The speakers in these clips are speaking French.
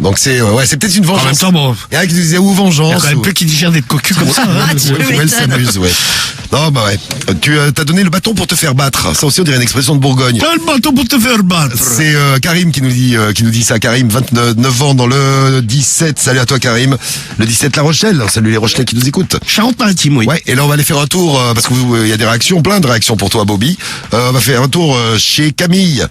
Donc c'est peut-être une vengeance. En même temps, bon. Il y en a qui disaient ou Il y a vengeance. quand même peu qui digèrent des cocus comme ça. Hein. Elle s'amuse, ouais. Non, bah ouais. Tu t'as donné le bâton pour te faire battre. Ça aussi, on dirait une expression de Bourgogne. T'as le bâton pour te faire battre. C'est Karim qui nous dit ça. Karim, 29 ans dans le 17. Salut à toi, Karim. Le 17 La Rochelle. Salut les Rochelais qui nous écoutent. Charente-Maritime, oui. Ouais. Et là, on va aller faire un tour parce que il y a des réactions, plein de réactions pour toi, Bobby. On va faire un tour chez Camille.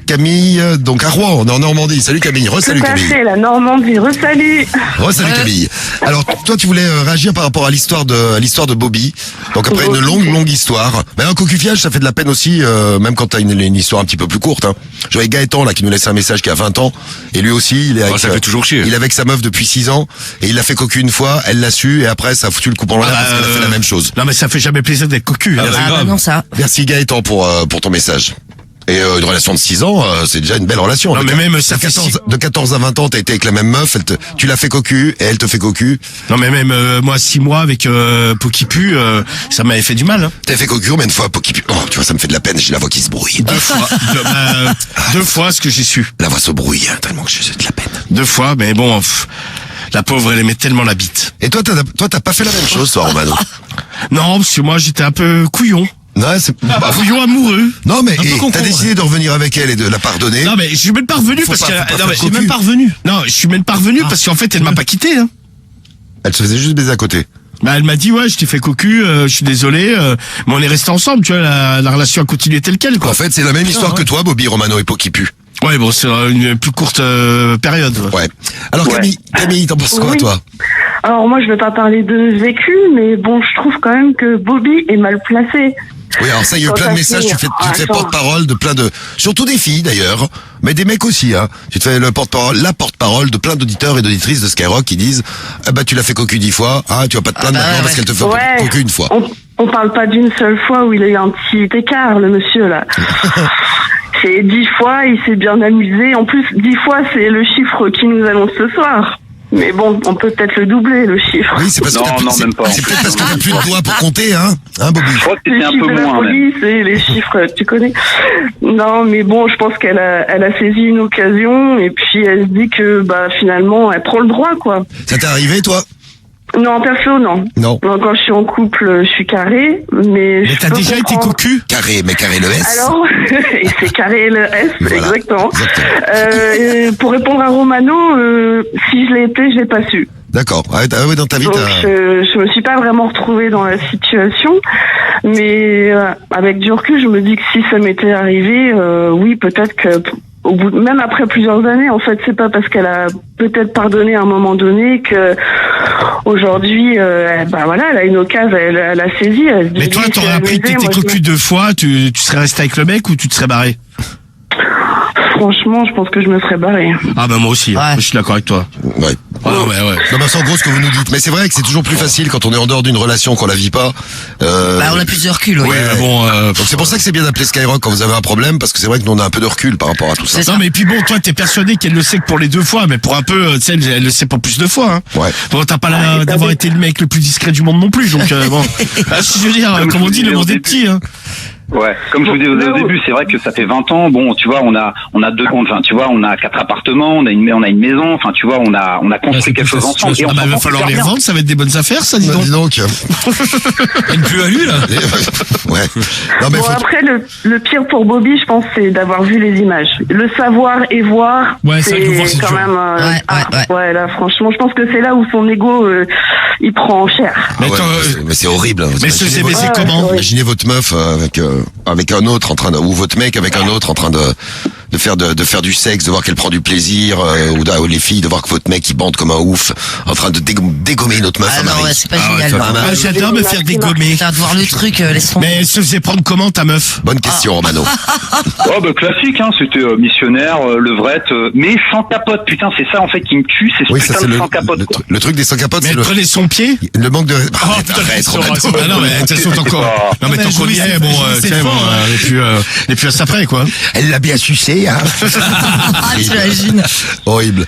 Camille, donc à Rouen, on est en Normandie. Salut Camille. Salut Camille. Tout à fait, la Normandie. Salut. Salut Camille. Alors toi, tu voulais réagir par rapport à l'histoire de Bobby. Donc après une longue histoire. Mais un cocufiage, ça fait de la peine aussi, même quand t'as une histoire un petit peu plus courte. Hein. J'avais Gaëtan là qui nous laisse un message qui a 20 ans et lui aussi, il est avec, ça fait toujours chier. Il est avec sa meuf depuis 6 ans et il l'a fait cocu une fois, elle l'a su et après ça a foutu le coup en l'air parce qu'elle a fait la même chose. Non mais ça fait jamais plaisir d'être cocu. Hein. Non ça. Merci Gaëtan pour ton message. Et une relation de 6 ans, c'est déjà une belle relation. Non mais même ça fait de 14 à 20 ans, t'as été avec la même meuf, tu l'as fait cocu et elle te fait cocu. Non mais même moi 6 mois avec Pokipu, ça m'avait fait du mal. Hein. T'as fait cocu combien de fois Pokipu? Oh, tu vois, ça me fait de la peine, j'ai la voix qui se brouille. 2 fois. 2 fois ce que j'ai su. La voix se brouille, hein, tellement que j'ai de la peine. 2 fois, mais bon, la pauvre elle aimait tellement la bite. Et toi t'as pas fait la même chose, toi, Romano? Non, parce que moi j'étais un peu couillon. Non, c'est couillon amoureux. Non mais t'as décidé de revenir avec elle et de la pardonner. Non mais je suis même pas revenu parce que je suis même pas revenu. Non, je suis même pas revenu parce qu'en fait elle m'a pas quitté. Hein. Elle se faisait juste baiser à côté. Bah elle m'a dit ouais, je t'ai fait cocu, je suis désolé, mais on est restés ensemble, tu vois, la relation a continué telle quelle quoi. En fait, c'est la même histoire que toi, Bobby, Romano et Pokipu. Ouais, bon, c'est une plus courte période. Ouais. Alors Camille, t'en penses quoi toi? Alors moi je vais pas parler de vécu, mais bon, je trouve quand même que Bobby est mal placé. Oui, alors ça, il y a eu plein de messages, tu te fais porte-parole de plein de, surtout des filles d'ailleurs, mais des mecs aussi, hein. Tu te fais la porte-parole de plein d'auditeurs et d'auditrices de Skyrock qui disent, tu l'as fait cocu 10 fois, tu vas pas te plaindre maintenant parce qu'elle te fait cocu une fois. On parle pas d'une seule fois où il a eu un petit écart, le monsieur là. C'est 10 fois, il s'est bien amusé. En plus, 10 fois, c'est le chiffre qui nous annonce ce soir. Mais bon, on peut peut-être le doubler, le chiffre. Oui, c'est parce que c'est peut-être parce que t'as plus de doigts pour compter, hein, Bobby. Je crois que c'était un peu moins. La police et les chiffres, tu connais. Non, mais bon, je pense qu'elle a saisi une occasion et puis elle se dit que, finalement, elle prend le droit, quoi. Ça t'est arrivé, toi? Non, perso, non. Non. Quand je suis en couple, je suis carré, mais t'as déjà été cocu? Carré, mais carré le S. Alors, et c'est carré le S, voilà, exactement. Pour répondre à Romano, si je l'ai été, je l'ai pas su. D'accord. Dans ta vie, donc, je me suis pas vraiment retrouvée dans la situation, mais avec du recul, je me dis que si ça m'était arrivé, oui, peut-être que même après plusieurs années, en fait, c'est pas parce qu'elle a peut-être pardonné à un moment donné que aujourd'hui, elle a une occasion, elle a saisi. Elle se dit, mais toi, t'aurais appris que t'étais cocu 2 fois, tu serais resté avec le mec ou tu te serais barré? Franchement, je pense que je me serais barré. Ah moi aussi, je suis d'accord avec toi. Ouais. Non mais ouais. Non, c'est en gros ce que vous nous dites. Mais c'est vrai que c'est toujours plus facile quand on est en dehors d'une relation qu'on la vit pas. On a plus de recul. Oui, mais bon. Donc c'est pour ça que c'est bien d'appeler Skyrock quand vous avez un problème, parce que c'est vrai que nous on a un peu de recul par rapport à tout ça. Non mais puis bon, toi t'es persuadé qu'elle le sait que pour les 2 fois, mais pour un peu, tu sais, elle le sait pour plus de fois. Hein. Ouais. Bon, t'as pas l'air d'avoir été le mec le plus discret du monde non plus, donc bon. Je veux dire, comme on dit, le monde est petit. Hein. Ouais, comme je vous disais au début, c'est vrai que ça fait 20 ans. Bon, tu vois, on a 2 comptes, tu vois, on a 4 appartements, on a une maison, tu vois, on a construit quelque chose ensemble. Et il va falloir les revendre, ça va être des bonnes affaires, ça, dis donc. Dis donc. Une plus-value, là. Ouais. Non, mais après, le pire pour Bobby, je pense, c'est d'avoir vu les images. Le savoir et voir, c'est quand dur. même... Ouais, là, franchement, je pense que c'est là où son ego, il prend cher. Mais c'est horrible. Mais c'est comment? Imaginez votre meuf avec un autre ou votre mec avec un autre en train de faire du sexe, de voir qu'elle prend du plaisir, ou les filles de voir que votre mec il bande comme un ouf, en train de dégommer une autre meuf. Ah non, c'est pas génial. J'adore me faire dégommer. T'as de voir le truc, laisse tomber. Mais elle se faisait prendre comment ta meuf? Bonne question, Romano. Classique, hein, c'était missionnaire, levrette, mais sans capote. Putain, c'est ça en fait qui me tue, c'est ce putain de sans capote. Le truc des sans capotes, mais elle prenait son pied. Le manque de. Arrête, non mais ça saute encore. Non mais tant qu'on y est, bon, et puis après quoi. Elle l'a bien sucé. Bobby, hein. Ah, t'imagines. Horrible.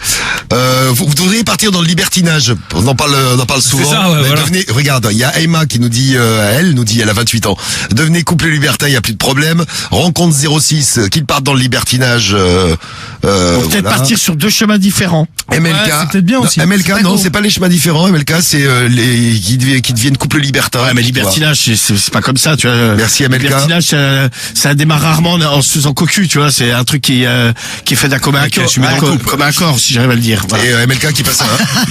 Vous devriez partir dans le libertinage. On en parle souvent. ça, ouais, Mais voilà. regarde, il y a Emma qui nous dit, elle a 28 ans. Devenez couple libertin, il y a plus de problème. Rencontre 06, qu'ils partent dans le libertinage. Peut-être partir sur 2 chemins différents. MLK. Ouais, c'est peut-être bien aussi. MLK, C'est pas non, con. c'est pas les chemins différents. MLK, c'est qui deviennent couple libertin. Ouais, mais tu vois. libertinage, c'est pas comme ça, tu vois. Merci, MLK. Libertinage, ça démarre rarement en se faisant cocu, tu vois. C'est un truc qui est fait d'un commun accord, commun accord, si j'arrive à le dire. Voilà. Et MLK qui passe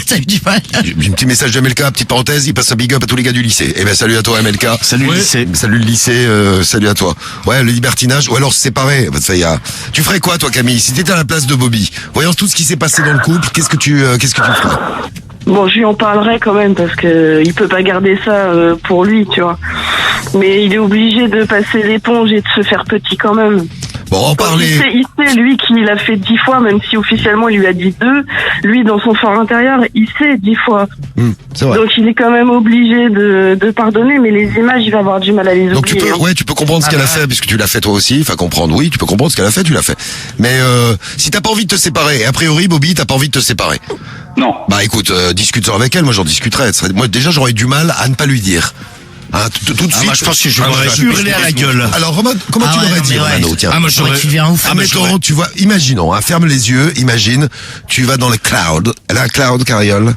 T'as eu du mal. un petit message de MLK, petite parenthèse, il passe un big up à tous les gars du lycée. Eh ben salut à toi MLK. Salut Ouais. lycée. Salut le lycée, salut à toi. Ouais, le libertinage, ou alors se séparer. Tu ferais quoi toi Camille, si t'étais à la place de Bobby? Voyant tout ce qui s'est passé dans le couple, qu'est-ce que tu ferais? Bon, je lui en parlerai quand même parce que il peut pas garder ça pour lui, tu vois. Mais il est obligé de passer l'éponge et de se faire petit quand même. Bon, en parler. Il sait, lui, qu'il a fait 10 fois, même si officiellement il lui a dit 2. Lui, dans son fort intérieur, il sait 10 fois. C'est vrai. Donc il est quand même obligé de pardonner, mais les images, il va avoir du mal à les Donc tu oublier. peux, tu peux comprendre ce qu'elle a fait, puisque tu l'as fait toi aussi. Enfin comprendre, oui, tu peux comprendre ce qu'elle a fait, tu l'as fait. Mais si t'as pas envie de te séparer, et a priori Bobby, t'as pas envie de te séparer. Non. Bah écoute, discute-en avec elle. Moi j'en discuterais. Moi déjà j'aurais eu du mal à ne pas lui dire. Hein, tout de suite. Moi, je pense que je l'aurais hurlé à la gueule. Alors Romain, comment tu ouais, l'aurais non, dit mais ouais. Romano, tiens. Moi, j'aurais. Tu viens ouf. Admettons, tu vois, imaginons, hein, ferme les yeux, imagine, tu vas dans le cloud. Elle a un cloud, Carriole?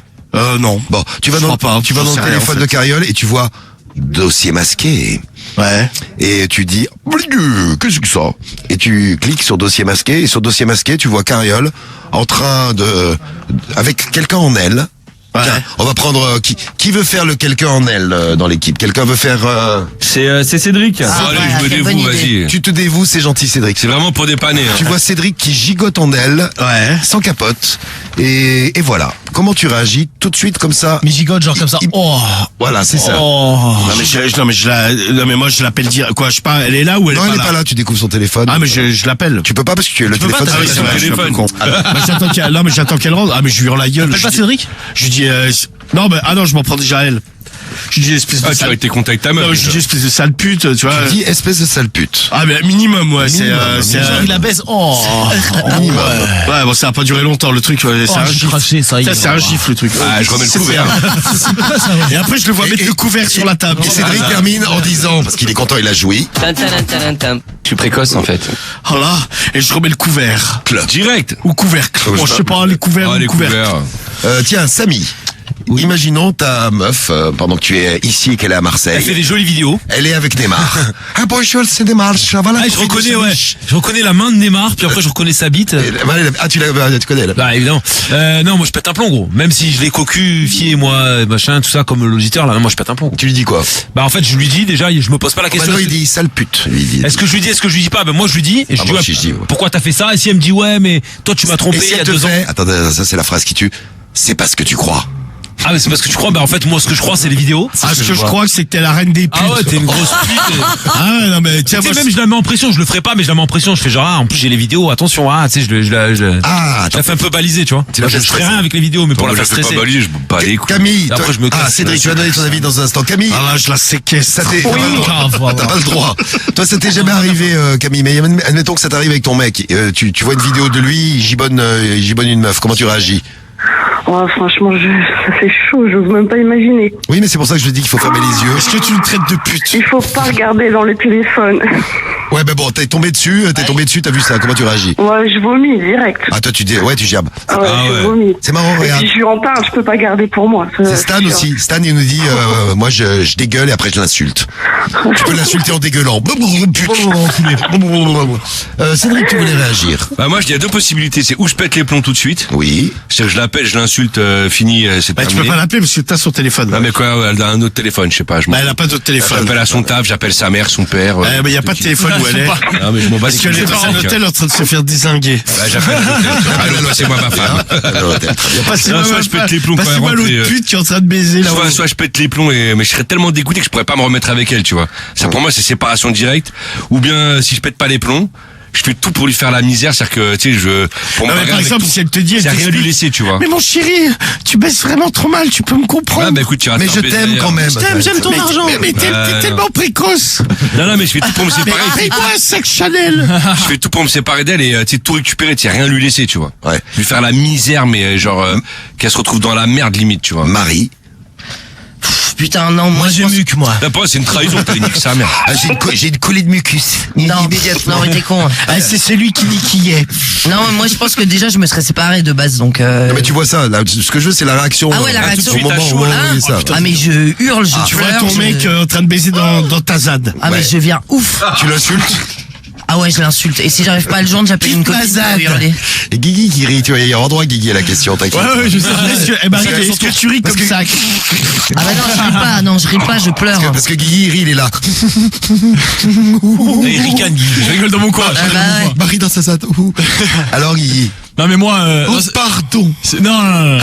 Non. Bon, tu vas Je dans, crois pas, tu vas j'en dans sais le rien, téléphone en fait. de Carriole et tu vois dossier masqué. Ouais. Et tu dis, qu'est-ce que ça? Et tu cliques sur dossier masqué, et sur dossier masqué, tu vois Carriole en train avec quelqu'un en elle. Ouais. Tiens, on va prendre, qui veut faire le quelqu'un en elle dans l'équipe? Quelqu'un veut faire, C'est Cédric. voilà, Allez, je me quelle bonne dévoue, idée. vas-y. tu te dévoues, c'est gentil Cédric. C'est vraiment pour dépanner. Tu vois Cédric qui gigote en elle, Ouais. sans capote, et voilà. Comment tu réagis tout de suite comme ça? Mais gigote, genre comme ça. Oh. Voilà, c'est ça. Non mais moi je l'appelle dire quoi, je sais pas, elle est là ou elle Non, est elle pas est pas là, tu découvres son téléphone. Ah mais je l'appelle. Tu peux pas parce que tu es le téléphone. Ah oui, c'est vrai, je suis un peu téléphone. con. Mais j'attends qu'elle rentre. Ah mais je lui hurle la gueule. T'appelles pas Cédric? Je lui dis non mais non, je m'en prends déjà à elle. Je lui dis espèce de Ah, tu as sale. été contact ta meuf. Non, mais je lui dis espèce de sale pute, tu vois. Tu dis espèce de sale pute. Ah mais minimum ouais, c'est Genre, il la baise. Oh. Minimum. ouais, bon ça a pas duré longtemps le truc, ouais, c'est Oh, un j'ai gif. craché, ça y est. C'est un gif le truc. Ah, je remets le C'est couvert. Et après je le vois mettre le couvert sur la table. Et Cédric termine en disant, parce qu'il est content, il a joui. Je suis précoce en fait. Oh là, et je remets le couvert. Direct. Ou couvercle. Oh, Bon, je sais pas, les couverts Ah, ou les couvercles. couverts. Tiens, Samy. Imaginons ta meuf, pendant que tu es ici et qu'elle est à Elle fait Marseille. des jolies vidéos. Elle est avec Neymar. Ah bonjour, c'est Neymar. Voilà. Ah, je reconnais, ouais. Je reconnais la main de Neymar, puis après je reconnais sa bite. Ah, tu connais là. Bah évidemment. Non, moi je pète un plomb gros. Même si je l'ai cocufié moi, machin, tout ça comme l'auditeur là, moi je pète un plomb. Tu lui dis quoi? Bah en fait je lui dis déjà, je me pose pas la question. Maintenant il dit sale pute. Lui, il dit. Est-ce que je lui dis, est-ce que je lui dis pas? Ben moi je lui dis et je Ah, dis, moi ouais, aussi, je dis, ouais. pourquoi t'as fait ça? Et si elle me dit ouais mais toi tu m'as trompé Et si il y a elle te 2 ans. fait, attends, ça c'est la phrase qui tue. C'est pas ce que tu crois. Ah mais c'est parce que tu crois, bah en fait moi ce que je crois c'est les vidéos. Ah, ce que je crois c'est que t'es la reine des putes. Ah ouais, t'es une grosse pute. Ah ouais, non mais tiens, Tu sais, moi, même je la mets en pression, je le ferai pas, mais je la mets en pression, je fais genre, ah, en plus j'ai les vidéos, attention, ah, tu sais, je Ah, la fais un peu baliser, tu vois. Tu la Moi, je fais ferai stresser. rien avec les vidéos, mais pour Bon, la je faire fais pas stresser. balayer, je me bats les couilles. Camille. Après, je me casse. Cédric, tu vas donner ton avis dans un instant. Camille. ah là, je la séquestre. Ça t'est, t'as pas le droit. Toi, ça t'est jamais arrivé, Camille, mais admettons que ça t'arrive avec ton mec. Tu vois une vidéo de lui, il gibonne une meuf. Comment tu réagis? Oh, franchement, ça fait chaud, j'ose même pas imaginer. Oui, mais c'est pour ça que je te dis qu'il faut fermer les yeux. Est-ce que tu le traites de pute? Il faut pas regarder dans le téléphone. Ouais, ben bon, t'es tombé dessus, t'as vu ça. Comment tu réagis? Ouais, je vomis direct. Ah, toi, tu dis, ouais, tu gerbes. Ah ouais, Ah je ouais. vomis. C'est marrant, Et regarde. si je lui en parle, je peux pas garder pour moi. Ça, C'est Stan sûr. aussi. Stan, il nous dit, moi, je dégueule et après, je l'insulte. Tu peux l'insulter en dégueulant. Cédric, tu voulais réagir? Bah moi, il y a deux possibilités. C'est où je pète les plombs tout de suite. Oui. C'est-à-dire que je l'appelle, je l'insulte, fini, c'est Bah, tu terminé. peux pas l'appeler parce que t'as son téléphone. Non mais quoi, elle a un autre téléphone, je sais pas. Je m'en Bah, elle a fous. pas d'autre téléphone. J'appelle à son taf, j'appelle sa mère, son père. Bah, y a pas de téléphone où elle est. Non mais je m'en bats Parce les qu'elle couilles. est dans un hôtel en train de se faire dézinguer. Bah, j'appelle à l'hôtel. J'appelle, c'est moi ma femme. Passez-moi soit je pète les plombs quand elle Passez-moi rentre, l'autre et, pute qui est en train de baiser là. Soit je pète les plombs mais je serais tellement dégoûté que je pourrais pas me remettre avec elle, tu vois. Ça pour moi c'est séparation directe. Ou bien si je pète pas les plombs, je fais tout pour lui faire la misère, c'est-à-dire que, tu sais, pour me Non, mais bagarrer par avec exemple, tout. si elle te dit, C'est elle rien lui t'explique. laisser, tu vois. Mais mon chéri, tu baisses vraiment trop mal, tu peux me comprendre. Ouais, bah écoute, tu vas te Mais faire je baiser, t'aime quand même. J'aime ton argent. Mais t'es tellement précoce. Non, mais je fais tout pour me Mais séparer. paye-moi un sac Chanel. Je fais tout pour me séparer d'elle et, tu sais, tout récupérer, tu sais, rien lui laisser, tu vois. Ouais. Lui faire la misère, mais genre, qu'elle se retrouve dans la merde limite, tu vois. Marie. Putain, non, moi j'ai muque, moi. Là, pour moi, c'est une trahison, t'as niqué sa mère. Ah, j'ai une coulée de mucus. Non, Immédiatement. non, mais t'es con. Ah, c'est celui qui dit qui est. Non, mais moi je pense que déjà je me serais séparé de base, donc. Non, mais tu vois ça, là, ce que je veux, c'est la réaction. Ah ouais, la réaction. Au moment où on Ah, dit ça. ah, mais je hurle, je Tu vois pleure, ton je- mec en train de baiser dans ta ZAD. Ah, mais Ouais. je viens ouf. Tu l'insultes. Ah ouais, je l'insulte. Et si j'arrive pas à le joindre, j'appelle une copine pour hurler. Et Guigui qui rit, tu vois, il y a endroit Guigui à la question, t'inquiète. je sais. Eh ben, est-ce que tu ris Parce comme que- ça? Ah bah non, je ris pas, non, je ris pas, je pleure. Parce que Guigui, il rit, il est là. Et ricane, Guy. Je rigole dans mon coin. Ah bah ouais. Marie dans sa ZAD. Ouh. Alors Guigui. Non mais moi, Oh, non, c'est- pardon. non.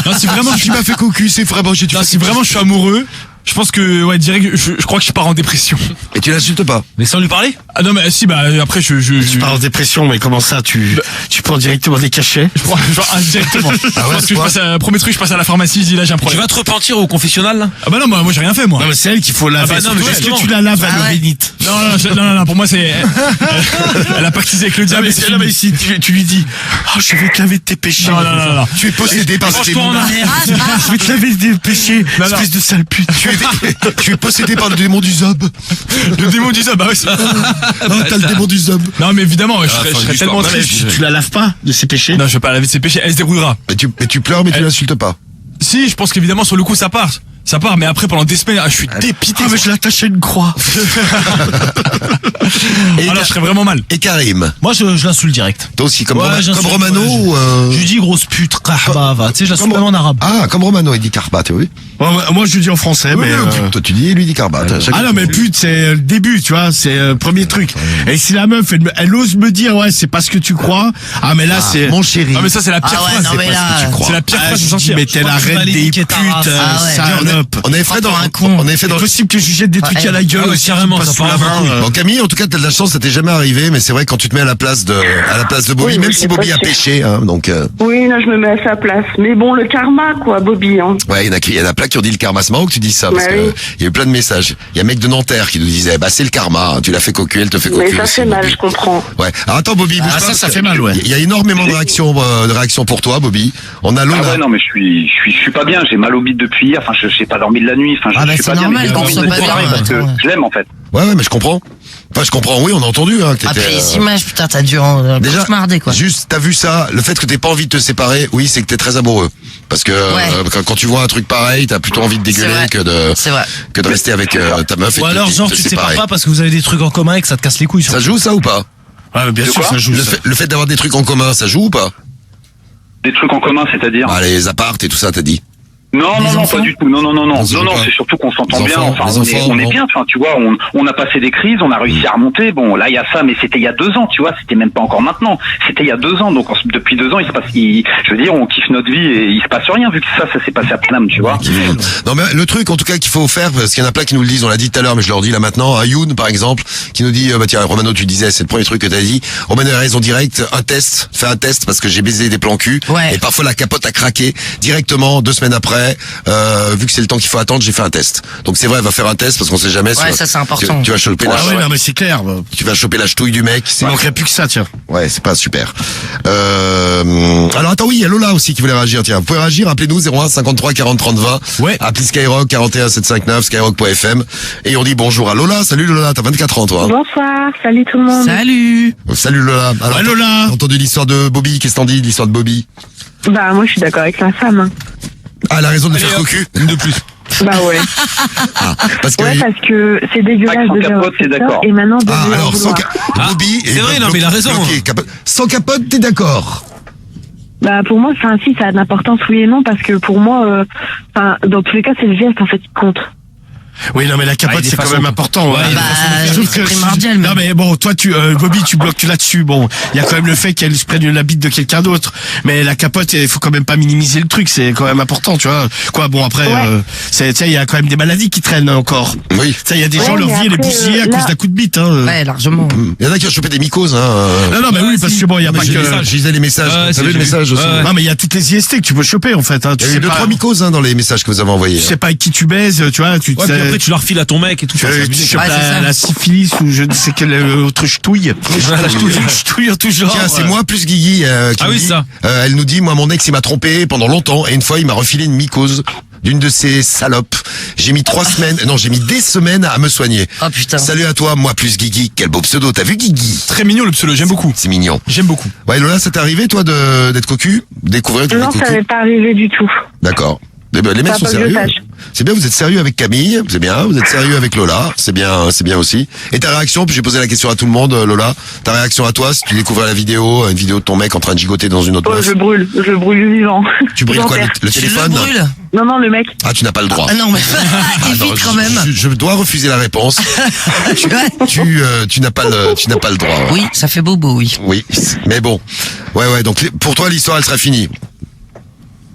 Non, si vraiment Tu m'as fait cocu, c'est vraiment, j'ai non, si vraiment je suis amoureux, je pense que ouais, direct, je crois que je pars en dépression. Et tu l'insultes pas. Mais sans lui parler? Ah non mais si bah après Tu pars en dépression, mais comment ça, tu prends directement des cachets? je prends directement. Ah ouais, je pense que je toi passe premier truc, je passe à la pharmacie, je dis là j'ai un Tu problème. vas te repentir au confessionnal, là? Ah bah non, moi j'ai rien fait moi. Non, mais c'est elle qu'il faut laver. Ah bah non, mais Est-ce que justement. tu la laves à Ah l'eau ouais. bénite? Non, pour moi c'est elle a pactisé avec le Non, diable. mais, et c'est non, mais fini. si tu lui dis, oh, je vais te laver de tes péchés. Non. Tu es possédé par ce Penche-toi démon. en arrière. Je vais te laver des péchés, Non. espèce de sale pute. Tu es possédé par le démon du zob. Le démon du ça, bah ouais. Oh, t'as le démon du zob. Non mais évidemment, je serais juste tellement pas. triste. Tu la laves pas de ses péchés? Non, je vais pas laver de ses péchés, elle se débrouillera. Mais tu pleures, mais tu l'insultes pas. Si, je pense qu'évidemment sur le coup ça part, mais après pendant des semaines, je suis dépité. Ah, mais je l'attache à une croix. Alors je serais vraiment mal. Et Karim. Moi je l'insulte direct. Toi aussi, comme, Ouais, comme j'insulte, Romano ouais, ou Je lui dis grosse pute, kahba, va. Tu sais, je l'insulte Comme- même en arabe. Ah, comme Romano, il dit Karba, tu vois. Moi, je le dis en français, mais. Toi, tu dis, et lui il dit Karba. Ah non, mais pute, c'est le début, tu vois, c'est le premier truc. Et si la meuf, elle ose me dire, ouais, c'est pas ce que tu crois. Ah, mais là, c'est. Mon chéri. Non mais ça c'est la pire Ah ouais, phrase. non, C'est mais pas là, ce que tu crois. C'est la pire Ah, phrase je de dis, sortir. mais t'es la crois que reine tu vas des niquer putes, ta race. Ah ouais. salope. On avait fait dans un con. on avait fait dans Impossible que je lui jette des trucs Ouais. à la gueule. Ah ouais, aussi, carrément, qui me ça passent sous part la à main. Bon, Camille, en tout cas, t'as de la chance, ça t'est jamais arrivé, mais c'est vrai que quand tu te mets à la place de Bobby, Oui, même oui, si c'est Bobby a vrai. péché, hein, donc, Oui, là, je me mets à sa place. Mais bon, le karma, quoi, Bobby. Hein. ouais, il y en a plein qui ont dit le karma. C'est marrant que tu dises ça, parce Bah que oui. il y a eu plein de messages. Il y a un mec de Nanterre qui nous disait, bah, c'est le karma, hein, tu l'as fait cocu, elle te fait cocu. Mais ça aussi, fait mal, Bobby. je comprends. Ouais. Alors attends, Bobby, bouge Ah, pas, ça, parce ça que fait mal, ouais. Il y a énormément de réactions pour toi, Bobby. On a Ah Lola. ouais, non, mais je suis pas bien. J'ai mal au bide depuis hier. Enfin, j'ai pas dormi de la nuit. Enfin, Ah bah, je suis c'est pas bien. normal mais j'ai que envie tu sois de pas me séparer bien, parce que attends. je l'aime en fait. Ouais, mais je comprends. Enfin, je comprends. Oui, on a entendu, hein, que Ah, t'étais, puis les images, putain, t'as dû en déjà, cauchemarder, quoi. juste, t'as vu ça, le fait que t'aies pas envie de te séparer, oui, c'est que t'es très amoureux. Parce que quand tu vois un truc pareil, t'as plutôt envie de C'est dégueuler vrai. que C'est vrai. de rester avec ta meuf. Ou et alors, de genre, te tu te sépares séparer. pas parce que vous avez des trucs en commun et que ça te casse les couilles. Ça joue ça ou pas? Ouais, bien De sûr, quoi ça joue. ça. Le fait d'avoir des trucs en commun, ça joue ou pas? Des trucs en commun, c'est-à-dire. Ah, les apparts et tout ça, t'as dit. Non, Les non, enfants pas du tout. Non, se joue pas. c'est surtout qu'on s'entend Les bien. enfants, Enfin, les enfants, on est non. bien. Enfin, tu vois, on a passé des crises, on a réussi à remonter. Bon, là, il y a ça, mais c'était il y a 2 ans, tu vois. C'était même pas encore maintenant. C'était il y a 2 ans. Donc, depuis 2 ans, je veux dire, on kiffe notre vie et il se passe rien vu que ça s'est passé à Paname, tu vois. Non, mais le truc, en tout cas, qu'il faut faire, parce qu'il y en a plein qui nous le disent, on l'a dit tout à l'heure, mais je leur dis là maintenant, Ayoun, par exemple, qui nous dit, bah tiens, Romano, tu disais, c'est le premier truc que t'as dit. Romano a raison direct, fais un test, parce que j'ai baisé des plans cul. Ouais. Et parfois la capote a craqué directement 2 semaines après, vu que c'est le temps qu'il faut attendre, j'ai fait un test. Donc c'est vrai, va faire un test, parce qu'on sait jamais. Ouais, ça, c'est important. Tu vas choper Ah ouais, non, mais c'est clair. tu vas choper la ch'touille du mec. Il manquerait plus que ça, tiens. Ouais, c'est pas super. Alors attends, oui, il y a Lola aussi qui voulait réagir. Tiens, vous pouvez réagir, appelez-nous 01 53 40 30 20. Ouais. Appelez Skyrock 41 759 skyrock.fm et on dit bonjour à Lola. Salut Lola, t'as 24 ans toi. Bonsoir, salut tout le monde. Salut. Salut Lola. Alors, Ouais, Lola. t'as entendu l'histoire de Bobby? Qu'est-ce que t'en dis de l'histoire de Bobby? Bah, moi, je suis d'accord avec ma femme. Hein. Ah, elle a raison de le faire cocu. Une de plus. Bah ouais. Parce que Ouais, parce que c'est dégueulasse Avec son de dire capote, t'es ça, d'accord. et maintenant de ah, lui en alors vouloir. Bobby c'est vrai, non, mais il a raison. Sans capote, t'es d'accord? Bah pour moi, enfin si, ça a de l'importance oui et non parce que pour moi, enfin dans tous les cas, c'est le geste en fait qui compte. Oui, non, mais la capote, c'est quand même important. Ouais, c'est primordial, non, mais bon, toi, Bobby, tu bloques là-dessus. Bon, il y a quand même le fait qu'elle se prenne la bite de quelqu'un d'autre. Mais la capote, il faut quand même pas minimiser le truc. C'est quand même important, tu vois. Quoi, bon, après, tu sais, il y a quand même des maladies qui traînent encore. Oui. Tu sais, il y a des gens, leur vie, elle est bousillée à cause d'un coup de bite, hein. Ouais, largement. Il y en a qui ont chopé des mycoses, hein. Non, mais oui, parce que bon, il y a pas que... Je lisais les messages. T'as vu le message aussi? Non, mais il y a toutes les IST que tu peux choper, en fait, hein. Il y a eu 2-3 mycoses, hein, dans les messages que vous avez envoyés. Tu sais pas avec qui tu baises, tu vois, puis après, tu leur files à ton mec et tout. Tu chopes la syphilis ou je ne sais quelle autre ch'touille. Ch'touille en tout genre. Tiens, c'est moi plus Guigui. Qui me dit, ça. Elle nous dit, moi, mon ex, il m'a trompé pendant longtemps, et une fois, il m'a refilé une mycose d'une de ces salopes. J'ai mis 3 semaines, non, j'ai mis des semaines à me soigner. Oh putain. Salut à toi, moi plus Guigui. Quel beau pseudo. T'as vu Guigui? Très mignon le pseudo, j'aime beaucoup. C'est mignon. J'aime beaucoup. Ouais, Lola, ça t'est arrivé, toi, d'être cocu? Découvrir que Non, t'es ça cocu? m'est pas arrivé du tout. D'accord. Eh ben, les mecs Pas sont que je sérieux. sache. C'est bien, vous êtes sérieux avec Camille, c'est bien, vous êtes sérieux avec Lola, c'est bien aussi. Et ta réaction, puis j'ai posé la question à tout le monde, Lola, ta réaction à toi, si tu découvrais une vidéo de ton mec en train de gigoter dans une autre meuf? Je brûle vivant. Tu brûles quoi, le Tu téléphone? le brûles? Non, le mec. Ah, tu n'as pas le droit. Ah non, mais évite quand même. Je dois refuser la réponse. tu n'as pas le droit. Ouais. Oui, ça fait bobo, oui. Oui, mais bon. Ouais, donc pour toi, l'histoire, elle sera finie.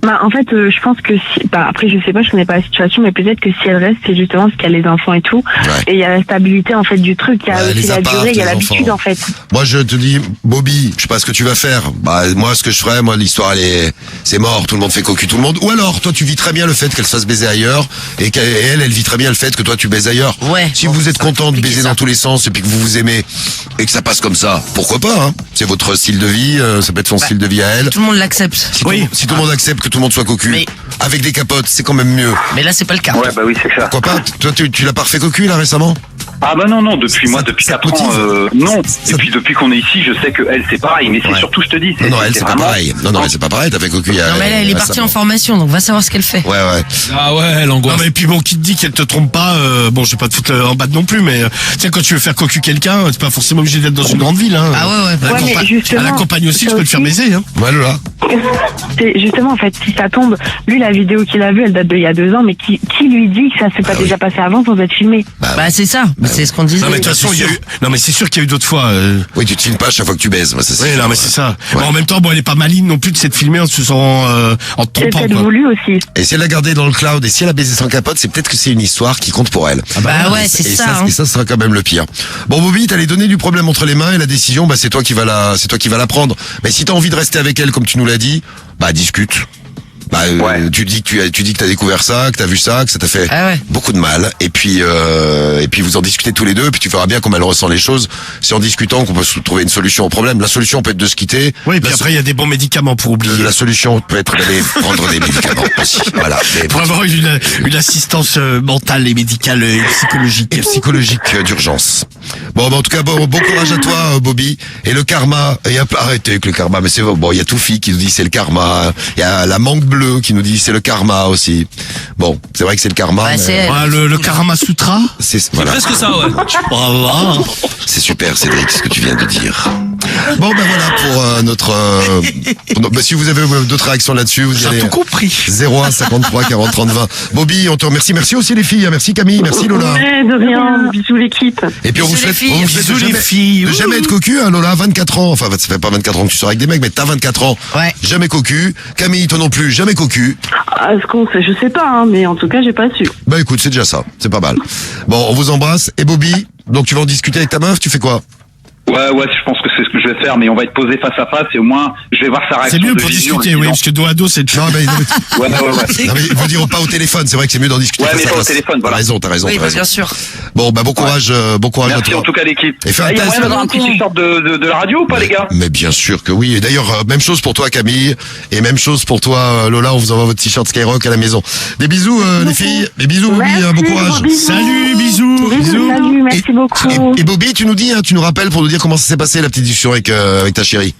Bah, en fait, je pense que après, je sais pas, je connais pas la situation, mais peut-être que si elle reste, c'est justement parce qu'il y a les enfants et tout. Ouais. Et il y a la stabilité, en fait, du truc. Il y a aussi les la apparts, durée, il y a les l'habitude, enfants. en fait. Moi, je te dis, Bobby, je sais pas ce que tu vas faire. Bah, moi, ce que je ferais, l'histoire, c'est mort, tout le monde fait cocu tout le monde. Ou alors, toi, tu vis très bien le fait qu'elle se fasse baiser ailleurs, et qu'elle vit très bien le fait que toi, tu baises ailleurs. Ouais. Si vous êtes content de baiser dans tous les sens, et puis que vous vous aimez, et que ça passe comme ça, pourquoi pas, hein? C'est votre style de vie, ça peut être son style de vie à elle. Tout le monde l'accepte. Si tout le monde accepte que tout le monde soit cocu, Mais- avec des capotes, c'est quand même mieux. Mais là, c'est pas le cas. Ouais, bah oui, c'est ça. Pourquoi pas? Toi, tu l'as pas refait cocu, là, récemment? Ah bah non, depuis Ça 4 te ans, motive non. Ça- Et puis depuis qu'on est ici, je sais que elle c'est pareil, mais c'est Ouais. surtout, je te dis, Non, elle, c'est pas vraiment- pareil. Non, elle, c'est pas pareil, t'as fait cocu il y a... Non, mais là, elle est partie en récemment. formation, donc va savoir ce qu'elle fait. Ouais. Ah ouais, Non, l'angoisse. mais puis bon, qui te dit qu'elle te trompe pas, bon, je vais pas te foutre en bas non plus, mais, tu sais, quand tu veux faire cocu quelqu'un, t'es pas forcément obligé d'être dans une grande ville, hein. Ah ouais, bah, Ouais, mais justement, à la campagne aussi, tu ça peux te faire aussi- baiser, hein. Ouais, Lola. C'est justement, en fait, si ça tombe, lui, la vidéo qu'il a vue, elle date d'il y a 2 ans, mais qui lui dit que ça s'est pas déjà passé avant sans être filmé? bah c'est ça. Mais c'est ce qu'on disait. Non, mais de toute façon, il y a eu, non, mais c'est sûr qu'il y a eu d'autres fois, Oui, tu te filmes pas à chaque fois que tu baises. Ça, oui, non, mais c'est ça. Ouais. Bon, en même temps, bon, elle est pas maligne non plus de s'être filmée en se faisant, en te C'est trompant, peut-être quoi. voulu aussi. Et si elle l'a gardé dans le cloud, et si elle a baisé sans capote, c'est peut-être que c'est une histoire qui compte pour elle. Bah ouais, Et c'est et ça. Hein. Et ça sera quand même le pire. Bon, Bobby, t'as les données du problème entre les mains et la décision, bah, c'est toi qui vas la prendre. Mais si t'as envie de rester avec elle, comme tu nous l'as dit, bah, discute. Bah, tu dis que t'as découvert ça, que t'as vu ça, que ça t'a fait Ah ouais. beaucoup de mal. Et puis vous en discutez tous les deux, puis tu verras bien comment elle ressent les choses. C'est en discutant qu'on peut trouver une solution au problème. La solution peut être de se quitter. Oui, et puis La après, il y a des bons médicaments pour oublier. La solution peut être d'aller prendre des médicaments aussi. Voilà. Pour avoir une assistance mentale et médicale et psychologique. Et psychologique d'urgence. Bon, bah, en tout cas, bon courage à toi, Bobby. Et le karma, et arrêtez avec le karma, mais c'est bon, il y a Toufi qui nous dit c'est le karma. Il y a la mangue bleue qui nous dit c'est le karma aussi. Bon, c'est vrai que c'est le karma. Ouais, mais c'est elle. Ouais, le Karama Sutra. c'est voilà. Presque ça, ouais. Voilà. C'est super, Cédric, ce que tu viens de dire. Bon, ben voilà pour notre... bah, si vous avez d'autres réactions là-dessus, vous y J'ai allez... tout compris. 01 53 40 30 20. Bobby, on te remercie. Merci aussi les filles. Merci Camille. Merci Lola. Ouais, de rien. Bisous l'équipe. Et puis on vous Bisous, les souhaite, filles. on vous souhaite Bisous, de les jamais, filles. de jamais être cocu, hein, Lola, 24 ans. Enfin, ça fait pas 24 ans que tu sors avec des mecs, mais t'as 24 ans. Ouais. Jamais cocu. Camille, toi non plus, jamais cocu. Ah, ce qu'on sait, je sais pas, hein, mais en tout cas, j'ai pas su. Bah écoute, c'est déjà ça. C'est pas mal. Bon, on vous embrasse. Et Bobby, donc tu vas en discuter avec ta meuf, tu fais quoi? Ouais, je pense que c'est ce que je vais faire, mais on va être posé face à face et au moins, je vais voir sa réaction. C'est mieux de pour vision, discuter, oui, parce que dos à dos, c'est Non, mais, Ouais. non, mais il faut dire pas au téléphone. C'est vrai que c'est mieux d'en discuter Ouais, face mais à pas au face. téléphone, voilà. T'as raison. Oui, t'as bah, raison. bien sûr. Bon, bah bon courage à Merci toi. en tout cas l'équipe. Et fais un Il y a test. moyen d'avoir un petit t-shirt de la radio ou pas, les gars? Mais bien sûr que oui. Et d'ailleurs, même chose pour toi Camille, et même chose pour toi Lola, on vous envoie votre t-shirt Skyrock à la maison. Des bisous les filles, des bisous Bobby, Merci, bon courage. gros bisous. Salut, bisous. Salut, merci beaucoup. Et Bobby, tu nous dis, hein, tu nous rappelles pour nous dire comment ça s'est passé la petite discussion avec ta chérie.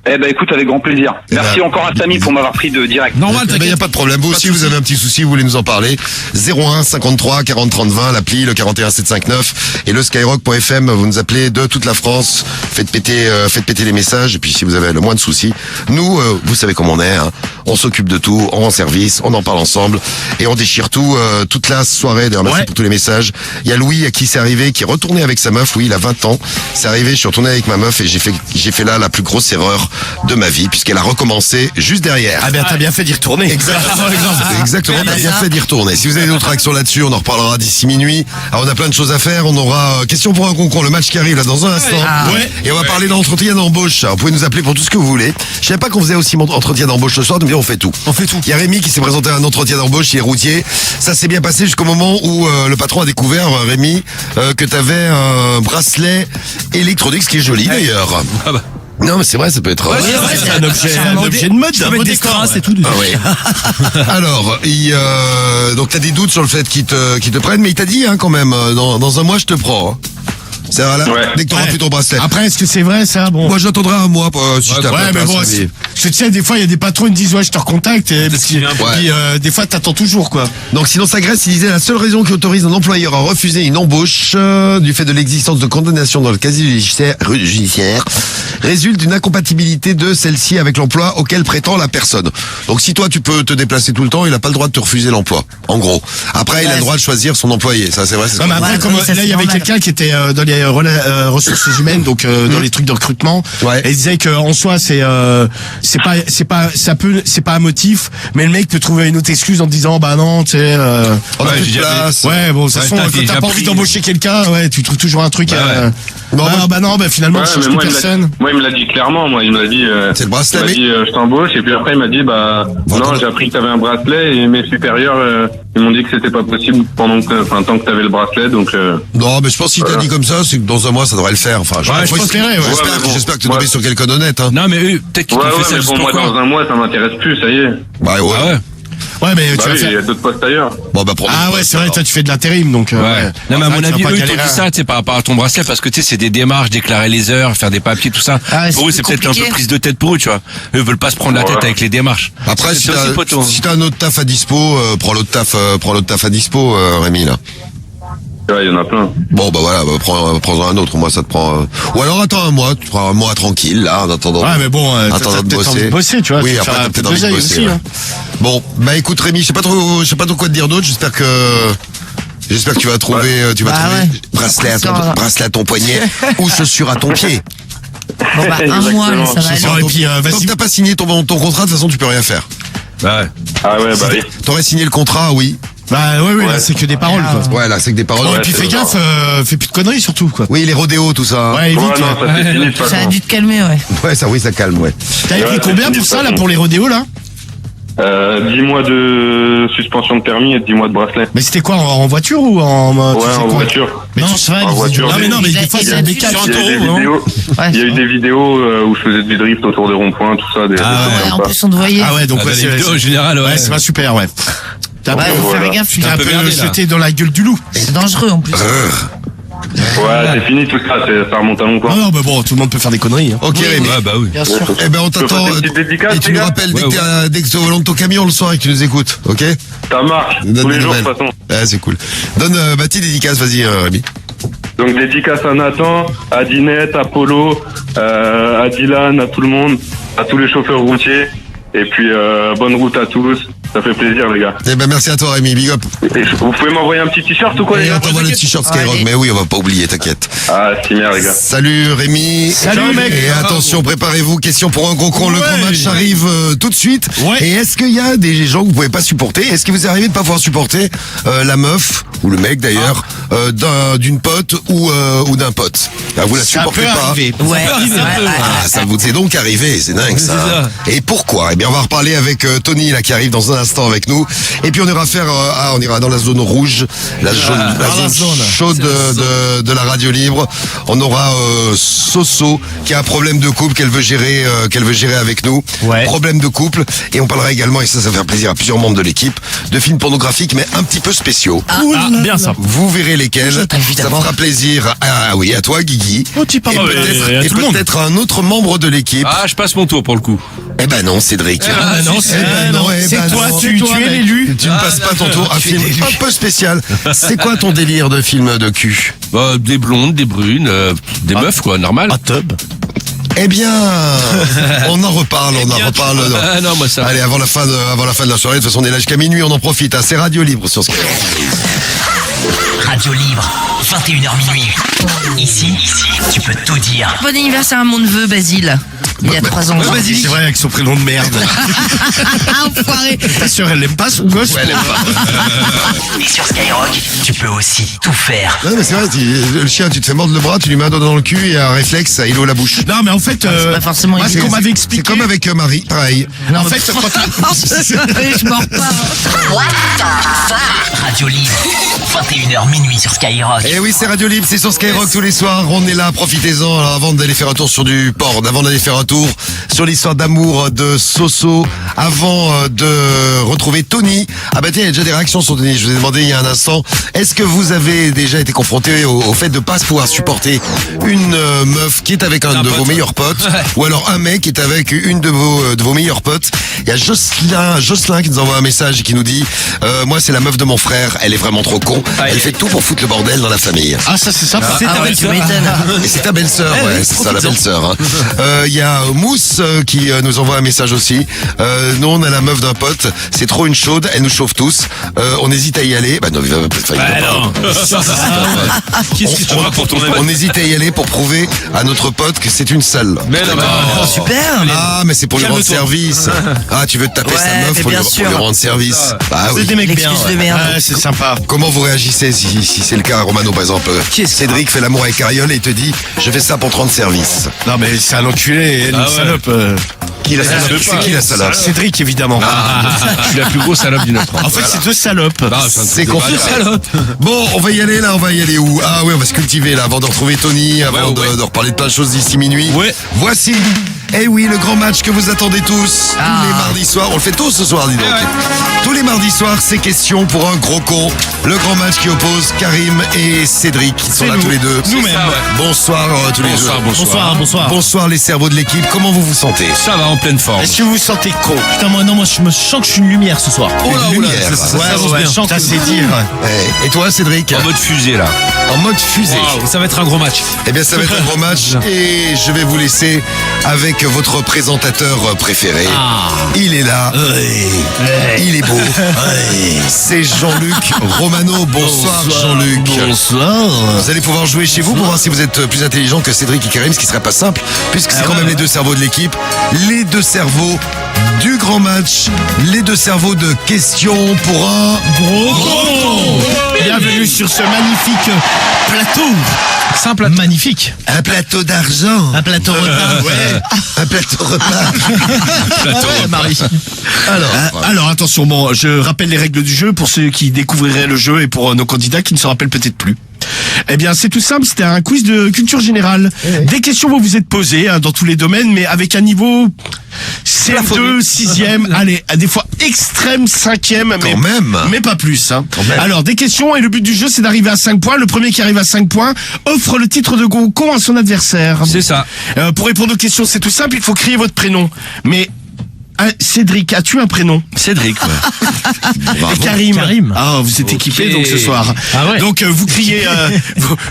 Eh ben écoute, avec grand plaisir. Eh Merci ben, encore à Samy pour m'avoir pris de direct. Normal, Il n'y a t'inquiète. pas de problème. Vous aussi, vous avez un petit souci, vous voulez nous en parler. 01 53 40 30 20, l'appli, le 41 759 et le skyrock.fm. Vous nous appelez de toute la France. Faites péter les messages. Et puis, si vous avez le moins de soucis, nous, vous savez comment on est, hein. on s'occupe de tout, on rend service, on en parle ensemble et on déchire tout toute la soirée. D'ailleurs, merci pour tous les messages. Il y a Louis à qui c'est arrivé, qui est retourné avec sa meuf. Oui, il a 20 ans. C'est arrivé, je suis retourné avec ma meuf et j'ai fait là la plus grosse erreur de ma vie puisqu'elle a recommencé juste derrière. Ah ben t'as bien fait d'y retourner. Exactement, t'as bien fait d'y retourner. Si vous avez d'autres réactions là-dessus, on en reparlera d'ici minuit. Alors, on a plein de choses à faire. On aura question pour un concours, le match qui arrive là dans un instant. Et on va parler d'entretien d'embauche. Vous pouvez nous appeler pour tout ce que vous voulez. Je savais pas qu'on faisait aussi entretien d'embauche ce soir, mais on fait tout. On fait tout. Il y a Rémi qui s'est présenté à un entretien d'embauche, il est routier. Ça s'est bien passé jusqu'au moment où le patron a découvert, Rémi, que t'avais un bracelet électronique, ce qui est joli d'ailleurs. Ah bah. Non mais c'est vrai, ça peut être... c'est un objet de mode, avec des strass et tout. Ah oui. Alors, donc t'as des doutes sur le fait qu'ils te prennent, mais il t'a dit quand même, dans un mois je te prends. Hein. C'est vrai, là, dès que t'auras plus ton bracelet. Après, est-ce que c'est vrai ça? Bon. Moi j'attendrai un mois si je t'appelle. Ouais, mais bon, tu sais, des fois il y a des patrons qui me disent ouais je te recontacte et puis des fois t'attends toujours quoi. Donc sinon ça Grèce, il disait la seule raison qui autorise un employeur à refuser une embauche du fait de l'existence de condamnation dans le casier judiciaire résulte d'une incompatibilité de celle-ci avec l'emploi auquel prétend la personne. Donc si toi tu peux te déplacer tout le temps, il n'a pas le droit de te refuser l'emploi. En gros. Après il a le droit de choisir son employé. Ça c'est vrai. Non, mais après, comme là il y avait quelqu'un qui était dans les ressources humaines, donc dans les trucs de recrutement, et il disait que en soi c'est pas un motif, mais le mec peut trouver une autre excuse en te disant bah non tu sais on a plus de place. Ouais bon ça quand t'as pas envie d'embaucher quelqu'un tu trouves toujours un truc finalement je cherche personne. Moi il me l'a dit clairement, il m'a dit c'est le bracelet. Il m'a dit je t'embauche et puis après il m'a dit non j'ai appris que t'avais un bracelet et mes supérieurs ils m'ont dit que c'était pas possible tant que t'avais le bracelet donc non mais je pense qu'il t'a dit comme ça, c'est que dans un mois ça devrait le faire. Enfin j'espère que tu es tombé sur quelqu'un d'honnête. Non mais peut-être qu'il te fait ça juste pour moi dans un mois ça m'intéresse plus, ça y est. Ouais mais tu vas il y a d'autres postes ailleurs. C'est vrai, toi tu fais de l'intérim donc non mais à mon avis eux ils t'ont dit ça par rapport à ton bracelet parce que tu sais c'est des démarches, déclarer les heures, faire des papiers tout ça. Pour eux c'est peut-être un peu prise de tête pour eux, tu vois. Eux veulent pas se prendre la tête avec les démarches. Après si t'as un autre taf à dispo, prends l'autre taf à dispo, Rémi là. Ouais, il y en a plein. Bon, voilà, prends-en un autre. Moi, ça te prend. Ou alors attends un mois, tu prends un mois tranquille, là, en attendant. Ouais, mais bon, attendant de bosser. Envie de bosser, tu vois. Oui, après, t'as peut-être envie de bosser. Aussi, Bon, écoute, Rémi, je sais pas trop quoi te dire d'autre. J'espère que tu vas trouver, bracelet à ton poignet ou chaussure à ton pied. Bon, un mois, ça va aller. Et puis, tant que t'as pas signé ton contrat, de toute façon, tu peux rien faire. Ah ouais, oui. T'aurais signé le contrat, oui. Là, c'est que des paroles, quoi. Ouais, là, c'est que des paroles. Et puis fais gaffe, fais plus de conneries, surtout, quoi. Oui, les rodéos, tout ça. Ouais, évite. Ça a dû te calmer, ouais. Ouais, ça calme, ouais. T'as écrit combien pour ça, là, pour les rodéos, là? 10 mois de suspension de permis et 10 mois de bracelet. Mais c'était quoi, en voiture ou en voiture. Mais non, c'est vrai, non, mais des fois, il y a des cas il y a eu des vidéos où je faisais du drift autour des ronds-points, tout ça. En plus, on te voyait. Ah ouais, donc les vidéos en général, ouais, c'est pas super, ouais. Faut faire gaffe, tu t'es un peu jeté dans la gueule du loup. C'est dangereux, en plus. Ouais, c'est fini tout ça, ça remonte à longtemps. Non, mais bon, tout le monde peut faire des conneries. Ok, Rémi. Oui. Bien sûr. Eh ben, on t'attend. Et tu nous rappelles dès que tu es au volant de ton camion le soir et que tu nous écoutes, ok? Ça marche. Tous les jours, de toute façon. Ouais, c'est cool. Donne, Baptiste, dédicace, vas-y, Rémi. Donc, dédicace à Nathan, à Dinette, à Polo, à Dylan, à tout le monde, à tous les chauffeurs routiers. Et puis, bonne route à tous. Ça fait plaisir, les gars. Eh ben, merci à toi, Rémi. Big up. Et vous pouvez m'envoyer un petit t-shirt ou quoi, les gars? On t'envoie le t-shirt Skyrock, mais oui, on va pas oublier, t'inquiète. Ah, c'est bien, les gars. Salut, Rémi. Salut, mec. Et attention, préparez-vous. Question pour un concours. Le grand match arrive tout de suite. Ouais. Et est-ce qu'il y a des gens que vous pouvez pas supporter? Est-ce que vous arrivez de pas pouvoir supporter la meuf, ou le mec d'ailleurs, d'une pote ou d'un pote? Vous la supportez pas? Ouais. Ça vous est donc arrivé, c'est dingue ça. Et pourquoi? Eh bien, on va reparler avec Tony là qui arrive dans un instant avec nous. Et puis on ira dans la zone rouge, la zone chaude de la radio libre. On aura Soso qui a un problème de couple qu'elle veut gérer avec nous. Ouais. Problème de couple. Et on parlera également, et ça fait plaisir à plusieurs membres de l'équipe, de films pornographiques mais un petit peu spéciaux. Bien ça. Vous verrez lesquels. Ça fera plaisir à toi, Guigui. Et peut-être à un autre membre de l'équipe. Ah, je passe mon tour pour le coup. Eh ben non, Cédric. C'est toi, tu es l'élu. Tu ne passes pas ton tour. Un film un peu spécial. C'est quoi ton délire de film de cul? Des blondes, des brunes, des meufs quoi, normal. Un tub. Eh bien, on en reparle. Ah non, moi ça. Allez, avant la fin de la soirée, de toute façon on est là jusqu'à minuit, on en profite. Hein. C'est Radio Libre sur Skyrock. Radio Libre, 21h minuit. Ici, tu peux tout dire. Bon anniversaire à mon neveu Basile. Il y a 3 ans. C'est vrai, avec son prénom de merde. Enfoiré. Ta sœur, elle l'aime pas, son gosse? Ouais, elle aime pas. Et sur Skyrock, tu peux aussi tout faire. Non, mais c'est vrai, le chien, tu te fais mordre le bras, tu lui mets un doigt dans le cul et un réflexe, il ouvre la bouche. Non, mais en fait, pas forcément moi, ce qu'on m'avait expliqué. C'est comme avec Marie, pareil. Non, en fait, quand je mords pas. Radio Libre, 21h minuit sur Skyrock. Eh oui, c'est Radio Libre, c'est sur Skyrock tous les soirs. On est là, profitez-en. Alors, avant d'aller faire un tour sur du porn, avant d'aller faire un tour sur l'histoire d'amour de Soso, avant de retrouver Tony. Ah bah tiens, il y a déjà des réactions sur Tony. Je vous ai demandé il y a un instant, est-ce que vous avez déjà été confronté au fait de pas pouvoir supporter une meuf qui est avec un de vos meilleurs potes, ou alors un mec qui est avec une de vos meilleurs potes? Il y a Jocelyn qui nous envoie un message et qui nous dit moi c'est la meuf de mon frère, elle est vraiment trop con, elle fait tout pour foutre le bordel dans la famille. Ah, ça c'est sympa. Ah ouais, tu m'étonnes. Et c'est ta belle-sœur, ouais, c'est ça la belle-sœur. Hein. Il y a Mousse qui nous envoie un message aussi. Nous on a la meuf d'un pote, c'est trop une chaude, elle nous chauffe tous. On hésite à y aller. Bah non, il va Qu'est-ce que tu vois pour ton ami? On hésite à y aller pour prouver à notre pote que c'est une sale. Mais non, Super. Ah, mais c'est pour lui rendre service. Ah, tu veux te taper Ouais, sa meuf mais pour bien lui sûr. rendre service. Ah oui. C'est des mecs bien. L'excuse de merde. Ouais, c'est sympa. Comment vous réagissez si c'est le cas, Romano, par exemple? Cédric fait l'amour avec Ariol et il te dit je fais ça pour te rendre service. Non, mais c'est un enculé et une salope. Qui la salope? C'est qui la salope? Cédric, évidemment. Je suis la plus grosse salope du Nord. En fait, c'est deux salopes. C'est confus. Bon, on va y aller là, on va y aller où? Ah oui, on va se cultiver là avant de retrouver Tony, avant de reparler de plein de choses d'ici minuit. Ouais. Voici, eh oui, le grand match que vous attendez tous, tous les mardis soirs. On le fait tous ce soir, dis donc. Tous les mardis soirs, c'est question pour un gros con. Le grand match qui oppose Karim et Cédric, qui sont là tous les deux. Nous-mêmes. Bonsoir tous les deux. Bonsoir. Bonsoir les cerveaux de l'équipe, comment vous vous sentez? Ça va en pleine forme. Est-ce que vous vous sentez con? Putain, moi je me sens que je suis une lumière ce soir. Une lumière. Ça c'est dire. Et toi, Cédric? En mode fusée là. En mode fusée. Wow, ça va être un gros match. Eh bien, ça va être un gros match et je vais vous laisser avec votre présentateur préféré. Il est là. Il est beau. C'est Jean-Luc Romano. Bonsoir, Jean-Luc. Bonsoir. Vous allez pouvoir jouer chez vous pour voir si vous êtes plus intelligent que Cédric et Karim, ce qui serait pas simple, puisque c'est quand même les deux cerveaux de l'équipe, les deux cerveaux du grand match, les deux cerveaux de questions pour un gros con. Bienvenue sur ce magnifique plateau. Simple, magnifique. Un plateau d'argent. Un plateau repas. Ouais. Un plateau repas. Marie. Alors attention, bon, je rappelle les règles du jeu pour ceux qui découvriraient le jeu et pour nos candidats qui ne se rappellent peut-être plus. Eh bien, c'est tout simple, c'était un quiz de culture générale. Des questions vont vous être posées dans tous les domaines, mais avec un niveau C2, 6e, allez, des fois extrême 5e, mais pas plus. Hein. Alors, des questions, et le but du jeu, c'est d'arriver à 5 points. Le premier qui arrive à 5 points offre le titre de gros con à son adversaire. C'est ça. Pour répondre aux questions, c'est tout simple, il faut crier votre prénom. Mais Cédric, as-tu un prénom? Cédric, ouais. Et Karim. Ah, vous êtes équipés donc ce soir. Ah ouais. Donc vous criez,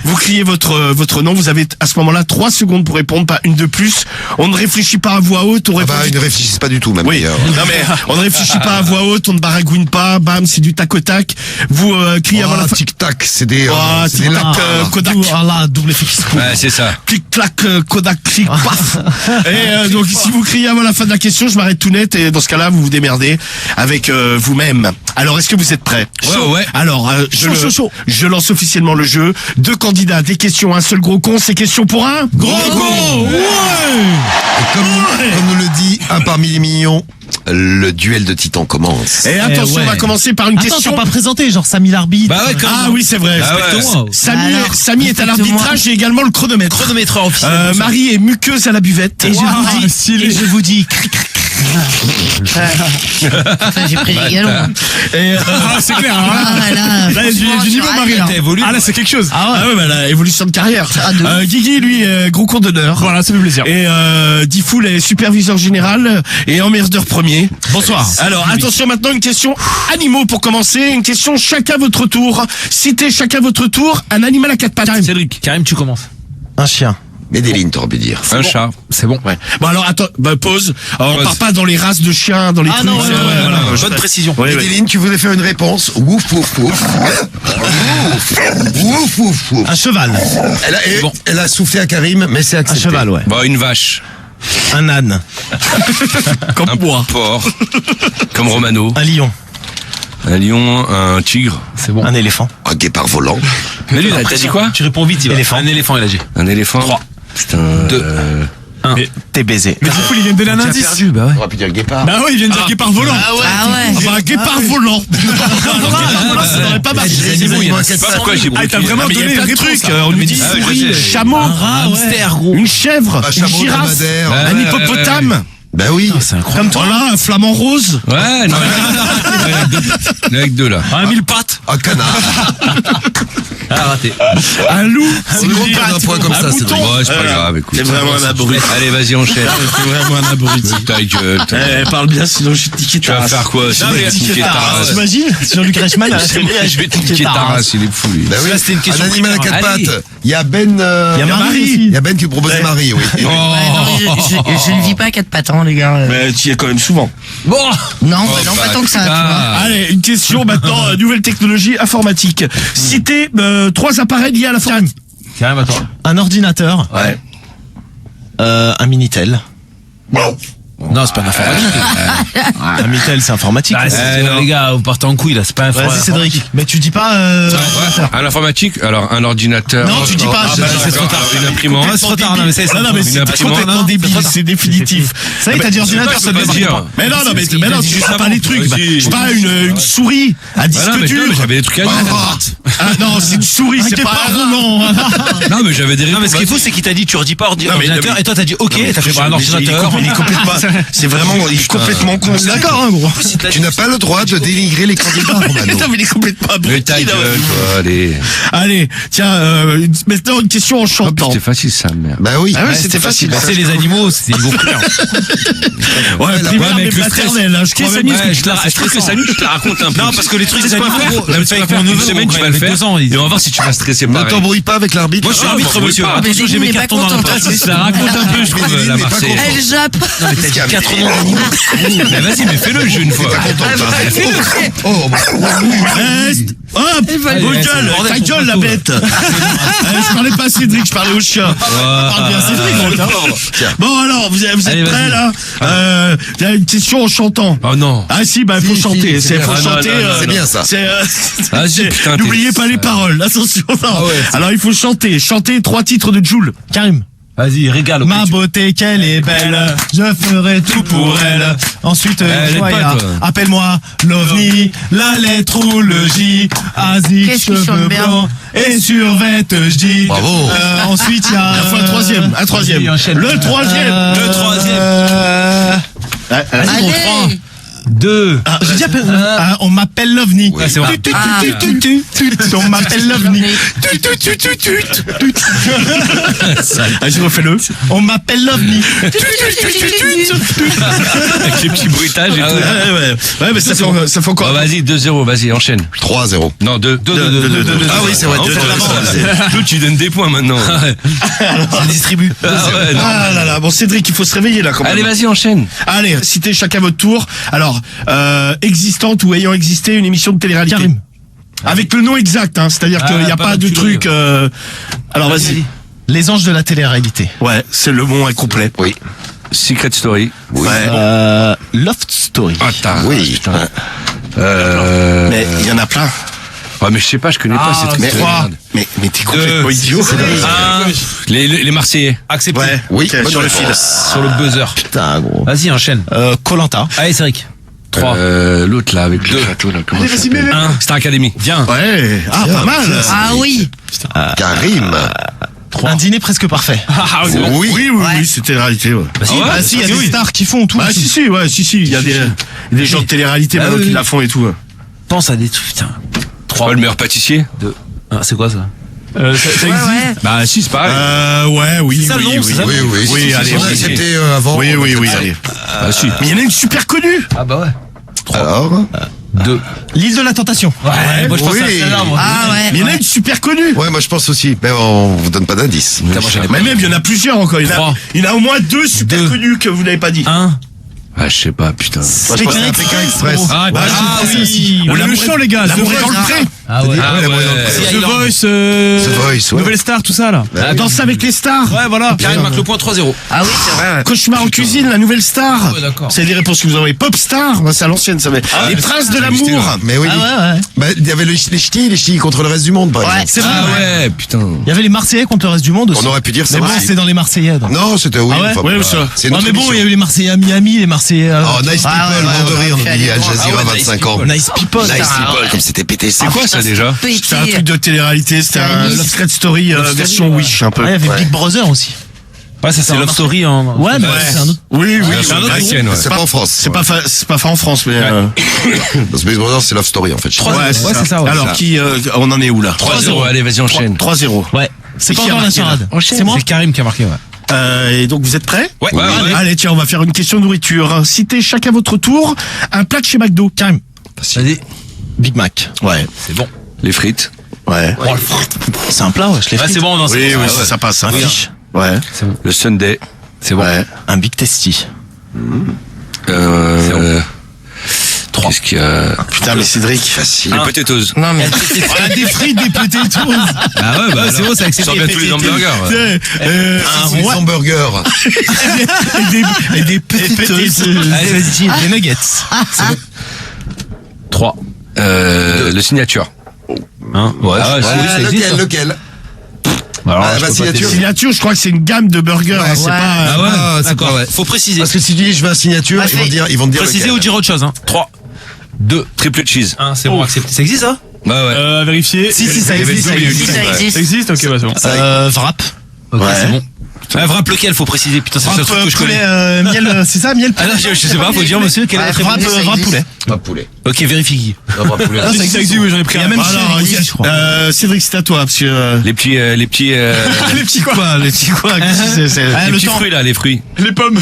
vous criez votre nom. Vous avez à ce moment-là 3 secondes pour répondre, pas une de plus. On ne réfléchit pas à voix haute. Ils ne réfléchissent pas du tout, même. Oui. Non mais on ne réfléchit pas à voix haute. On ne baragouine pas. Bam, c'est du tac au tac. Vous criez avant la fin. Tic tac, c'est des. Tic tac, Kodak. Double fixe. Ouais, c'est ça. Clic clac, Kodak, clic paf. Et donc si vous criez avant la fin de la question, je m'arrête tout net. Et dans ce cas-là, vous vous démerdez avec vous-même. Alors, est-ce que vous êtes prêts? Ouais. Alors, je lance officiellement le jeu. 2 candidats, des questions, un seul gros con. C'est question pour un gros con. Ouais. Et comme nous le dit un parmi les millions, le duel de titans commence. Et attention, on va commencer par une question. Attends, pas présenté, genre Samy l'arbitre. Bah ouais, oui, c'est vrai. Samy est à l'arbitrage et également le chronomètre. Chronométreur officiel. Marie est muqueuse à la buvette. Et je vous dis, J'ai pris les galons. C'est clair. Là, il y a du niveau, Marie. Ah là, c'est quelque chose. La évolution de carrière. Guigui, lui, gros con d'honneur. Voilà, ça fait plaisir. Et Difool est superviseur général et emmerdeur premier. bonsoir. Alors, attention maintenant, une question animaux pour commencer. Une question chacun votre tour. Citez chacun votre tour un animal à 4 pattes. Cédric, Karim, tu commences. Un chien. Medellin, t'aurais pu dire. Un chat. C'est bon. Ouais. Bon alors attends, pause. Alors, on part pas dans les races de chiens, dans les trucs. non, Voilà. Bonne précision. Medellin, tu voulais faire une réponse. Wouf, wouf, wouf. Wouf, wouf, wouf. Un cheval. Elle a soufflé à Karim, mais c'est Un accepté. cheval, ouais. Bon, une vache. Un âne. Comme Un moi. porc. Comme Romano. Un lion. Un lion, un tigre. C'est bon. Un éléphant. Un guépard volant. Mais lui, t'as dit quoi? Tu réponds vite, Éléphant. Un éléphant, il a dit. Un éléphant. 3. Putain. 2. T'es baisé. Mais du coup, il vient de donner un indice. Perdu, bah ouais. On aurait pu dire guépard. Bah ouais, il vient de dire guépard volant. Ah ouais. Ah bah, un guépard volant. Ça n'aurait pas marché. Je sais pas pourquoi j'ai Ah, t'as bloqué. vraiment Mais il y a donné plein une de réponse. trucs. On nous dit Ah, souris, je sais. chameau, hamster, gros. une chèvre, Un une chameau girafe, dromadaire. un hippopotame. Ben oui. Comme toi. Voilà, un flamant rose. Ouais, non. Avec deux là. Un mille pattes. Un canard. Ah, raté. Un loup. C'est gros de perdre un point comme ça, c'est mouton. drôle. Ouais, c'est pas grave, écoute. C'est vraiment un abruti. Allez, vas-y, enchaîne. C'est vraiment un abruti. Ta gueule. Parle bien, sinon je vais te niquer Tu ta vas race. faire quoi? Non, mais Niquer ta race. T'imagines Jean-Luc Reichmann Je vais te niquer ta race, il est fou, lui. Ben oui. Là, c'était une question Un animal à primaire. quatre Allez. pattes. Il y a Ben. Il y a Marie aussi. Il y a Ben qui propose Marie, oui. Ouais, non, je ne vis pas à 4 pattes, hein, les gars. Mais tu y es quand même souvent. Bon. Non, non, pas tant que ça, tu vois. Allez, une question maintenant, nouvelle technologie informatique. Citez 3 appareils liés à la forme. Carrément, attends. Un ordinateur. Ouais. Un Minitel. Non, c'est pas une informatique. Un Minitel, c'est informatique. Non, les gars, vous partez en couille, là. C'est pas Vas-y, informatique. Cédric. Mais tu dis pas. Un informatique, alors un ordinateur. Non, tu dis pas. C'est trop tard. Une imprimante. C'est trop tard, non, mais c'est ça. Non, mais c'est complètement débile, c'est définitif. Ça y est, t'as dit ordinateur, ça peux pas devait dire. Mais non, tu sais pas les trucs. Vas-y. Je sais pas, une souris à disque Ah non, mais dur. j'avais des trucs à dire. Ah non, c'est une souris, c'est pas roulant. Non, mais j'avais des Non, mais ce qu'il faut, c'est qu'il t'a dit, tu redis pas ordinateur, et toi, t'as dit, ok, t'as fait un ordinateur. Il est complètement, c'est vraiment, il est complètement con. D'accord, hein, gros. Tu n'as pas le droit de dénigrer les candidats, Romano. Non, mais il est complètement Mais ta abruti, là. gueule, toi, allez. Allez, tiens, maintenant une question en chantant. C'était facile, ça, merde. Bah oui. Ah ouais, c'était facile. Bah, c'est les animaux, c'est niveau primaire. Ouais, primaire, mais avec le maternelle, hein, je crois même. Je trouve que Samy, tu te la racontes un peu. Non, parce que les trucs C'est des quoi animaux, faire? tu vas faire Une semaine, tu vas le faire. Et on va voir si tu vas stresser Ne pareil. t'embrouille pas avec l'arbitre. Moi, je suis Ah, arbitre, m'embrouille monsieur. pas. Attention, j'ai mes Mais pas cartons dans la contente. presse. Ça raconte un peu, je trouve, Mais la mais pas Marseille. content. Elle jappe. Non, mais t'as dit 4 noms d'animaux. Mais vas-y, mais fais-le le jeu une fois. Oh, Reste. Hop, Allez, vos c'est gueules, le bordel, ta son gueule, la plateau, bête. Je parlais pas à Cédric, je parlais au chien. Parle bien Cédric, donc, hein. Bon alors, vous êtes Allez, prêts vas-y. là? Il y a une question en chantant. Oh non. Ah si, bah faut chanter. c'est Faut bien. chanter. Ah, non, non, c'est bien, ça. Vas-y, putain, N'oubliez t'es- pas les paroles. Attention. Non. ouais, Alors il faut chanter. Chanter 3 titres de Joule. Karim. Vas-y, régale. Ma beauté, qu'elle est belle, je ferai tout pour elle. Ensuite, Elle est Joya, pas, toi. appelle-moi l'OVNI, la lettre ou le J, Asie, Qu'est-ce qu'il cheveux chante bien. blancs et survêt, je dis. Bravo. Ensuite, il y a... Il faut un troisième. Un troisième. enchaîne. Le troisième. Le troisième. Allez. 2. J'ai dit, on m'appelle l'OVNI. Oui. C'est vrai. Ah. On m'appelle l'OVNI. Vas-y, refais-le. On m'appelle l'OVNI. Avec les petits bruitages et tout. Ouais, mais ça fait encore. Oh, vas-y, 2-0, vas-y, enchaîne. 3-0. Non, 2. Ah oui, c'est vrai. Toi, tu donnes des points maintenant. Ça distribue. Ah ouais, non. Ah là là, bon Cédric, il faut se réveiller là quand même. Allez, vas-y, enchaîne. Allez, citez chacun votre tour. Alors, existante ou ayant existé une émission de télé-réalité. Karim. Avec le nom exact, hein, c'est-à-dire Ah, qu'il n'y a pas pas de non plus truc. Alors vas-y. Les anges de la télé-réalité. Ouais, c'est le bon incomplet. Oui. Secret Story. Oui. Loft Story. Ah, t'as. Oui. Putain. Mais il y en a plein. Ouais, mais je sais pas, je connais pas ces trucs. Mais de trois. merde. Mais t'es complètement idiot. Les Marseillais. Accepté. Ouais. Oui. Ok, sur le fil. Sur le buzzer. Putain, gros. Vas-y, enchaîne. Koh-Lanta. Allez, Cédric. 3. L'autre là, avec le château là. Comment ça s'appelle 1. Star Academy. Viens. Ouais. Ah, pas mal. Ah oui. Karim. Un dîner presque parfait. Oui. Oui, c'était réalité. Ouais. Bah, si, Ah ouais, Ah si, il y a des stars qui font tout. Bah si, ouais, si, il y a des gens de télé-réalité maintenant qui la font et tout. Pense à des trucs, putain. 3. Le meilleur pâtissier. 2. Ah, c'est quoi ça? Ouais, ouais. Bah si, c'est pareil. Ouais, oui. C'est ça, non, c'est ça. Oui. Oui, allez, on a oui. accepté avant. Oui, allez. Bah si. Mais il y en a une super connue. Ah bah ouais. Alors. 2. L'île de la Tentation. Ouais, moi je pense à celle-là. Ah ouais. Mais il y en a une super connue. Ouais, moi je pense aussi. Mais on vous donne pas d'indice. Mais même, il y en a plusieurs encore. Il y en a au moins 2 super connus que vous n'avez pas dit. 1. Ah, je sais pas, putain. Moi je pense à Pékin Express. Ah oui. On a le chant, les gars. L'amour est dans le pré. Ah ouais. The Voice, The Voice, ouais. Nouvelle Star, tout ça, là. Danse avec les stars. Ouais, voilà. Karim marque le point 3-0. Ah oui, c'est vrai. Cauchemar en cuisine, la nouvelle star. ouais, d'accord. C'est les réponses que vous envoyez. Pop star, bah, c'est à l'ancienne, ça va. Les princes de l'amour. Mais oui. Ah ouais. Bah, il y avait les ch'tis contre le reste du monde, par exemple. C'est vrai. Ah ouais, putain. Il y avait les Marseillais contre le reste du monde aussi. On aurait pu dire ça Mais bon, aussi. c'est dans les Marseillais. donc. Non, c'était oui. Ah ouais enfin, Ouais, bah, ça. c'est une Ah, autre mais bon, il y a émission. eu les Marseillais à Miami, les Marseillais. Oh, Nice People, Ah ouais, mort de ouais, rire, ouais, on dit Al ouais, Jazeera, 25 ans. Nice People. Nice People, comme c'était pété. C'est quoi ça déjà? C'était un truc de télé-réalité, c'était un Love Secret Story version Wish, un peu. Ah, il y avait Big Brother aussi. Ouais, ça c'est Love Story en. Ouais, mais c'est un autre. Oui, C'est un autre américaine, ouais. C'est pas en France. C'est pas fait en France, mais. Space Brothers, c'est Love Story, en fait. Ouais, c'est ça. Alors, on en est où là? 3-0, allez, vas-y, enchaîne. 3-0. Ouais. C'est pas qui a encore la marqué, là charade. Enchaîne. C'est moi. C'est Karim qui a marqué, ouais. Et donc, vous êtes prêts? Ouais. Allez, tiens, on va faire une question nourriture. Citez chacun votre tour un plat de chez McDo. Karim. Vas-y. Big Mac. Ouais. C'est bon. Les frites. Ouais. C'est un plat, ouais, je l'ai fait. Ah, c'est bon, non, Oui, c'est oui, ça passe. Un fiche. Ouais. Le Sunday. C'est bon. Ouais. Un Big Tasty. Qu'est-ce qu'il y a? Putain, mais Cédric. Facile. Les potatoes. Non, mais. Des frites, des potatoes. Ah ouais, bah c'est bon, c'est accepté. Sort bien tous les hamburgers. Les hamburgers. Et des potatoes. Allez, vas-y, des nuggets. 3. Le signature. Hein? Ouais, ça existe. Lequel? Alors, Ah, bah, signature. Signature, je crois que c'est une gamme de burgers. Ouais, hein, c'est ouais. pas. Ah ouais, c'est d'accord, pas- ouais. Faut préciser. Parce que si tu dis je veux un signature, Bah, ils vont te dire Préciser lequel. ou dire autre chose, hein. 3. 2. Triple cheese. 1, c'est bon, accepté. Ça existe, ça? Ouais, ouais. Vérifier. Si, ça existe. Ça existe. Ça existe, ok, bah c'est bon. Wrap. Ok, Ouais. c'est bon. Ah, wrap lequel, faut préciser. Putain, c'est le seul truc que je connais. Miel, c'est ça, miel Ah non, je sais pas, faut dire, monsieur, quel est votre Wrap, réponse? wrap poulet. Pas poulet. Ok, vérifie Guy. Pas poulet. Ça existe, oui, j'en ai pris un. Il y a même Alors, chez je crois. Cédric, c'est à toi, parce que. Les petits, Les petits quoi? Les petits quoi? les le petits temps. fruits là, les fruits. Les pommes.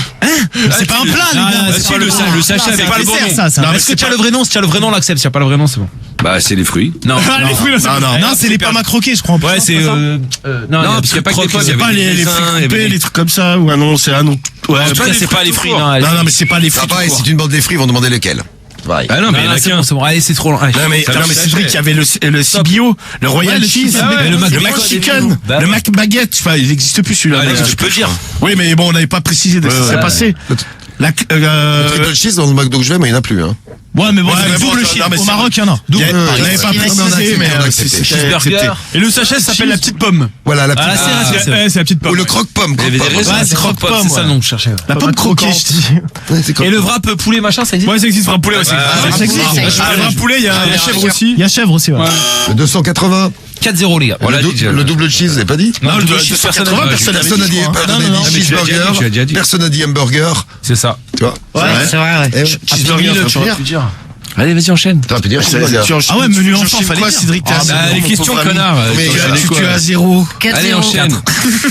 C'est pas un plat, les gars. Ah, si, le sachet avec pas les le bon desserts, nom. Ça. Est-ce que tu as le vrai nom? Si tu as le vrai nom, on l'accepte. Si tu as pas le vrai nom, c'est bon. Bah, c'est les fruits. Non. Les fruits, là, c'est non, c'est les pommes à croquer, je crois. Ouais, c'est. Non, parce qu'il y a pas que des pommes, il y C'est pas avait des les raisins, fruits il y avait coupés, des- les trucs comme ça, ou un nom, c'est un nom. Ouais, En tout cas, c'est pas les fruits, non. Non, mais c'est pas les fruits. Ah, pareil, tout si court. tu demandes des fruits, ils vont demander lesquels. Pareil. Ah non, mais il y en a c'est qu'un. bon, c'est bon. Allez, c'est trop long. Allez. Non mais Ça marche, Cédric, ça il y avait le CBO, le Royal le Cheese, cheese, le Mac McChicken, Bah le oui. Mac Baguette. Enfin, il n'existe plus celui-là. Ah, mais, tu peux le dire. Oui, mais bon, on n'avait pas précisé de ce qui s'est passé. La, Triple cheese dans le McDo que je vais, mais il n'y en a plus. Hein. Ouais, mais bon, Ouais, mais double bon, cheese. non, mais Au c'est- Maroc, il y en a. il y a- Double. on n'avait pas il y a- précisé, mais accepté. Cheeseburger. Et le sachet s'appelle la petite pomme. Voilà, la Ah, petite. là, c'est Ouais, c'est la petite Ou pomme. le croque-pomme. Il y avait des raisins. Ouais, c'est croque-pomme, croque-pomme, c'est ça le nom que je cherchais. La pomme croquante. Et le wrap poulet machin, ça existe? Ouais, ça existe, wrap poulet aussi. ça existe. Wrap poulet, il y a chèvre aussi. Il y a chèvre aussi, ouais. Le 280. 4-0, les gars. Voilà, Le double cheese, vous n'avez pas dit? Non, le double cheese, cheese, personne personne n'a n'a dit. dit. Personne n'a dit Non, non, cheeseburger, tu l'as déjà dit. personne n'a dit hamburger, C'est ça. tu vois. Ouais, c'est vrai, ouais. Eh, Cheeseburger, Mille, ça tu peut aurais dire. pu dire. Allez, vas-y, enchaîne. T'aurais pu dire cheeseburger. Ah ouais, menu enfant, fallait quoi, dire. Cédric, t'es Ah, Les questions, connard. Mais Tu es à 0. 4-0. Allez, enchaîne.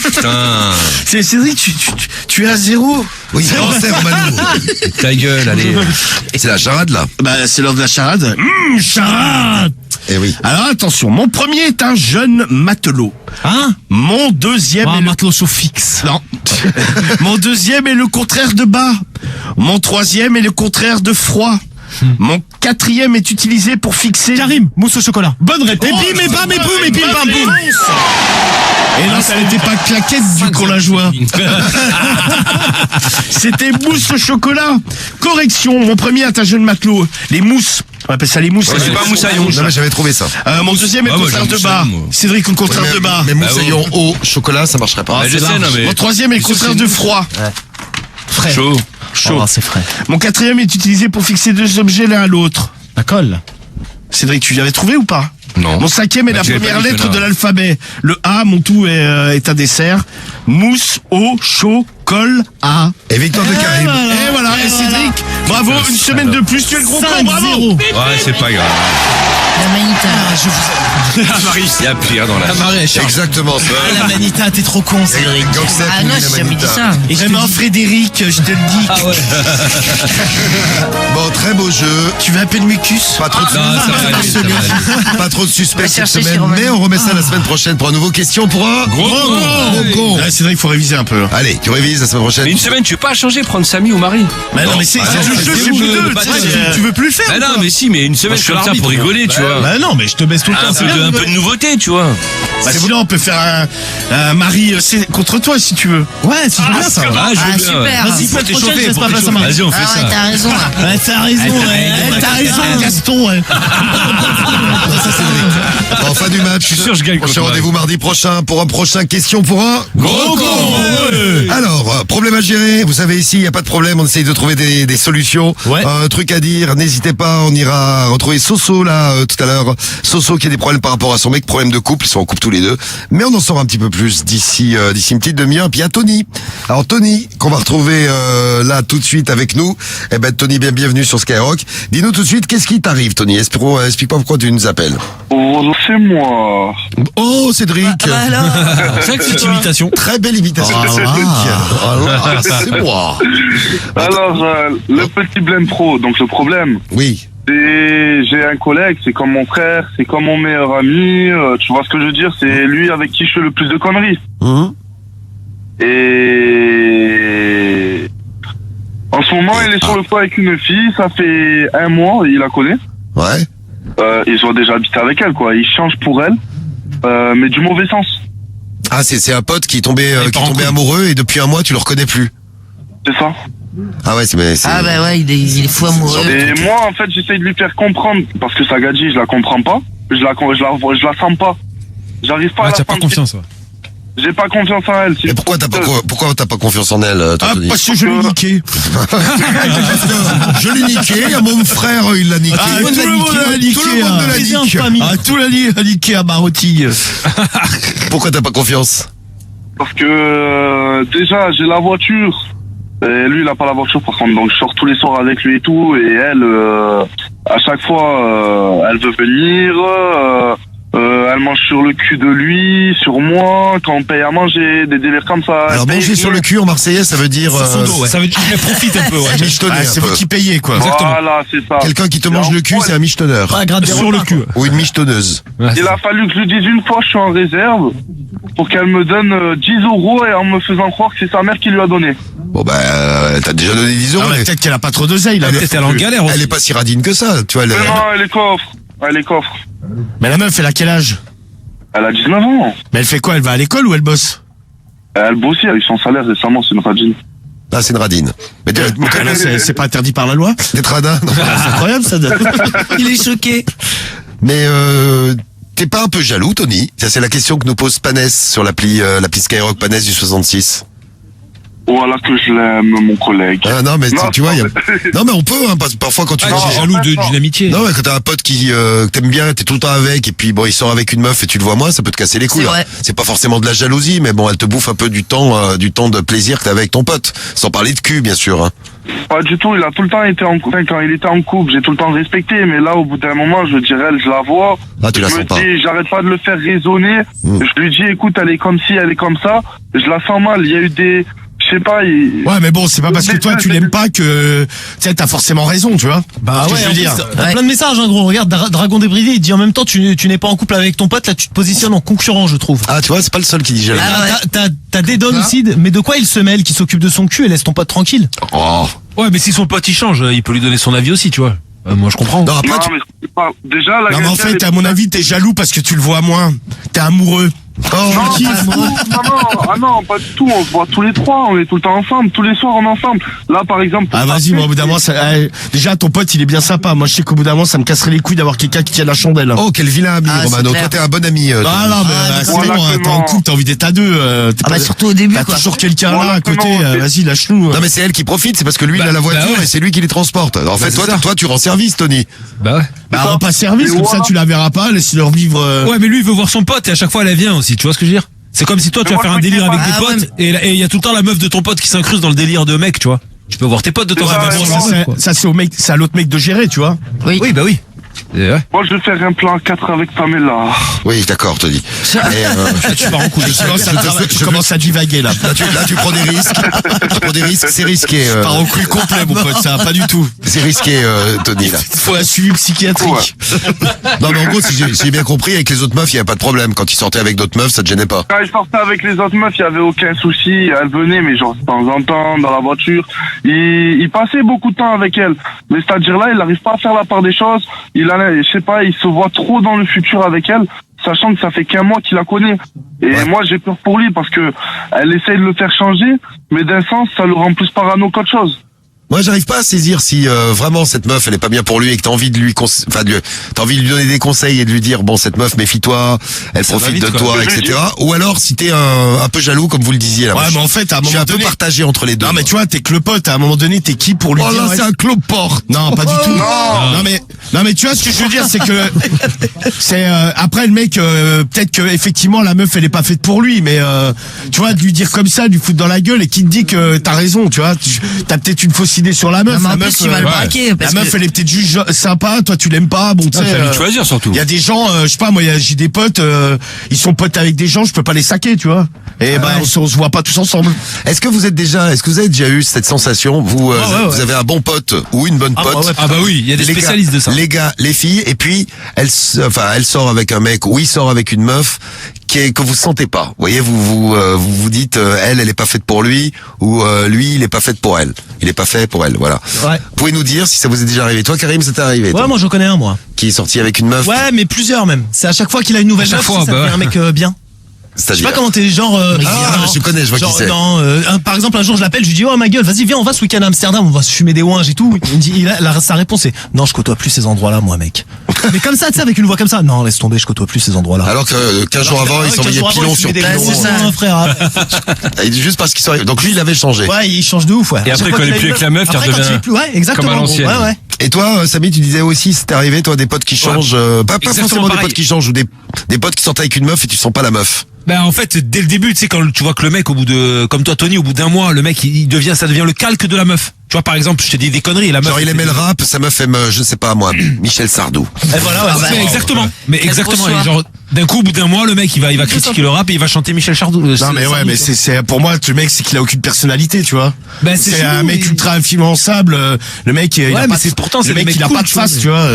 Putain. C'est Cédric, tu es à 0. Oui, français, Romanou. Ta gueule, allez. C'est la charade, là. Bah, c'est l'heure de la charade. Charade. Eh oui. Alors attention, mon premier est un jeune matelot. Hein? Mon deuxième Ah, est le... matelot chaud fixe. Non. Mon deuxième est le contraire de bas. Mon troisième est le contraire de froid. Mon quatrième est utilisé pour fixer... Karim, mousse au chocolat. Bonne réponse. Et bim, et bam, et boum, et bim, bam, boum. Et là, ça n'était pas claquette du qu'on la joie. C'était mousse au chocolat. Correction, mon premier est un jeune matelot. Les mousses. On appelle ça les mousses. Ouais, c'est pas un moussaillon. Non, mais j'avais trouvé ça. Mon deuxième est le Ah, moi, contraire j'ai un de bas. moussaillon, moi. Cédric, le contraire de bas. Mais moussaillon au chocolat, ça marcherait pas. Bah, je sais, non, mais. Mon troisième est le contraire de froid. Frais. Chaud. Oh, c'est frais. Mon quatrième est utilisé pour fixer deux objets l'un à l'autre. La colle. Cédric, tu l'avais trouvé ou pas? Non. Mon cinquième est Bah, la tu l'avais première pas dit, lettre connard. de l'alphabet. Le A, mon tout est un dessert. Mousse, eau, chaud, colle, A. Et victoire de Karim. Et voilà, et Cédric, bravo, une semaine de plus, tu es le gros con, bravo. 5-0. Ouais, c'est pas grave. La Manita. Marie. Il y a pire dans la marée. Exactement ça. La Manita, t'es trop con, Cédric. Ah non, j'ai jamais dit ça. Et vraiment, Frédéric, je te le dis. Ah ouais. Bon, très beau jeu. Tu veux un peu de mucus? Pas trop de pas trop de suspense cette chercher semaine, chez Romain. mais on remet ça la semaine prochaine pour un nouveau question pour un Gros con. Là, c'est vrai qu'il faut réviser un peu. Allez, tu révises la semaine prochaine. Mais une semaine, tu veux pas changer, prendre Samy ou Marie? Mais non, mais c'est le jeu chez vous deux. Tu veux plus le faire? Bah non, mais si, mais une semaine comme ça pour rigoler, tu vois. Bah non, mais je te baisse tout le temps. Un peu de nouveauté, tu vois. Bah sinon, on peut faire un mari contre toi si tu veux. Ouais, si tu veux bien ça. Ah, je veux bien. super. Vas-y, Faut faites t'échauffer, prochaine, je laisse faut pas place à t'échauffer. Marie. Vas-y, on fait Ah ouais, ça. t'as raison là. Ouais, t'as raison, t'as raison, Gaston. Ouais. Ça, Cédric. En fin du match, je suis sûr, je gagne prochain contre rendez-vous mardi prochain pour un prochain question pour un Gros con. Alors, problème à gérer. Vous savez, ici, il n'y a pas de problème. On essaye de trouver des solutions. Ouais. Truc à dire. N'hésitez pas. On ira retrouver Soso, là, tout à l'heure. Soso qui a des problèmes par rapport à son mec. Problème de couple. Ils sont en couple tous les deux. Mais on en saura un petit peu plus d'ici une petite demi-heure. Puis il y a Tony. Alors, Tony, qu'on va retrouver là tout de suite avec nous. Eh ben, Tony, bienvenue sur Skyrock. Dis-nous tout de suite, qu'est-ce qui t'arrive, Tony? Explique-moi pourquoi tu nous appelles. Oh, c'est moi. Oh, Cédric. C'est vrai que c'est une imitation. Très belle imitation de Cédric. C'est moi. Alors, le petit Blend Pro, donc le problème, Oui. j'ai un collègue, c'est comme mon frère, c'est comme mon meilleur ami, tu vois ce que je veux dire, c'est lui avec qui je fais le plus de conneries. Et en ce moment, il est sur le toit avec une fille, ça fait 1 mois, il la connaît. Ouais. Ils ont déjà habité avec elle, quoi. Il change pour elle, mais du mauvais sens. Ah, c'est un pote qui est tombé amoureux et depuis 1 mois, tu le reconnais plus. C'est ça. Ah ouais, c'est... Ah bah ouais, il est fou amoureux. Et moi, en fait, j'essaye de lui faire comprendre, parce que sa gadji, je la comprends pas, je la sens pas. J'arrive pas à la t'as pas sentir. confiance, ouais. J'ai pas confiance en elle. Et pourquoi t'as pas confiance en elle, toi, Ah, Tony? parce que je l'ai niqué. Je l'ai niqué, il y a mon frère, il l'a niqué. Ah, tout le monde l'a niqué. Tout le monde l'a niqué. Ah, tout l'a niqué à Marotti. Pourquoi t'as pas confiance? Parce que déjà, j'ai la voiture. Et lui, il a pas la voiture, par contre. Donc, je sors tous les soirs avec lui et tout. Et elle, à chaque fois, elle veut venir. Elle mange sur le cul de lui, sur moi, quand on paye à manger, des délires comme ça. Alors, manger sur le cul en marseillais, ça veut dire... Ça veut dire qu'il profite un peu, ouais. Michetonner. C'est vous qui payez, quoi. Voilà, c'est ça. Quelqu'un qui te mange le cul, c'est un michetonneur. Sur le cul. Ou une michetonneuse. Il a fallu que je lui dise une fois, je suis en réserve, pour qu'elle me donne 10 € et en me faisant croire que c'est sa mère qui lui a donné. Bon bah, t'as déjà donné 10 €. Ah, mais peut-être qu'elle a pas trop d'oseille, là. Peut-être elle est en galère aussi. elle est pas si radine que ça, tu vois. Mais non, elle est coffre. Elle est coffre. Mais la meuf, elle a quel âge? Elle a 19 ans. Mais elle fait quoi? Elle va à l'école ou elle bosse? Elle bosse, elle a eu son salaire récemment, c'est une radine. Ah, c'est une radine. Mais Là, c'est pas interdit par la loi? d'être radin. Non. C'est incroyable, ça. Il est choqué. Mais t'es pas un peu jaloux, Tony? Ça, c'est la question que nous pose Panès sur l'appli Skyrock Panès du 66. Voilà que je l'aime, mon collègue. Ah non, mais tu vois, non mais on peut, hein, parfois quand tu Ah, j'ai jaloux d'une amitié. Non, mais quand t'as un pote qui t'aimes bien, t'es tout le temps avec, et puis bon, il sort avec une meuf et tu le vois moins, ça peut te casser les couilles. C'est vrai. C'est pas forcément de la jalousie, mais bon, elle te bouffe un peu du temps de plaisir que t'as avec ton pote. Sans parler de cul, bien sûr. Hein. Pas du tout, il a tout le temps été en couple. Quand il était en couple, j'ai tout le temps respecté, mais là, au bout d'un moment, je dirais, je la vois. Ah, tu la sens pas. J'arrête pas de le faire raisonner. Je lui dis, écoute, elle est comme ci, elle est comme ça. Je la sens mal. Il y a eu des... Je sais pas, Ouais, mais bon, c'est pas parce que toi tu l'aimes pas que, tu sais, t'as forcément raison, tu vois. Bah Ce que ouais, je veux dire. t'as plein de messages, hein, gros. Regarde, Dragon Débridé, il dit en même temps, tu n'es pas en couple avec ton pote, là, tu te positionnes en concurrent, je trouve. Ah, tu vois, c'est pas le seul qui dit jaloux. T'as des donnes aussi, mais de quoi il se mêle, qui s'occupe de son cul et laisse ton pote tranquille? Oh. Ouais, mais si son pote il change, il peut lui donner son avis aussi, tu vois. Moi je comprends. Non, après, Non, mais c'est pas... Déjà, la Non, mais en Gaëtane, fait, à mon avis, t'es jaloux parce que tu le vois moins. T'es amoureux. Oh, Non, pas du tout. Non, pas du tout. On se voit tous les trois. On est tout le temps ensemble. Tous les soirs, on est ensemble. Là, par exemple. Ah, vas-y, moi, au bout d'un moment, déjà, ton pote, il est bien sympa. Moi, je sais qu'au bout d'un moment, ça me casserait les couilles d'avoir quelqu'un qui tient la chandelle. Oh, quel vilain ami, Ah, Romano. c'est clair. Toi, t'es un bon ami. Ah non, mais c'est voilà bon, comment- t'es en couple, t'as envie d'être à deux. Ah bah surtout au début T'as quoi. toujours quelqu'un là Voilà à côté, comment- vas-y, lâche-nous. Non, mais c'est elle qui profite, c'est parce que lui, il a la voiture ouais. et c'est lui qui les transporte. Alors, en fait, c'est ça. toi, tu rends service, Tony. Bah ouais. Bah, rends pas service, Mais comme ça, voilà. tu la verras pas, laisse-leur vivre. Ouais, mais lui il veut voir son pote et à chaque fois elle vient aussi, tu vois ce que je veux dire? C'est comme si toi tu Mais vas moi, faire un je délire comprends avec des pas. potes et il y a tout le temps la meuf de ton pote qui s'incruste dans le délire de mec, tu vois. Tu peux voir tes potes de ton C'est ça, rêve. ouais, Ça, c'est à l'autre mec de gérer, tu vois. Oui. Oui, bah oui. Moi, je vais faire un plan 4 avec Pamela. Oui, d'accord, Tony. Tu pars en couille. Je commence à divaguer là. Là, tu prends des risques. Tu prends des risques, c'est risqué. Je pars en couille complet, mon pote, ça, pas du tout. C'est risqué, Tony, là. Il faut un suivi psychiatrique. Non, mais en gros, si j'ai bien compris, avec les autres meufs, il n'y avait pas de problème. Quand il sortait avec d'autres meufs, ça te gênait pas. Quand il sortait avec les autres meufs, il y avait aucun souci. Elle venait, mais genre de temps en temps, dans la voiture. Il passait beaucoup de temps avec elle. Mais c'est-à-dire là, il n'arrive pas à faire la part des choses. Je sais pas, il se voit trop dans le futur avec elle, sachant que ça fait qu'un mois qu'il la connaît. Et moi, j'ai peur pour lui parce que elle essaye de le faire changer, mais d'un sens, ça le rend plus parano qu'autre chose. Moi, j'arrive pas à saisir si vraiment cette meuf, elle est pas bien pour lui et que t'as envie de lui, t'as envie de lui donner des conseils et de lui dire bon, cette meuf, méfie-toi, elle profite de toi, etc. Ou alors si t'es un peu jaloux, comme vous le disiez là. Ouais, mais en fait, à un moment je suis un donné, peu partagé entre les deux. Non, mais tu vois, t'es que le pote. À un moment donné, t'es qui pour lui dire? Là, c'est un cloport. Non, pas du tout. Non, mais tu vois ce que je veux dire, c'est que c'est après le mec, peut-être que effectivement la meuf, elle est pas faite pour lui, mais tu vois, de lui dire comme ça, de lui foutre dans la gueule et qui te dit que t'as raison, tu vois, t'as peut-être une fausse idée sur la meuf. Non, mais la en meuf, plus, tu vas le braquer. La meuf, elle est peut-être juste sympa, toi tu l'aimes pas, bon tu sais. T'as envie de choisir surtout. Il y a des gens, je sais pas, moi j'ai des potes, ils sont potes avec des gens, je peux pas les saquer, tu vois. Et on se voit pas tous ensemble. Est-ce que vous avez déjà eu cette sensation, vous avez un bon pote ou une bonne pote? Ah bah oui, il y a des spécialistes de ça. Les gars, les filles, et puis elle sort avec un mec ou il sort avec une meuf que vous sentez pas. Vous voyez, vous dites elle est pas faite pour lui ou lui il est pas fait pour elle. Il est pas fait pour elle, voilà. Ouais. Vous pouvez nous dire si ça vous est déjà arrivé. Toi, Karim, ça t'est arrivé? Ouais, toi moi j'en connais un, moi. Qui est sorti avec une meuf? Ouais, mais plusieurs même. C'est à chaque fois qu'il a une nouvelle meuf, ça devient un mec bien. Je sais pas comment t'es, genre. je connais, je vois qui c'est. Par exemple, un jour, je l'appelle, je lui dis, oh ma gueule, vas-y, viens, on va ce week-end à Amsterdam, on va se fumer des ouinges et tout. Il me dit, sa réponse est, non, je côtoie plus ces endroits-là, moi, mec. Mais comme ça, tu sais, avec une voix comme ça, non, laisse tomber, je côtoie plus ces endroits-là. Alors que 15 jours avant, il s'envoyait pilon sur pilon. C'est ça, frère. Juste parce qu'il s'envoyait. Donc lui, il avait changé. Ouais, il change de ouf, ouais. Et après, quand il est plus avec la meuf, il redevient. Ouais, exactement. Comme à l'ancienne. Ouais. Et toi, Samy, tu disais aussi, c'est arrivé, toi, des potes qui changent, pas forcément des potes qui changent, ou des potes qui sortent avec une meuf et tu sens pas la meuf. Ben en fait dès le début, tu sais, quand tu vois que le mec comme toi Tony, au bout d'un mois, le mec ça devient le calque de la meuf. Tu vois, par exemple, je te dis des conneries, la meuf. Genre il aimait le rap, sa meuf aime, je sais pas moi, Michel Sardou. Et voilà, exactement. Mais exactement. Et genre d'un coup, au bout d'un mois, le mec il va critiquer le rap et il va chanter Michel Sardou. Non mais ouais, mais c'est pour moi le mec, c'est qu'il a aucune personnalité, tu vois. Ben c'est un mec ultra influençable. Le mec, il a pas. Pourtant, le mec, il a pas de face, tu vois.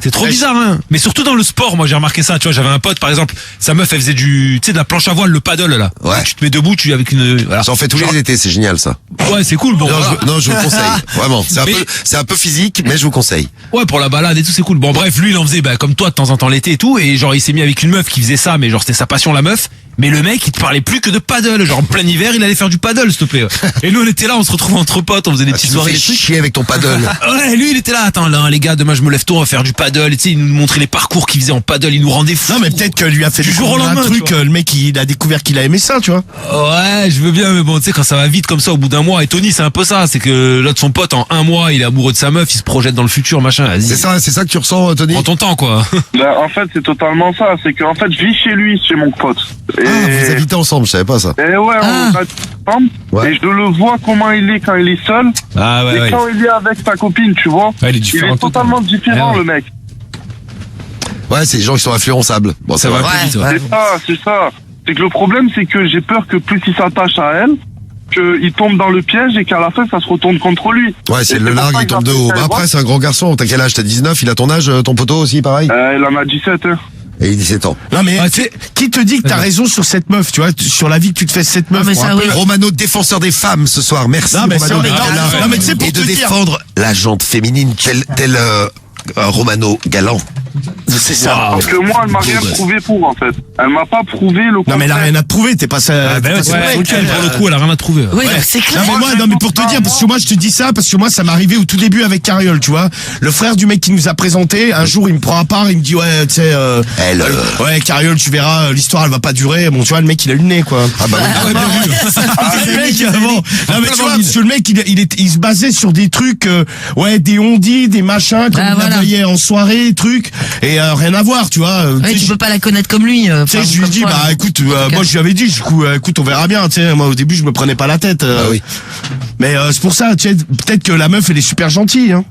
C'est trop bizarre, hein. Mais surtout dans le sport, moi j'ai remarqué ça. Tu vois, j'avais un pote, par exemple, sa meuf, elle faisait de la planche à voile, le paddle là. Ouais. Tu te mets debout, avec une. Voilà. Ça en fait tous les étés, c'est génial ça. Ouais, c'est cool. Bon. Non, je vous conseille. Vraiment. C'est un peu physique, mais je vous conseille. Ouais, pour la balade et tout, c'est cool. Bon, bref, lui, il en faisait, comme toi, de temps en temps l'été et tout, et genre, il s'est mis avec une meuf qui faisait ça, mais genre, c'était sa passion, la meuf. Mais le mec, il te parlait plus que de paddle. Genre, en plein hiver, il allait faire du paddle, s'il te plaît. Et nous, on était là, on se retrouvait entre potes, on faisait des petites soirées. Tu fais chier avec ton paddle. Ouais, lui, il était là. Attends, là, les gars, demain, je me lève tôt, on va faire du paddle. Et tu sais, il nous montrait les parcours qu'il faisait en paddle, il nous rendait fous. Non, mais peut-être que lui a fait du jour au lendemain un truc, le mec, il a découvert qu'il a aimé ça, tu vois. Ouais, je veux bien, mais bon, tu sais, quand ça va vite comme ça, au bout d'un mois, et Tony, c'est un peu ça, c'est que l'autre, son pote, en un mois, il est amoureux de sa meuf, il se projette dans le futur, machin. Vas-y. C'est ça que tu ressens, Tony? Prends ton temps, quoi. Bah, en fait, c'est totalement ça. C'est qu'en fait, je vis chez lui, chez mon pote. Et... vous habitez ensemble, je savais pas ça. Et ouais, on habite ensemble. Ouais. Et je le vois comment il est quand il est seul. Ah ouais. Et quand il est avec sa copine, tu vois. Ouais, il est totalement différent, le mec. Ouais, c'est des gens qui sont influençables. Bon, ça va plus vite. C'est ça. C'est que le problème, c'est que j'ai peur que plus il s'attache à elle, qu'il tombe dans le piège et qu'à la fin, ça se retourne contre lui. Ouais, c'est le largue, il tombe de haut. Bah après, c'est un grand garçon. T'as quel âge? T'as 19, il a ton âge, ton poteau aussi, pareil? Il en a 17, hein. Et il a 17 ans. Non mais qui te dit que t'as raison sur cette meuf, tu vois, sur la vie que tu te fais cette meuf. Mais ça, oui. Romano, défenseur des femmes ce soir. Merci. Non mais Romano, non mais tu sais, pour et de te dire. défendre la jante féminine tel Romano galant. C'est ça. Parce que moi, elle m'a rien prouvé pour, en fait. Elle m'a pas prouvé le contraire. Non mais elle a rien à te prouver, t'es pas ça. Pour le coup, elle a rien à trouver. Oui, c'est clair. Non mais pour te dire, parce que moi je te dis ça, parce que moi ça m'est arrivé au tout début avec Cariol, tu vois. Le frère du mec qui nous a présenté, un jour il me prend à part, il me dit ouais, tu sais, ouais Cariol, tu verras, l'histoire elle va pas durer. Bon, tu vois, le mec il a eu le nez quoi. Ah bah oui. Le mec, bon. Non mais tu vois, parce que le mec il se basait sur des trucs, ouais, des on-dit, des machins, comme il la voyait en soirée, trucs. et rien à voir, tu vois. Ouais, tu peux pas la connaître comme lui. Tu sais, je lui dis, bah écoute, moi je lui avais dit, écoute, on verra bien, tu sais, moi au début je me prenais pas la tête. oui. Mais c'est pour ça, tu sais, peut-être que la meuf elle est super gentille, hein.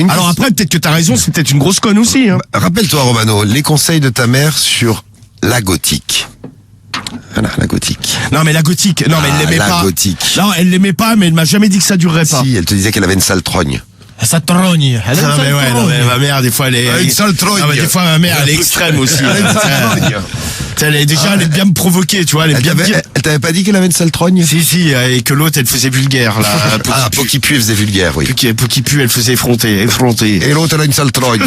Alors après, peut-être que t'as raison, c'est peut-être une grosse conne aussi, hein. Rappelle-toi, Romano, les conseils de ta mère sur la gothique. Voilà, la gothique. Non, mais la gothique, non, mais elle l'aimait pas. La gothique. Non, elle l'aimait pas, mais elle m'a jamais dit que ça durerait pas. Si, elle te disait qu'elle avait une sale trogne. Ça trogne. Elle a une Non, sale mais ouais, non, mais trogne. ma mère, des fois, elle est... Une sale trogne. Non, mais des fois, ma mère, elle est extrême aussi. Elle a une sale trogne. Elle est déjà, elle est bien me provoquer, tu vois, elle est bien Elle t'avait pas dit qu'elle avait une sale trogne? Si, et que l'autre, elle faisait vulgaire, là. Poki Pu, elle faisait vulgaire, oui. Poki Pu, elle faisait effronter. Et l'autre, elle a une sale trogne.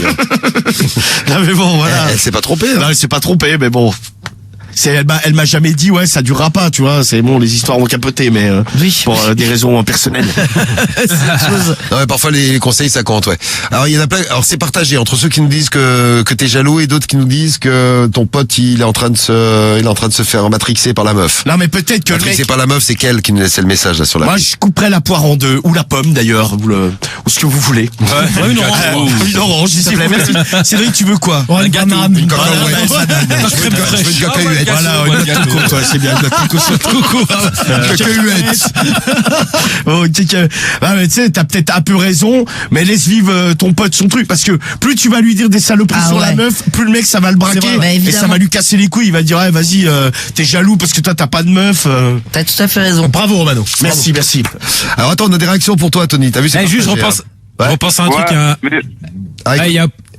Non, mais bon, voilà. Elle s'est pas trompée, hein. Non, elle s'est pas trompée, mais bon. Elle m'a jamais dit, ouais, ça durera pas, tu vois. C'est bon, les histoires vont capoter, mais pour des raisons personnelles. Non, mais parfois les conseils ça compte, ouais. Alors il y en a plein. Alors c'est partagé entre ceux qui nous disent que t'es jaloux et d'autres qui nous disent que ton pote il est en train de se faire matrixer par la meuf. Non, mais peut-être que matrixer par la meuf, c'est qu'elle qui nous laissait le message là sur la. Moi, je couperais la poire en deux, ou la pomme d'ailleurs, ou ce que vous voulez. Ouais, une orange. Une orange, s'il vous plaît, merci. Cédric, tu veux quoi? Un banane. Une cacahuète. Voilà, une coco, toi, c'est bien, de la coco sur coco. Cacahuète. Oh, ah, mais tu sais, t'as peut-être un peu raison, mais laisse vivre ton pote son truc, parce que plus tu vas lui dire des saloperies sur la meuf, plus le mec ça va le braquer, et ça va lui casser les couilles, il va dire, ouais, vas-y, t'es jaloux parce que toi t'as pas de meuf. T'as tout à fait raison. Bravo, Romano. Merci. Alors attends, on a des réactions pour toi, Tony. T'as vu? Juste, je repense à un truc,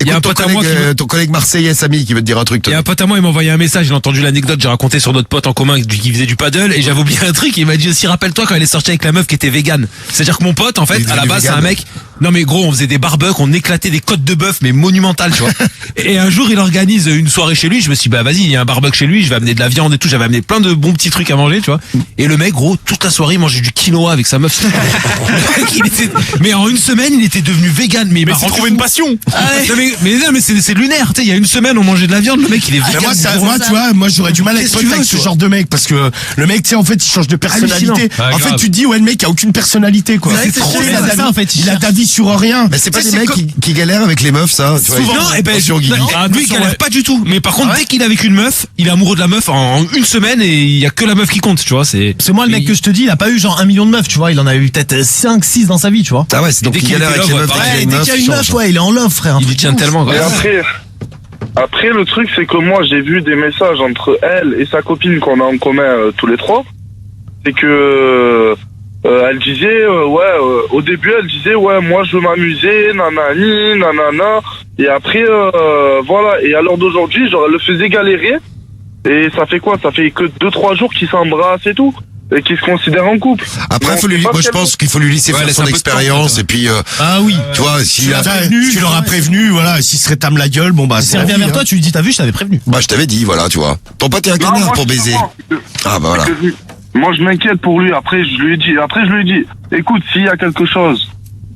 il y a un pote à moi ton collègue marseillais Samy qui veut te dire un truc. Il y a un pote à moi, il m'a envoyé un message, il a entendu l'anecdote, j'ai raconté sur notre pote en commun qui faisait du paddle, et j'avais oublié un truc, il m'a dit aussi, rappelle-toi quand elle est sortie avec la meuf qui était végane. C'est-à-dire que mon pote, en fait, à la base, c'est un mec, non mais gros, on faisait des barbecues, on éclatait des côtes de bœuf, mais monumentales, tu vois. Et un jour, il organise une soirée chez lui, je me suis dit, bah vas-y, il y a un barbecue chez lui, je vais amener de la viande et tout, j'avais amené plein de bons petits trucs à manger, tu vois. Et le mec, gros, toute la soirée, il mangeait du quinoa avec sa meuf. Mais en une semaine, il était devenu végane, mais il m'a trouvé une passion. Mais c'est lunaire, tu sais, il y a une semaine on mangeait de la viande, le mec il est végane. Moi, tu vois, moi j'aurais du mal à être pote avec ce genre de mec, parce que le mec, tu sais, en fait, il change de personnalité. En fait, tu te dis, ouais, le mec a aucune personnalité, quoi. C'est trop ça, en fait. Il a d'avis sur rien. Mais c'est pas des mecs qui galèrent avec les meufs, ça. Non, et ben, lui il galère pas du tout. Mais par contre, dès qu'il est avec une meuf, il est amoureux de la meuf en une semaine et il y a que la meuf qui compte, tu vois. C'est moi le mec que je te dis, il a pas eu genre 1 million de meufs, tu vois. Il en a eu peut-être 5, 6 dans sa vie, tu vois. Ah ouais, c'est donc il galère avec les meufs. Dès qu'il y a une meuf, ouais, il est en love, frère. Il y tient tellement, quoi. Après, le truc, c'est que moi, j'ai vu des messages entre elle et sa copine qu'on a en commun tous les trois. C'est que elle disait, au début, elle disait, ouais, moi, je veux m'amuser, nanani, nanana. Et après, voilà. Et à l'heure d'aujourd'hui, genre, elle le faisait galérer. Et ça fait quoi? Ça fait que 2-3 jours qu'ils s'embrassent et tout. Et qui se considère en couple. Après, moi je pense qu'il faut lui laisser faire son expérience et puis. Ah oui. Tu vois, si tu l'auras prévenu, voilà, s'il se rétame la gueule, bon bah. S'il revient vers toi, tu lui dis, t'as vu, je t'avais prévenu. Bah je t'avais dit, voilà, tu vois. Ton pote est un canard pour baiser. Ah bah voilà. Moi je m'inquiète pour lui. Après je lui ai dit, écoute, s'il y a quelque chose,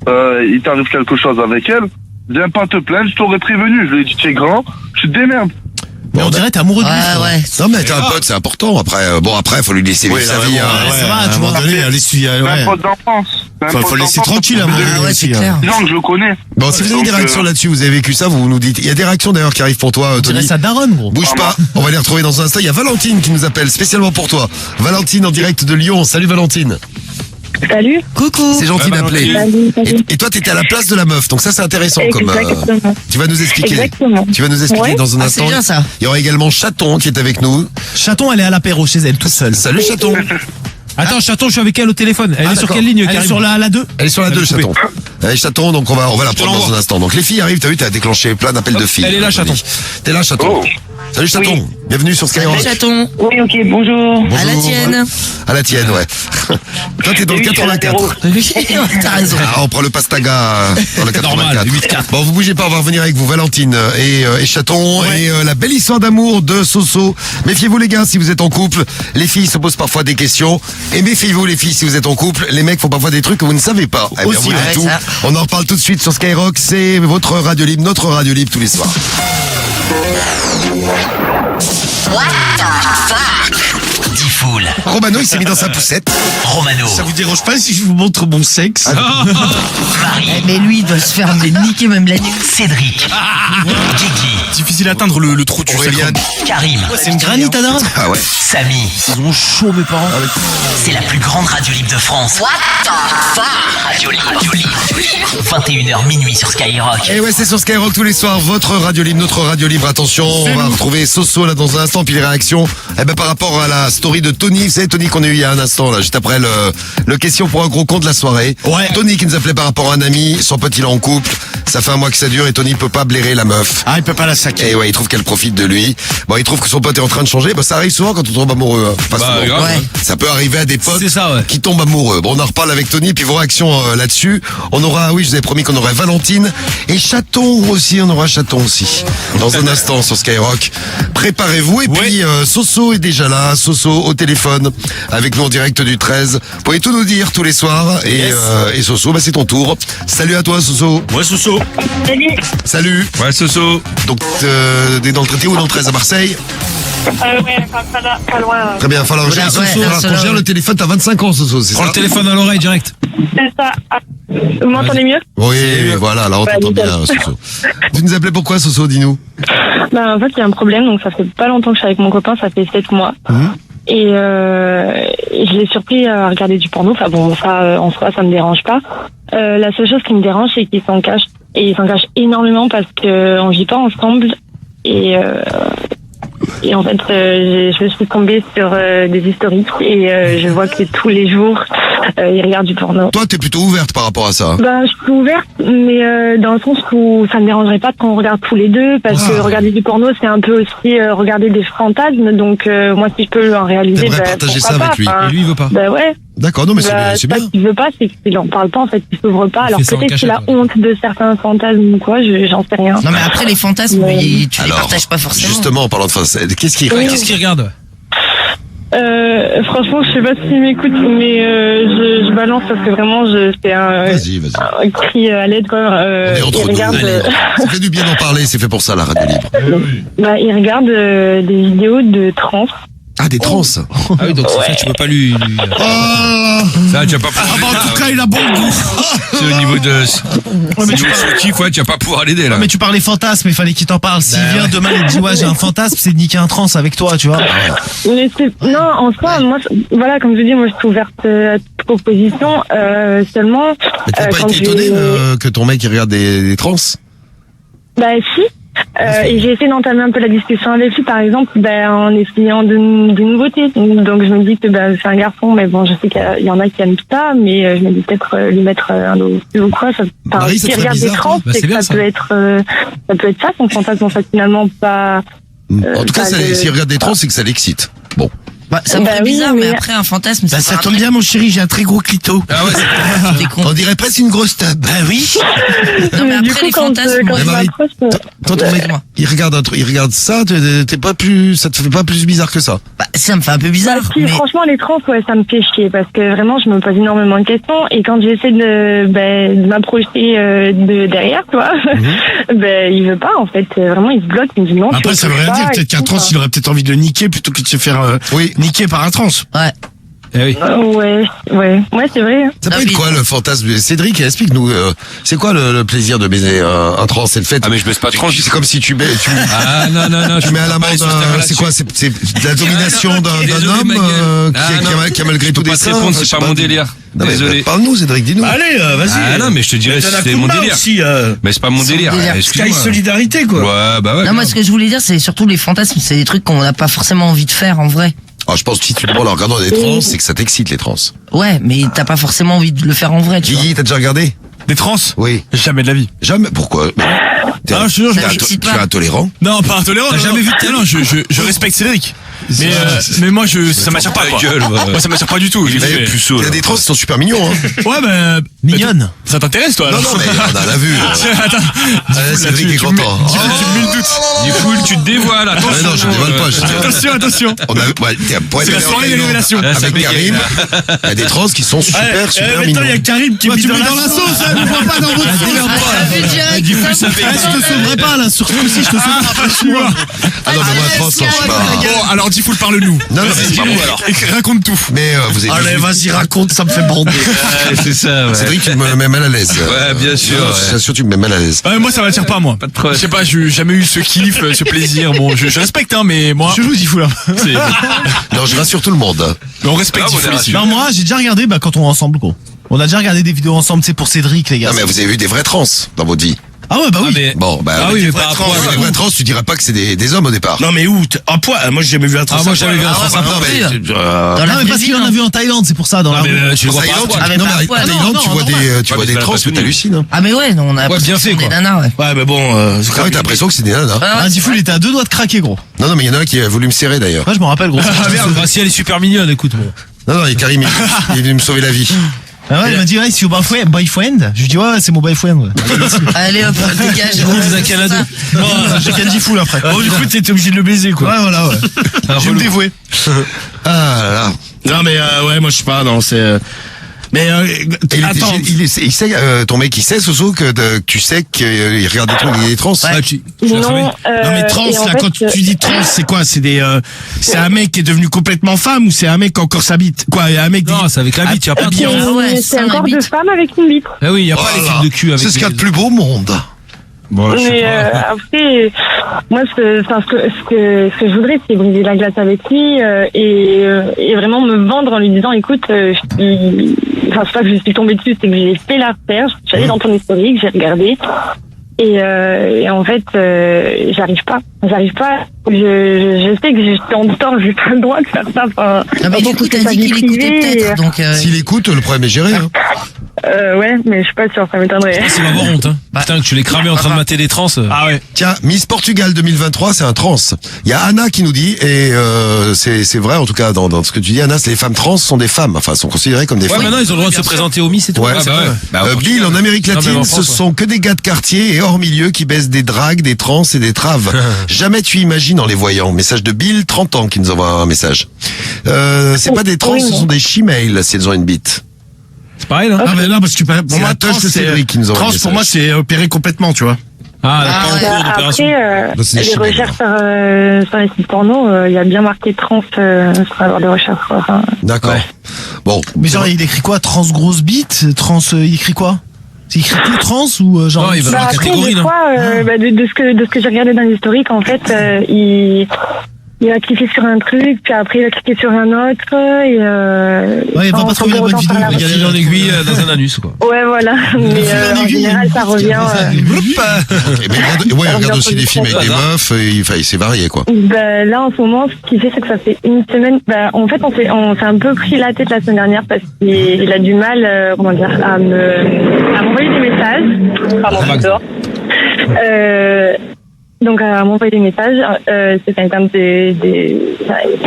il t'arrive quelque chose avec elle, viens pas te plaindre, je t'aurais prévenu. Je lui ai dit, tu es grand, tu te démerdes. Mais on dirait t'es amoureux de lui. Ah ouais. Non mais t'es un pote, c'est important. Après, faut lui laisser vivre sa vie. Ça va, tu m'en donner, c'est un pote d'enfance. Faut laisser tranquille, c'est clair. Non, je le connais. Bon, si vous avez des réactions là-dessus, vous avez vécu ça, vous nous dites. Il y a des réactions d'ailleurs qui arrivent pour toi, Tony. Ça daronne, gros. Bouge pas, on va les retrouver dans un instant. Il y a Valentine qui nous appelle spécialement pour toi. Valentine en direct de Lyon. Salut Valentine. Salut. Coucou. C'est gentil d'appeler. Salut. Et toi, t'étais à la place de la meuf, donc ça c'est intéressant comme. Tu vas nous expliquer. Exactement. Tu vas nous expliquer dans un instant. C'est bien ça. Il y aura également Chaton qui est avec nous. Chaton, elle est à l'apéro chez elle, toute seule. Salut Chaton. Attends, Chaton, je suis avec elle au téléphone. Elle est sur quelle ligne? Elle est sur la 2. Elle est sur la 2, Chaton. Allez, Chaton, donc on va la prendre dans un instant. Donc les filles arrivent, t'as vu, t'as déclenché plein d'appels de filles. Elle est là, Chaton. T'es là, Chaton. Salut Chaton. Oui. Bienvenue sur Skyrock. Salut Chaton. Oui, ok, bonjour. À la tienne. À la tienne, ouais. Toi, t'es dans le 84. Oui, t'as raison. Ah, on prend le Pastaga dans le 84. Normal, 8-4. Bon, vous bougez pas, on va revenir avec vous, Valentine et Chaton, et la belle histoire d'amour de Soso. Méfiez-vous les gars si vous êtes en couple. Les filles se posent parfois des questions. Et méfiez-vous les filles si vous êtes en couple. Les mecs font parfois des trucs que vous ne savez pas. Eh bien, Aussi, vous dites ouais, tout. ça. On en reparle tout de suite sur Skyrock. C'est votre radio libre, notre radio libre tous les soirs. Diffoul. Romano, il s'est mis dans sa poussette. Romano. Ça vous dérange pas si je vous montre mon sexe? Marie. Mais lui, il doit se faire niquer même la nuit. Cédric. Guigui. Difficile à atteindre le trou du Aurélien. Karim. C'est une granite, Adara? Ah ouais. Samy. Ils ont chaud, mes parents. C'est la plus grande radio libre de France. Radio libre. 21h minuit sur Skyrock. Et ouais, c'est sur Skyrock tous les soirs, votre radio libre, notre radio libre. Attention, on va retrouver Soso là dans un instant, puis les réactions. Eh ben par rapport à la story de Tony, vous savez Tony qu'on a eu il y a un instant là, juste après le question pour un gros con de la soirée. Ouais. Tony qui nous appelait par rapport à un ami, son pote il est en couple, ça fait un mois que ça dure et Tony peut pas blairer la meuf. Ah, il peut pas la saquer. Et ouais, il trouve qu'elle profite de lui. Bon, il trouve que son pote est en train de changer. Bah, ça arrive souvent quand on tombe amoureux. Hein. Pas souvent. grave, Ouais. Ça peut arriver à des potes C'est ça, ouais. qui tombent amoureux. Bon, on en reparle avec Tony, puis vos réactions là-dessus. On aura, oui, je vous avais promis qu'on aurait Valentine et Chaton aussi. On aura Chaton aussi. Dans un instant sur Skyrock. Préparez-vous. Et puis, Soso est déjà là. Soso au téléphone avec nous en direct du 13. Vous pouvez tout nous dire tous les soirs. Et Soso, bah, c'est ton tour. Salut à toi, Soso. Ouais, Soso. Salut. Ouais, Soso. Donc, t'es dans le traité ou dans le 13 à Marseille? Ouais, pas loin. Très bien, falloir Voilà, Soso, ouais, falloir qu'on gère le téléphone, t'as 25 ans, Soso, c'est Prends ça? le téléphone à l'oreille direct. C'est ça. Vous m'entendez mieux? Oui, voilà, là on Bah, t'entend nickel. bien, Soso. Tu nous appelais pourquoi, Soso, dis-nous? Bah, en fait, il y a un problème, donc ça fait pas longtemps que je suis avec mon copain, ça fait 7 mois. Et je l'ai surpris à regarder du porno. Enfin bon, ça, en soi, ça me dérange pas. La seule chose qui me dérange, c'est qu'il s'en cache. Et il s'en cache énormément parce qu'on vit pas ensemble. Et en fait, je me suis tombée sur des historiques et je vois que tous les jours, il regarde du porno. Toi, t'es plutôt ouverte par rapport à ça. Hein. Ben, je suis ouverte, mais dans le sens où ça me dérangerait pas qu'on regarde tous les deux, parce que regarder du porno, c'est un peu aussi regarder des fantasmes. Donc moi, si je peux en réaliser, T'aimerais partager ça pourquoi avec lui. pas. Et lui, il veut pas. Ben ouais. D'accord, non mais Bah, c'est bien. qu'il veut pas, c'est qu'il en parle pas, en fait, il s'ouvre pas. Alors fait ça en peut-être qu'il a cachette, ouais. honte de certains fantasmes ou quoi, j'en sais rien. Non, mais après, les fantasmes, Ouais. tu les partages pas forcément. Justement, en parlant de face, qu'est-ce qui Qu'est-ce qu'il regarde? Franchement, je sais pas s'il m'écoute, mais je balance parce que vraiment, c'est Vas-y. un cri à l'aide, quoi. On est entre il nous. regarde, Ça fait du bien d'en parler, c'est fait pour ça, la radio libre. bah, il regarde des vidéos de trans. Ah, des trans. Ah oui, donc c'est ça, tu peux pas lui. Ça, tu vas pas pouvoir Ah bah, en l'aider, tout là. cas, il a bon goût. C'est au niveau de... mais tu niveau soutif, ouais, tu vas pas pouvoir l'aider, là. Mais tu parlais fantasme, il fallait qu'il t'en parle. S'il vient demain et te dit ouais j'ai un fantasme, c'est de niquer un trans avec toi, tu vois. Mais non, en soi, moi, voilà, comme je dis, moi, je suis ouverte à toute proposition. Seulement, Mais t'as pas quand été étonné j'ai- que ton mec il regarde des trans? Bah si. Et j'ai essayé d'entamer un peu la discussion avec lui, par exemple, en essayant des nouveautés. Donc je me dis que c'est un garçon, mais bon, je sais qu'il y en a qui aiment ça, mais je me dis peut-être lui mettre un autre ou quoi. Marie, ça te s'il ferait regarde des bizarre, trans, bah, c'est c'est que bien, ça peut être ça, son fantasme, en fait, finalement pas. En tout cas, pas de- s'il regarde des trans, c'est que ça l'excite. Bon. Bah, ça me Bah fait oui, bizarre, mais mais- après, un fantasme, Bah, ça tombe bien, mon chéri, j'ai un très gros clito. Ah ouais, T'es con. On dirait presque une grosse table. Bah oui. Non, mais Du après, coup, les quand fantasmes, quand Mais je Marie, m'approche, Toi, ton mec, il regarde un truc, il regarde ça, t'es pas plus, ça te fait pas plus bizarre que ça. bah, ça me fait un peu bizarre. si, mais... franchement, les trans, ouais, ça me fait chier parce que vraiment, je me pose énormément de questions et quand j'essaie de m'approcher de derrière, tu vois, il veut pas, en fait. Vraiment, il se bloque, il me dit non. Après, tu ça veut touches rien pas dire. et Peut-être qu'un tout, trans, quoi. il aurait peut-être envie de le niquer plutôt que de se faire Oui. niquer par un trans. Ouais. Eh oui. Ouais, c'est vrai. Ça peut Ah être oui. quoi le fantasme? Cédric, explique-nous, c'est quoi le plaisir de baiser un trans? C'est le fait. Ah, mais je baisse pas de trans. C'est comme si tu Ah, non, tu mets à l'amende c'est quoi? C'est de la domination d'un Désolé, homme ma gueule. qui a malgré Je tout peux des pas te seins. répondre, Enfin, c'est je pas sais mon délire. Non, mais Désolé. parle-nous, Cédric, dis-nous. Allez, vas-y. Ah non, mais je te dirais si c'était mon délire. Aussi, Mais c'est pas mon délire. délire. Sky Excuse-moi. Solidarité, quoi. Ouais, bah ouais. Non, moi, ce que je voulais dire, c'est surtout les fantasmes, c'est des trucs qu'on n'a pas forcément envie de faire en vrai. Ah, je pense que si tu te prends en regardant des trans, c'est que ça t'excite les trans. Ouais, mais t'as pas forcément envie de le faire en vrai, tu vois. Guigui, t'as déjà regardé? Des trans? Oui. Jamais de la vie. Jamais. Pourquoi? T'es Ah, je te jure, Ça m'excite pas. intolérant? Non, pas intolérant. T'as non, jamais non. vu de talent? Je respecte Cédric. Mais moi, ça m'attire pas, Ta quoi. gueule, va. Moi, ça m'attire pas du tout. Il est puceau, Il y a là. des trans qui sont super mignons, hein. Ouais, Mignonne. ça t'intéresse, toi? Non, alors non, mais on a la vue. Attends. Cédric est content. Tu mets le doute. Du coup, tu te dévoiles, attention. Ouais, non, je dévoile pas. je dis- Attention. On a, ouais, pour C'est être la soirée des réveillé, révélations. Là, ça avec bégaye, Karim, là. il y a des trans qui sont super Attends, il y a mignons. Karim qui est mis dans la sauce, elle ne voit pas dans votre sauce. Ah, vu direct. Je te sauverai pas, là, sur ce coup-ci, je te sauverai pas. Ah non, mais moi, trans, ça marche pas. Bon, alors Diffoul, parle-nous. Non, c'est pas bon, alors. Raconte tout. Mais vous avez Allez, vas-y, raconte, ça me fait bander. C'est ça, ouais. Cédric, tu me mets mal à l'aise. Ouais, bien sûr. Je t'assure, tu me mets mal à l'aise. Moi, ça m'attire pas, moi. Pas de problème. Je sais pas, j'ai jamais eu ce kiff, ce plaisir. Bon, je respecte, hein, mais moi. Je joue Diffoul, là. Non, je rassure tout le monde. Mais on respecte Diffoul ici. Non, moi, j'ai déjà regardé, quand on est ensemble, gros. On a déjà regardé des vidéos ensemble, c'est pour Cédric, les gars. Non, mais vous avez vu des vrais trans dans votre vie. Ah ouais, bah oui. mais... Bon, bah. Ah oui, mais par rapport Les vrais trans, tu dirais pas que c'est des hommes au départ. Non, mais où? Un poids? Moi, j'ai jamais vu un trans. Ah, moi, j'ai jamais vu un trans. Non, mais. Dans Non, la mais parce qu'il en a vu en Thaïlande, c'est pour ça, dans la rue. tu le vois Thaïlande, pas. non, mais en Thaïlande, tu vois des trans, tu t'hallucines. Ah mais ouais, non, on a Ouais, bien fait, des quoi. nanas, ouais. Ouais, mais bon, Ah oui, t'as l'impression que c'est des nanas. Ah, Diffoul, il était à 2 doigts de craquer, gros. Non, mais il y en a un qui a voulu me serrer d'ailleurs. Ouais, je m'en rappelle, gros. Ah merde, bah, si elle est super mignonne, écoute, bon. Non, et Karim, il est venu me sauver la vie. Ah ouais, il m'a dit, ouais, c'est your boyfriend. Je lui dis, ouais, c'est mon boyfriend, ouais. Allez hop, dégage. Vous un Canada. Non, j'ai qu'à Diffoul après. Oh, du coup, t'étais obligé de le baiser, quoi. Ouais, voilà, ouais. Je vais me dévouer. Ah là là. Non, mais ouais, moi, je sais pas, non, c'est... Mais attends, Il sait, ton mec, il sait, Soso, que tu sais qu'il regarde des trucs, il est trans. Ouais. Tu l'as trouvé non, mais trans, et en là, fait, quand tu dis trans, c'est quoi? C'est c'est un mec qui est devenu complètement femme ou c'est un mec qui encore s'habite? Quoi, un mec Non, c'est avec la bite, y a pas de habillé bite. en- ouais, c'est ça, un la corps de bite. femme avec une bite. Ah oui, y a pas les films de cul avec. C'est ce qu'il y a de plus beau au monde. Bon, je sais Mais pas. après, moi, ce que je voudrais, c'est briser la glace avec lui et vraiment me vendre en lui disant, écoute, enfin, c'est pas que je suis tombée dessus, c'est que j'ai fait la recherche, j'allais dans ton historique, j'ai regardé. Et en fait, j'arrive pas. Je sais que j'étais en tort, j'ai pas le droit de faire ça. Enfin, Ah mais du coup, t'as dit qu'il écoutait peut-être, donc... S'il écoute, le problème est géré. Hein. ouais, mais je suis pas sûre, ça m'étonnerait. C'est va avoir honte, hein. Putain, que tu l'aies cramé en train de mater des trans. Ah ouais. Tiens, Miss Portugal 2023, c'est un trans. Il y a Anna qui nous dit, et c'est vrai en tout cas dans ce que tu dis, Anna, c'est les femmes trans sont des femmes, enfin sont considérées comme des Ouais, femmes. maintenant ils ont le droit de se présenter au Miss et tout. Ouais, Ah, bah ouais. Bah, Bill, en Amérique Non, mais latine, en ce France, sont que des gars de quartier et hors milieu qui baissent des dragues, des trans et des traves. Jamais tu imagines en les voyant. Message de Bill, 30 ans, qui nous envoie un message. C'est pas des trans, ce sont des shemales si elles ont une bite. C'est pareil, là. Ah, mais non, parce que pour C'est moi, la touche trans, de Cédric qui nous envoie trans, le pour moi, message. c'est opéré complètement, tu vois. Ah, pas en cours d'opération. Après, c'est des les chimères. recherches sur les sites porno, il y a bien marqué trans sur la barre de recherche. Quoi. Enfin, D'accord. Bon. Mais genre, il écrit quoi? Trans grosse bite? Trans, il écrit quoi? Il écrit tout trans ou genre? Non, il va dans la après, catégorie, des non. fois, de ce que j'ai regardé dans l'historique, en fait, il a cliqué sur un truc, puis après il a cliqué sur un autre, et Ouais, il va sans pas trouver la pour bonne autant vidéo. faire la- Il fil en aiguille dans un anus, quoi. Ouais, voilà. Mais en général, ça revient. Ok, mais ouais, regarde aussi des films avec des meufs, il s'est varié quoi. Ben, là, en ce moment, ce qu'il fait, c'est que ça fait une semaine. Ben, en fait, on s'est un peu pris la tête la semaine dernière parce qu'il a du mal, comment dire, à m'envoyer des messages. Pardon, je suis dehors. Donc, à m'envoyer des messages. C'est quelqu'un de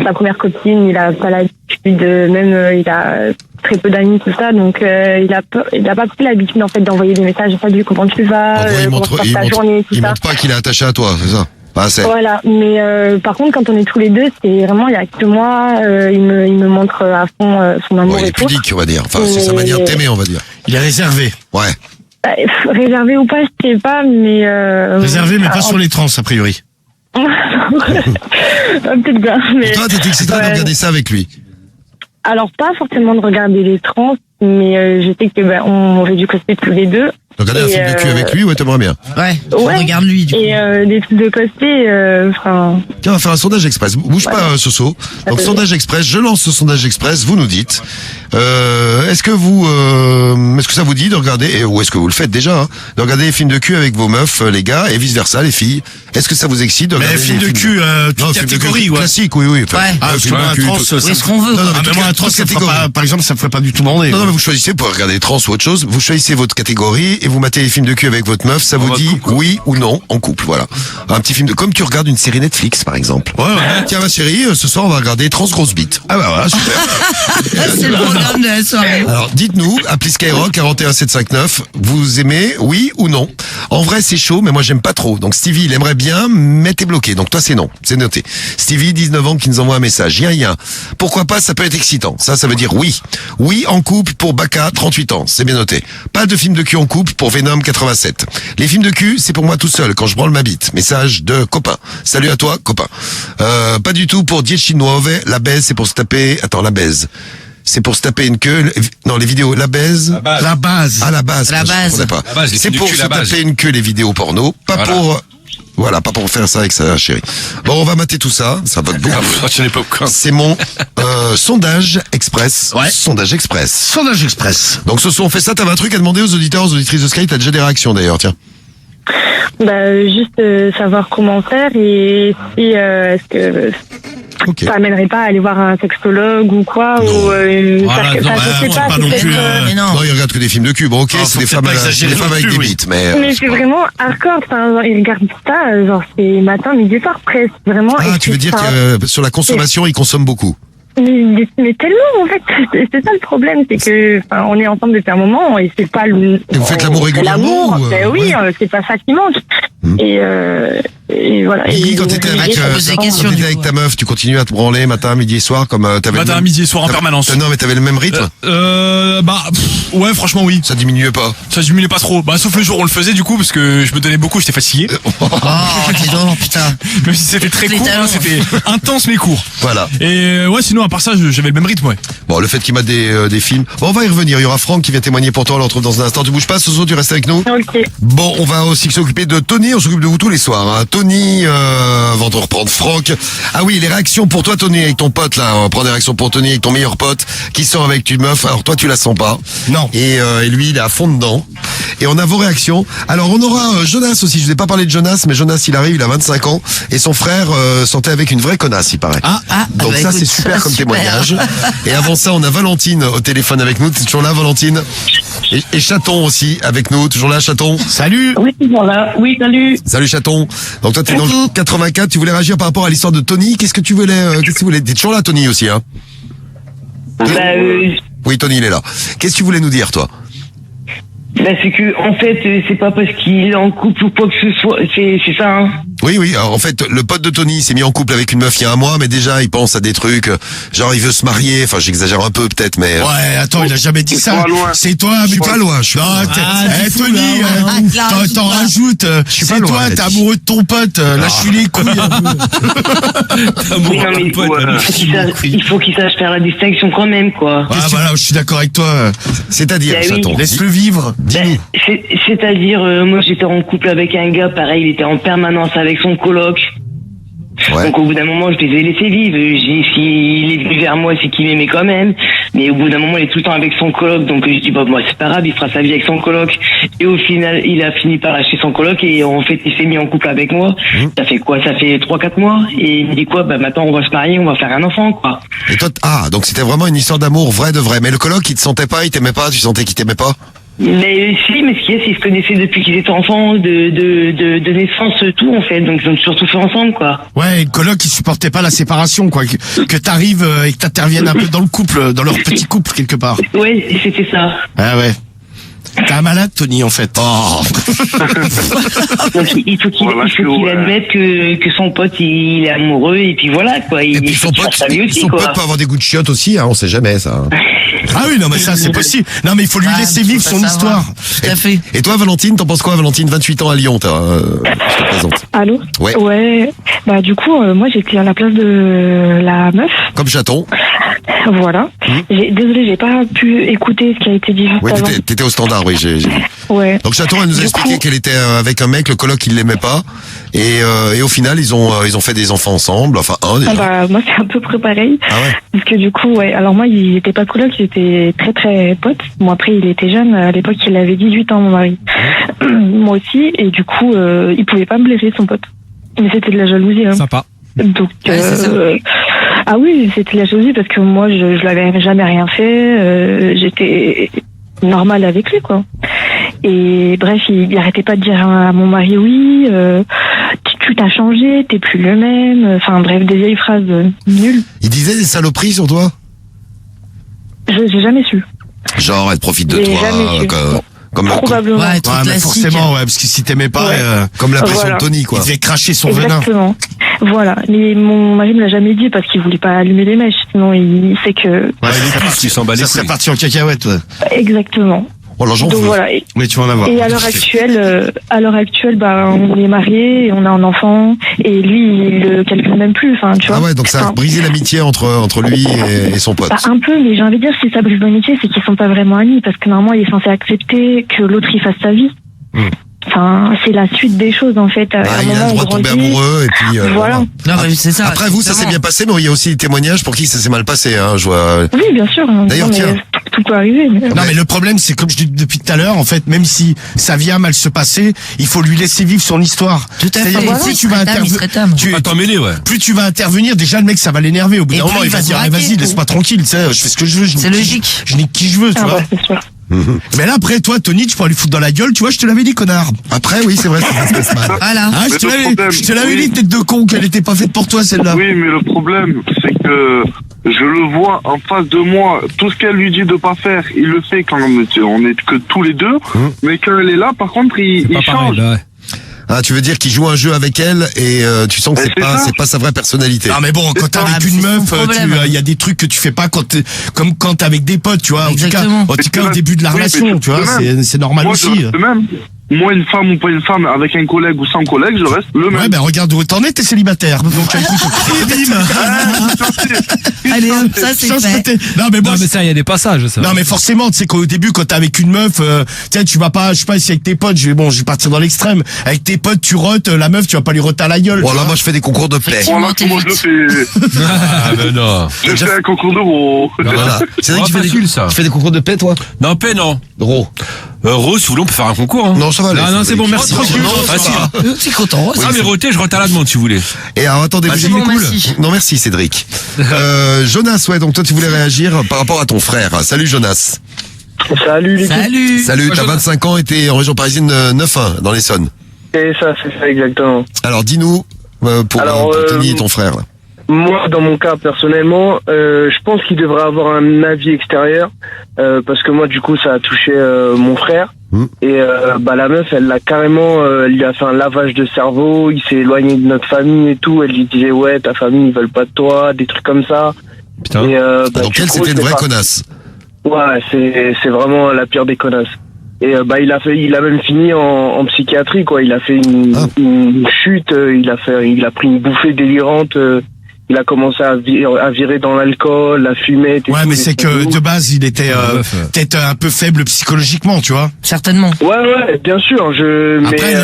sa première copine. Il a pas l'habitude, même, il a très peu d'amis, tout ça. Donc, il a pas pris l'habitude, en fait, d'envoyer des messages. Salut, comment tu vas? En gros, Comment se passe ta journée, tout il ça. montre pas qu'il est attaché à toi, c'est ça? Pas assez. Voilà, mais par contre, quand on est tous les deux, c'est vraiment, il y a que moi, il me montre à fond son amour Ouais, il est et tout. pudique, on va dire. Enfin, c'est sa manière de t'aimer, on va dire. Il est réservé. Ouais. Réservé ou pas, je sais pas, mais... Réservé, mais pas sur les trans, a priori. Peut-être bien, mais... Et toi, t'étais excité de regarder ça avec lui? Alors, pas forcément de regarder les trans, mais je sais que on fait du cosplay tous les deux. Regarder un film de cul avec lui, ouais, t'aimerais bien. Ouais, Ouais. regarde lui, du coup. Et des trucs de cosplay, enfin... Tiens, on va faire un sondage express. Bouge pas, Soso. Donc, sondage express. Je lance ce sondage express. Vous nous dites. Est-ce que ça vous dit de regarder, ou est-ce que vous le faites déjà, hein, de regarder des films de cul avec vos meufs, les gars, et vice versa, les filles? Est-ce que ça vous excite de Mais regarder film des de cul, Non, toute film de catégorie, cul ouais. classique, oui, oui. Enfin, Ouais. Ah, tu film vois, de un cul, trans, tout- ça- Où est-ce qu'on veut? Non, non, Ah, mais mais moi, un trans, ça me fera pas, par exemple, ça me ferait pas du tout bander. Non, non, mais vous choisissez pour regarder trans ou autre chose. Vous choisissez votre catégorie et vous matez les films de cul avec votre meuf. Ça vous dit oui ou non en couple, voilà. Un petit film de, comme tu regardes une série Netflix, par exemple. Ouais, ouais. Tiens, ma chérie, ce soir, on va regarder Trans Grosse Bite. Ah bah voilà, super. C'est le programme de la soirée. Alors, dites-nous, appli Skyrock 41759, vous aimez, oui ou non? En vrai, c'est chaud, mais moi j'aime pas trop. Donc Stevie, il aimerait bien, mais t'es bloqué. Donc toi, c'est non. C'est noté. Stevie, 19 ans, qui nous envoie un message. Yin. Pourquoi pas, ça peut être excitant. Ça veut dire oui. Oui, en couple pour Baka, 38 ans. C'est bien noté. Pas de film de cul en couple pour Venom, 87. Les films de cul, c'est pour moi tout seul, quand je branle ma bite. Message de copain. Salut à toi, copain. Pas du tout pour Dieci Nuove. La baise, c'est pour se taper... Attends, la baise. C'est pour se taper une queue. Non, les vidéos, la baise. La base. Ah, la base. La base. Je comprenais pas. La base, les C'est films de pour cul, se la base. taper une queue, les vidéos porno. Pas pour faire ça avec sa chérie. Bon, on va mater tout ça. Ça vote beaucoup. Sur les popcorn. C'est mon sondage express. Ouais. Sondage express. Sondage express. Donc, ce soir, on fait ça. T'avais un truc à demander aux auditeurs, aux auditrices de Sky. T'as déjà des réactions d'ailleurs, tiens. Juste savoir comment faire et si est-ce que ça amènerait pas à aller voir un sexologue ou quoi Non. ou Voilà, parce que, non, je sais pas pas, non c'est plus. peut-être, Non, il regarde que des films de cul. Bon, ok, Non, c'est faut des peut-être femmes, pas exagérer des femmes non avec plus, des oui. bites, mais. mais c'est vraiment hardcore. Enfin, ils regardent ça, genre c'est matin, midi, soir presque. Vraiment. Ah, tu veux dire que sur la consommation, ils consomment beaucoup. Mais tellement en fait, c'est ça le problème, c'est que on est ensemble depuis un moment et c'est pas le. Et vous faites l'amour régulièrement L'amour, ou, ben oui, ouais. c'est pas ça qui manque. Et voilà. Guigui, quand t'étais avec ta meuf, tu continues à te branler matin, midi et soir comme t'avais. Matin, midi et soir en permanence. Non, mais t'avais le même rythme. Ouais, franchement oui. Ça diminuait pas. Ça diminuait pas trop. Sauf le jour où on le faisait du coup parce que je me donnais beaucoup, j'étais fatigué. Oh, dis donc, putain. Même si c'était très court, c'était intense mais court. Voilà. Et ouais, sinon à part ça, j'avais le même rythme, ouais. Bon, le fait qu'il m'a des films. Bon, on va y revenir. Il y aura Franck qui vient témoigner pour toi. On le retrouve dans un instant. Tu bouges pas, Soso, tu restes avec nous. Ok. Bon, on va aussi s'occuper de Tony. On s'occupe de vous tous les soirs. Hein. Tony, avant de reprendre Franck. Ah oui, les réactions pour toi, Tony, avec ton pote là. On va prendre des réactions pour Tony avec ton meilleur pote qui sort avec une meuf. Alors toi, tu la sens pas. Non. Et lui, il est à fond dedans. Et on a vos réactions. Alors on aura Jonas aussi. Je vous ai pas parlé de Jonas, mais Jonas, il arrive, il a 25 ans et son frère sortait avec une vraie connasse, il paraît. Donc ça, écoute, c'est super comme super. témoignage. Et avant ça, on a Valentine au téléphone avec nous. T'es toujours là, Valentine? Et Chaton aussi avec nous. Toujours là, Chaton? Salut. Oui, toujours là. Oui, salut. Salut, Chaton. Donc toi, t'es dans le 84. Tu voulais réagir par rapport à l'histoire de Tony. Qu'est-ce que tu voulais, T'es toujours là, Tony, aussi, hein? Oui, Tony, il est là. Qu'est-ce que tu voulais nous dire, toi? C'est que, en fait, c'est pas parce qu'il est en couple ou quoi que ce soit, c'est ça, hein. Oui. Alors, en fait, le pote de Tony s'est mis en couple avec une meuf il y a un mois, mais déjà, il pense à des trucs, genre, il veut se marier. Enfin, j'exagère un peu, peut-être, mais. Ouais, attends, il a jamais dit ça. C'est toi, je suis pas loin. Je suis non, pas loin. Tony, t'en rajoutes. C'est toi, t'es amoureux de ton pote. Lâche-lui les couilles. Oui, non, mais il faut qu'il sache faire la distinction quand même, quoi. Ah, voilà, je suis d'accord avec toi. C'est-à-dire, oui. Chaton. Laisse-le vivre. C'est-à-dire, moi j'étais en couple avec un gars, pareil, il était en permanence avec son coloc. Ouais. Donc au bout d'un moment, je les ai laissés vivre. S'il est venu vers moi, c'est qu'il m'aimait quand même. Mais au bout d'un moment, il est tout le temps avec son coloc. Donc je dis, bah, moi c'est pas grave, il fera sa vie avec son coloc. Et au final, il a fini par lâcher son coloc et en fait, il s'est mis en couple avec moi. Ça fait quoi? Ça fait 3-4 mois. Et il me dit quoi? Bah maintenant, on va se marier, on va faire un enfant, quoi. Et toi, donc c'était vraiment une histoire d'amour vrai de vrai. Mais le coloc, il te sentait pas, il t'aimait pas, tu sentais qu'il t'aimait pas? Mais si, mais ce qu'il y a, c'est qu'ils se connaissaient depuis qu'ils étaient enfants, de naissance, tout en fait. Donc ils ont surtout fait ensemble, quoi. Ouais, coloc, ils supportaient pas la séparation, quoi. Que t'arrives et que t'interviennes un peu dans le couple, dans leur petit couple quelque part. Ouais, c'était ça. Ah ouais. T'es un malade, Tony, en fait. Oh. Donc, il faut qu'il admette que son pote, il est amoureux, et puis voilà, quoi. Et puis son pote peut avoir des goûts de chiottes aussi, hein, on sait jamais, ça. Ah oui, non, mais ça, c'est possible. Non, mais il faut lui laisser vivre son histoire. Tout à fait. Et toi, Valentine, t'en penses quoi, Valentine? 28 ans à Lyon, je te présente. Allô? Ouais. Bah, du coup, moi, j'étais à la place de la meuf. Comme Chaton. Voilà. Désolée, j'ai pas pu écouter ce qui a été dit juste avant. T'étais au standard, oui, j'ai vu. Ouais. Donc Chaton, elle nous a expliqué qu'elle était avec un mec, le coloc, il l'aimait pas. Et au final, ils ont fait des enfants ensemble. Enfin, un déjà. Bah, moi, c'est un peu près pareil. Ah ouais? Parce que du coup, ouais. Alors moi, il était pas coloc, il était très très pote. Bon, après, il était jeune. À l'époque, il avait 18 ans, mon mari. Moi aussi. Et du coup, il pouvait pas me blairer, son pote. Mais c'était de la jalousie, hein. Sympa. Donc, ah oui, c'était de la jalousie parce que moi, je l'avais jamais rien fait. J'étais normale avec lui, quoi. Et bref, il arrêtait pas de dire à mon mari, oui, tu t'as changé, t'es plus le même. Enfin bref, des vieilles phrases nulles. Il disait des saloperies sur toi? J'ai jamais su. Genre, elle profite de J'ai toi. jamais su. Probablement. Ouais, truc mais classique. forcément, ouais, parce que si t'aimais pas, Comme la pression Voilà. de Tony, quoi. il devait cracher son venin. Exactement. Voilà. Mais mon mari me l'a jamais dit parce qu'il voulait pas allumer les mèches. Sinon, il sait que. Ouais, il s'en bat les couilles. Ça serait parti en cacahuète, ouais. Exactement. Oh là, j'en Donc veux. voilà. Mais tu vas en avoir. Et à l'heure actuelle, bah, on est mariés, et on a un enfant, et lui, il le calcule même plus, enfin, tu vois. Ah ouais, donc ça a Enfin, brisé l'amitié entre lui et son pote. bah, un peu, mais j'ai envie de dire, si ça brise l'amitié, c'est qu'ils sont pas vraiment amis, parce que normalement, il est censé accepter que l'autre, il fasse sa vie. Enfin, c'est la suite des choses, en fait. À un Il a moment, le droit on de tomber grandit. amoureux, et puis, Voilà. Non, mais c'est ça. Après vous, ça s'est bien passé, mais il y a aussi des témoignages pour qui ça s'est mal passé, hein, je vois. Oui, bien sûr. D'ailleurs, Non, mais tiens. tout peut arriver. Mais... Non, mais le problème, c'est comme je dis depuis tout à l'heure, en fait, même si ça vient mal se passer, il faut lui laisser vivre son histoire. Tout à fait. C'est-à-dire que Voilà. plus tu vas Pas t'en mêler, ouais. plus tu vas intervenir, déjà le mec ça va l'énerver. Au bout Et d'un plus moment, il il va va dire, se ah, vas-y, braquer. laisse-moi tranquille, tu sais, je fais ce que je veux. C'est logique. Je nique qui je veux, tu vois. bah, c'est sûr. Mais là, après, toi, Tony, tu pourras lui foutre dans la gueule, tu vois, je te l'avais dit, connard. Après, oui, c'est vrai, ça se passe mal. Voilà. Ah, Mais je te l'avais dit, tête de con, qu'elle était pas faite pour toi, celle-là. Oui, mais le problème, c'est que je le vois en face de moi. Tout ce qu'elle lui dit de pas faire, il le fait quand on est que tous les deux. Mais quand elle est là, par contre, il change. Ah, tu veux dire qu'il joue un jeu avec elle et tu sens que c'est pas sa vraie personnalité. Ah, mais bon, quand t'es avec une meuf, il y a des trucs que tu fais pas comme quand t'es avec des potes, tu vois. En tout cas, au début de la relation, tu vois, c'est normal moi, aussi. Je reste le même. Moi, une femme ou pas une femme, avec un collègue ou sans collègue, je reste le même. Ouais, ben regarde où t'en es, t'es célibataire. Donc écoute, allez, ça c'est fait. Non, mais bon, ça, il y a des passages, ça. Non, mais forcément, tu sais qu'au début, quand t'es avec une meuf, tu vas pas, je sais pas si avec tes potes, je vais partir dans l'extrême. Avec tes potes, tu rotes, la meuf, tu vas pas lui roter à la gueule. Bon, là, moi, je fais des concours de paix. Voilà comment je le fais. Ah, ben non. Je fais un concours de ro. Voilà. C'est vrai que tu fais des concours de paix, toi? Non, paix, non. Ro. Rose, si vous voulez, on peut faire un concours, hein. Non, ça va aller. Non, c'est bon, merci. Ah, si. C'est content. Ah, mais roté, je rote à la demande, si vous voulez. Et alors, attendez, c'est bon, merci. Non, merci, Cédric. Jonas, ouais, donc toi, tu voulais réagir par rapport à ton frère. Salut, Jonas. Salut, les Salut, t'as 25 ans et t'es en région parisienne 9-1, dans l'Essonne. C'est ça, exactement. Alors, dis-nous, pour Tony et ton frère, là. Moi, dans mon cas, personnellement, je pense qu'il devrait avoir un avis extérieur, parce que moi, du coup, ça a touché mon frère. Et la meuf, elle l'a carrément, elle lui a fait un lavage de cerveau, il s'est éloigné de notre famille et tout. Elle lui disait, ouais, ta famille, ils veulent pas de toi, des trucs comme ça. Putain. Et, donc elle, c'était une vraie connasse. Ouais, c'est vraiment la pire des connasses. Et il a même fini en psychiatrie, quoi. Il a fait une chute, il a pris une bouffée délirante. Il a commencé à virer dans l'alcool, la fumette. Ouais, mais c'est que de base, il était peut-être un peu faible psychologiquement, tu vois. Certainement. Ouais, bien sûr. Après,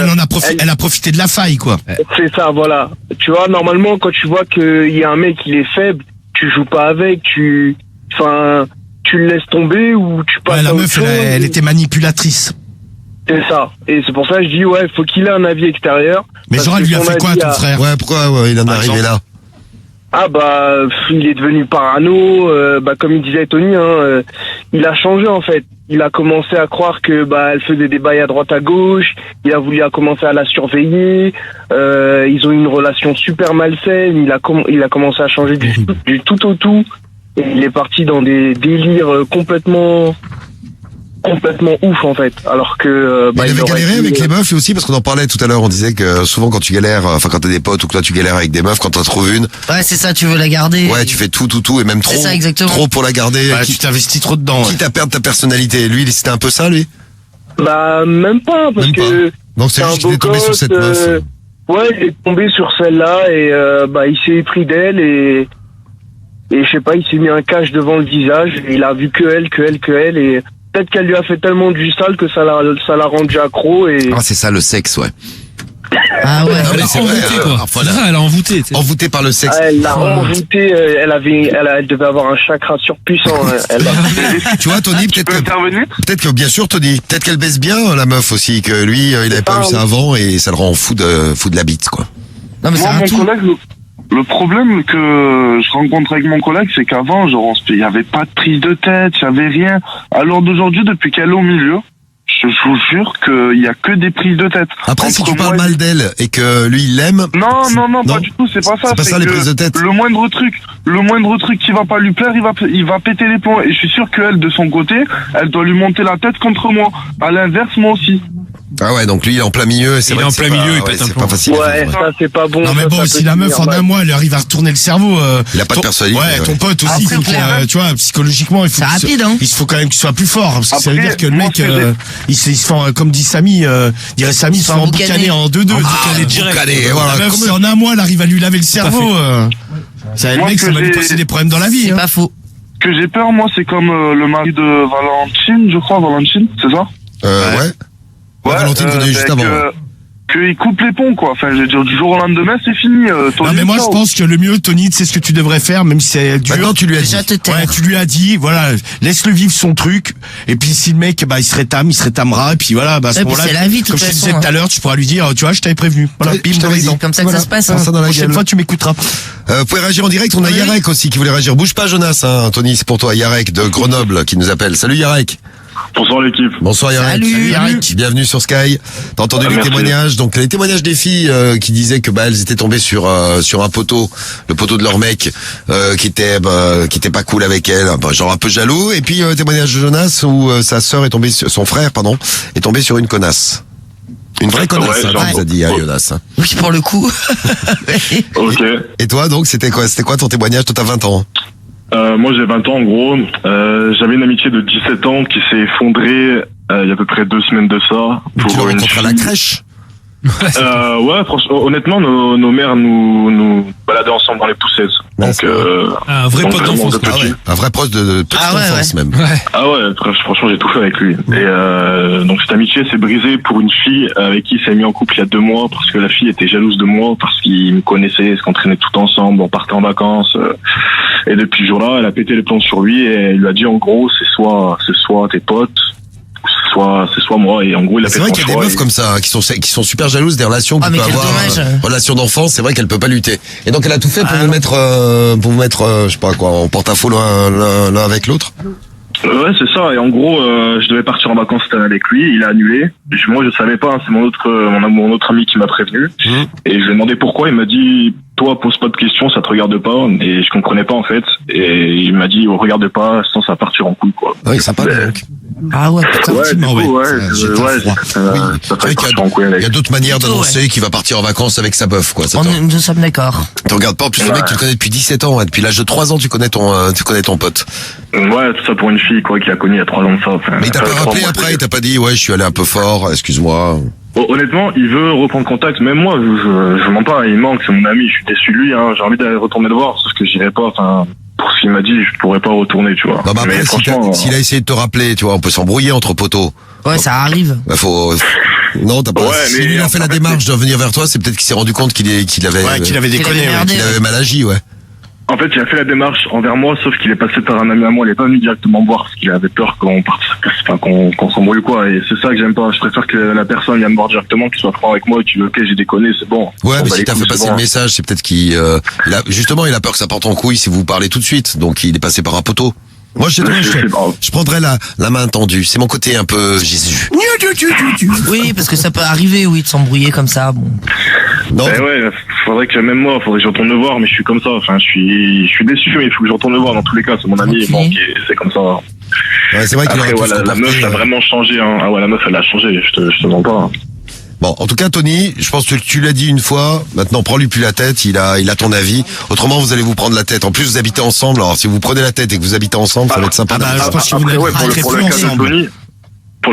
elle a profité de la faille, quoi. C'est ça, voilà. Tu vois, normalement, quand tu vois qu'il y a un mec, il est faible, tu joues pas avec, tu le laisses tomber ou tu passes. Ouais, la meuf, elle était manipulatrice. C'est ça. Et c'est pour ça que je dis, ouais, il faut qu'il ait un avis extérieur. Mais genre, elle lui a fait quoi, ton frère? Ouais, pourquoi il en est arrivé là? Ah il est devenu parano, comme il disait Tony, il a changé en fait. Il a commencé à croire que elle faisait des bails à droite à gauche, il a voulu commencer à la surveiller, ils ont eu une relation super malsaine, il a commencé à changer du tout au tout, et il est parti dans des délires complètement ouf en fait, alors que il avait galéré avec les meufs aussi, parce qu'on en parlait tout à l'heure, on disait que souvent quand tu galères, enfin quand t'as des potes ou que toi tu galères avec des meufs, quand t'en trouves une, ouais, c'est ça, tu veux la garder. Ouais, tu fais tout et même trop, ça, exactement. trop pour la garder. Ouais, tu t'investis trop dedans. Quitte à perdre ta personnalité. Lui, c'était un peu ça, lui. Même pas, parce que donc c'est juste qu'il est tombé sur cette meuf. Ouais, il est tombé sur celle-là et il s'est pris d'elle et je sais pas, il s'est mis un cache devant le visage et il a vu que elle et peut-être qu'elle lui a fait tellement du sale que ça l'a rendu accro et. Ah, c'est ça le sexe, ouais. Ah ouais. Elle a envoûté, quoi. Voilà. Elle a envoûté. Envoûté par le sexe. Ah, elle l'a envoûté, elle devait avoir un chakra surpuissant. Tu vois, Tony, peut-être que bien sûr, Tony, peut-être qu'elle baisse bien, la meuf aussi, que lui, il avait pas eu ça avant et ça le rend fou de la bite, quoi. Non, mais moi, mon collègue, le problème que je rencontre avec mon collègue, c'est qu'avant, il y avait pas de prise de tête, il y avait rien. À l'heure d'aujourd'hui, depuis qu'elle est au milieu, Je vous jure qu'il y a que des prises de tête. Après, si tu parles mal d'elle et que lui il l'aime. Non, pas du tout, c'est pas ça. C'est pas ça les prises de tête. Le moindre truc qui va pas lui plaire, il va péter les plombs. Et je suis sûr qu'elle, de son côté, elle doit lui monter la tête contre moi. À l'inverse, moi aussi. Ah ouais, donc lui il est en plein milieu. Il est en plein milieu, il pète un c'est plomb. pas facile. Ouais, ça c'est pas bon. Non mais bon, si la meuf en un mois elle arrive à retourner le cerveau. Il a pas de personnalité. Ouais, ton pote aussi, c'est faut clair. tu vois, psychologiquement, il faut. C'est rapide, hein. Il faut quand même qu'il soit plus fort, parce que ça veut Après, dire que le moi, mec, il se fait, comme dit Samy, dirait Samy, il se fait emboucaner en 2-2. Voilà. La meuf, si en un mois elle arrive à lui laver le cerveau, ça, le Moi, mec, que ça va lui j'ai- poser des problèmes dans la vie. C'est pas faux. Que j'ai peur, moi, c'est comme le mari de Valentine, je crois, c'est ça? Ouais. Valentine qu'on a eu juste avant. Qu'il coupe les ponts, quoi. Enfin, je veux dire, du jour au lendemain, c'est fini. Non mais moi je pense que le mieux, Tony, c'est ce que tu devrais faire, même si c'est dur. Maintenant tu lui as dit. Déjà te taire. Ouais, tu lui as dit, voilà, laisse-le vivre son truc. Et puis si le mec, il se rétamera. Et puis voilà, à ce Ouais, puis moment-là, c'est la vie, de comme toute je te disais façon, tout à l'heure, tu pourras lui dire, tu vois, je t'avais prévenu. Voilà, Ouais, bim, je dans t'avais les dit. dents. Comme ça que ça se passe. Ça dans la Prochaine gueule. fois, tu m'écouteras. Vous pouvez réagir en direct. On a Yarek aussi qui voulait réagir. Bouge pas, Jonas. Tony, c'est pour toi. Yarek de Grenoble qui nous appelle. Salut Yarek. Bonsoir l'équipe. Bonsoir Yarek. Salut, Yarek. Bienvenue sur Sky. T'as entendu les merci. témoignages. Donc les témoignages des filles qui disaient que elles étaient tombées sur un poteau, le poteau de leur mec qui était pas cool avec elles, genre un peu jaloux. Et puis témoignage de Jonas où sa sœur est tombée son frère est tombé sur une connasse. Une vraie connasse, Ouais, tu nous as dit, Jonas. Oui, pour le coup. Ok. Et toi donc c'était quoi ton témoignage? Toi t'as 20 ans. Moi j'ai 20 ans en gros. J'avais une amitié de 17 ans qui s'est effondrée il y a à peu près 2 semaines de ça. Tu l'as rencontré à la crèche? Ouais, franchement, honnêtement, nos mères nous baladaient ensemble dans les poussettes. Donc, Un vrai donc, pote vraiment d'enfance, de quoi. petit. Ah ouais, un vrai proche de petite enfance même. Ah ouais, franchement, j'ai tout fait avec lui. Et donc cette amitié s'est brisée pour une fille avec qui il s'est mis en couple il y a 2 mois parce que la fille était jalouse de moi parce qu'il me connaissait, parce qu'on traînait tout ensemble, on partait en vacances. Et depuis ce jour-là, elle a pété les plombs sur lui et elle lui a dit en gros, c'est soit tes potes, c'est soit moi. Et en gros, il a fait C'est vrai son qu'il y a des choix meufs et- comme ça qui sont super jalouses des relations qu'on mais peut quel avoir, dommage. relations d'enfance. C'est vrai qu'elle peut pas lutter. Et donc elle a tout fait pour vous mettre, je sais pas quoi, en porte-à-faux l'un avec l'autre. Ouais, c'est ça. Et en gros, je devais partir en vacances cette année avec lui. Il a annulé. Moi, je savais pas. Hein, c'est mon autre ami qui m'a prévenu. Et je lui ai demandé pourquoi. Il m'a dit, toi, pose pas de questions, ça te regarde pas. Et je comprenais pas en fait. Et il m'a dit, regarde pas, sinon ça va partir en couille quoi. Oui, sympa donc. Ah ouais, putain. Ouais, du coup, ouais, J'ai ouais, pas froid. ça Oui. va C'est vrai qu'il partir en couille y avec. a d'autres manières Plutôt, d'annoncer qu'il va partir en vacances avec sa meuf, quoi. Ça, Nous sommes d'accord. tu regardes pas. En plus, le mec, tu le connais depuis 17 ans. Depuis l'âge de 3 ans, tu connais ton pote. Ouais, tout ça pour une fille quoi, qu'il a connue il y a 3 ans de ça. Enfin, Mais il t'a pas rappelé après, il t'a pas dit, ouais, je suis allé un peu fort, excuse-moi. Honnêtement, il veut reprendre contact. Même moi, je mens pas. Il manque, c'est mon ami. Je suis déçu de lui. Hein. J'ai envie d'aller retourner le voir, sauf que j'irai pas. Enfin, pour ce qu'il m'a dit, je pourrais pas retourner, tu vois. Non, mais après, Mais franchement, s'il a essayé de te rappeler, tu vois, on peut s'embrouiller entre poteaux. Ouais, ça arrive. Bah, non, t'as pas. Ouais, si mais lui il a fait en la fait, démarche de venir vers toi, c'est peut-être qu'il s'est rendu compte qu'il avait déconné, qu'il avait mal agi, ouais. En fait, il a fait la démarche envers moi, sauf qu'il est passé par un ami à moi. Il est pas venu directement me voir parce qu'il avait peur qu'on parte, qu'on s'embrouille quoi. Et c'est ça que j'aime pas. Je préfère que la personne vienne me voir directement, qu'il soit franc avec moi, qu'il ok, j'ai déconné, c'est bon. Ouais, Bon, mais bah, si t'as écoute, fait passer c'est le bon. message, c'est peut-être qu'il il a peur que ça parte en couille si vous parlez tout de suite. Donc il est passé par un poteau. Moi, je prendrais la main tendue. C'est mon côté un peu Jésus. Oui, parce que ça peut arriver, oui, de s'embrouiller comme ça. Bon. Non. Eh ouais, faudrait que même moi, faudrait que je retourne le voir, mais je suis comme ça. Enfin, je suis déçu, mais il faut que je retourne le voir. Dans tous les cas, c'est mon ami, bon, c'est comme ça. Ouais, c'est vrai qu'il Après, aurait pu ouais, se la meuf comporter, a vraiment changé. Hein. Ah ouais, la meuf, elle a changé. Je te mens pas. Hein. Bon, en tout cas, Tony, je pense que tu l'as dit une fois. Maintenant, prends-lui plus la tête. Il a ton avis. Autrement, vous allez vous prendre la tête. En plus, vous habitez ensemble. Alors, si vous prenez la tête et que vous habitez ensemble, ça va être sympa. Après, ouais, pour le cas de Tony.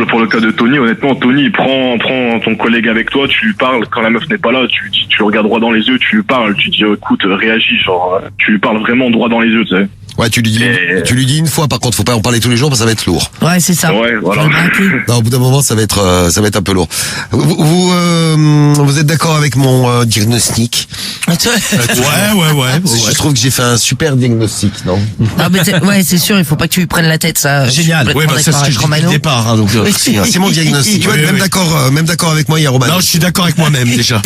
Pour le cas de Tony, honnêtement, Tony, prends ton collègue avec toi, tu lui parles quand la meuf n'est pas là, tu le regardes droit dans les yeux, tu lui parles, tu dis écoute, réagis, genre, tu lui parles vraiment droit dans les yeux, tu sais. Ouais, tu lui dis une fois. Par contre, faut pas en parler tous les jours, parce que ça va être lourd. Ouais, c'est ça. Ouais, voilà. Non, au bout d'un moment, ça va être un peu lourd. Vous vous êtes d'accord avec mon diagnostic? Ouais. Je trouve que j'ai fait un super diagnostic, non? Ah, mais c'est sûr, il faut pas que tu lui prennes la tête, ça. Génial. Ouais, c'est ce que je dis dès le départ, hein, donc. C'est mon diagnostic. Tu vois, même d'accord avec moi, il y a Robin. Non, je suis d'accord avec moi-même, déjà.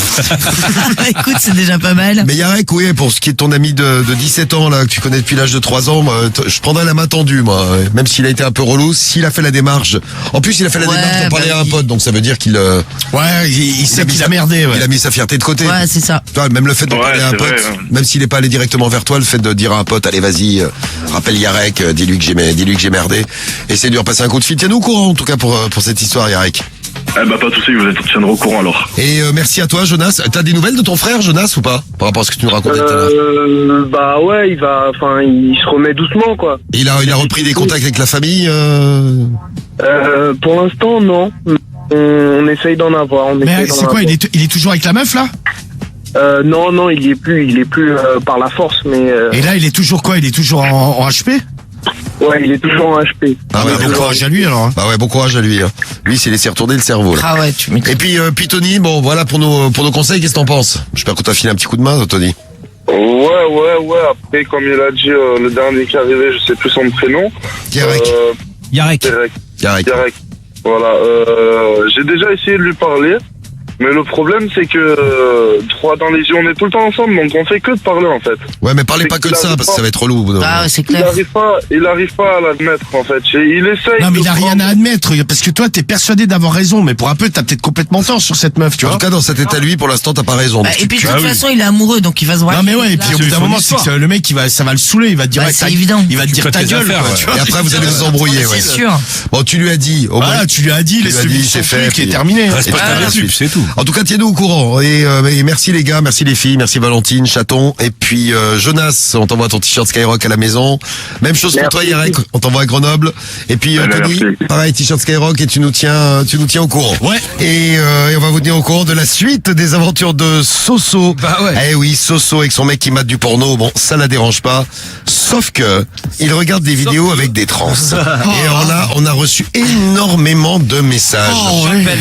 Écoute, c'est déjà pas mal. Mais Yarek, oui, pour ce qui est de ton ami de 17 ans, là, que tu connais depuis l'âge de 3 ans, je prendrais la main tendue, moi. Même s'il a été un peu relou, s'il a fait la démarche. En plus, il a fait la démarche pour parler à un pote, donc ça veut dire qu'il, il sait qu'il a merdé, Il a mis sa fierté de côté. Ouais, c'est ça. Toi, même le fait de parler à un pote, même s'il est pas allé directement vers toi, le fait de dire à un pote, allez, vas-y, rappelle Yarek, dis-lui que j'ai merdé. Essaye de lui repasser un coup de fil. Tiens-nous au courant, en tout cas, pour cette histoire, Yarek. Pas de soucis, vous êtes tiendrez au courant alors. Et merci à toi, Jonas. T'as des nouvelles de ton frère, Jonas, ou pas? Par rapport à ce que tu nous racontais tout à l'heure. Bah ouais, il se remet doucement, quoi. Il a repris des contacts avec la famille. Pour l'instant, non. On essaye d'en avoir. Mais c'est quoi, il est toujours avec la meuf, là? Non, il y est plus par la force, mais. Et là, il est toujours quoi? Il est toujours en HP? Ouais, il est toujours en HP. Ah ouais, bon courage à lui alors. Hein. Bah ouais, bon courage à lui. Hein. Lui, s'est laissé retourner le cerveau. Là. Ah ouais, tu m'étonnes. Et puis Tony, bon voilà pour nos conseils, qu'est-ce que t'en penses? J'espère qu'on t'a filé un petit coup de main, Tony. Ouais. Après, comme il a dit, le dernier qui est arrivé, je sais plus son prénom. Yarek. Voilà. J'ai déjà essayé de lui parler. Mais le problème, c'est que droit dans les yeux, on est tout le temps ensemble, donc on fait que de parler en fait. Ouais, mais parlez pas que de ça, parce que ça va être relou. Ah, c'est clair. Il arrive pas à l'admettre en fait. Il essaye. Non, mais il a rien à admettre, parce que toi, t'es persuadé d'avoir raison, mais pour un peu, t'as peut-être complètement tort sur cette meuf, tu vois. En tout cas, dans cet état, lui, pour l'instant, t'as pas raison. Et puis de toute façon, il est amoureux, donc il va se voir. Non, mais ouais, et puis au bout d'un moment, c'est que le mec, ça va le saouler, il va te dire, c'est évident. Il va te dire ta gueule, et après, vous allez vous embrouiller, ouais. C'est sûr. Bon, tu lui as dit, au moins. Tu lui as dit, c'est fait, qui est terminé. C'est tout. En tout cas, tiens-nous au courant. Et merci les gars, merci les filles, merci Valentine, Chaton. Et puis Jonas, on t'envoie ton t-shirt Skyrock à la maison. Même chose pour toi, Yarek, on t'envoie à Grenoble. Et puis Tony, pareil, t-shirt Skyrock, et tu nous tiens au courant. Ouais. Et on va vous tenir au courant de la suite des aventures de Soso. Bah ouais. Eh oui, Soso avec son mec qui mate du porno. Bon, ça la dérange pas. Sauf que il regarde des vidéos avec des trans. Et on a reçu énormément de messages.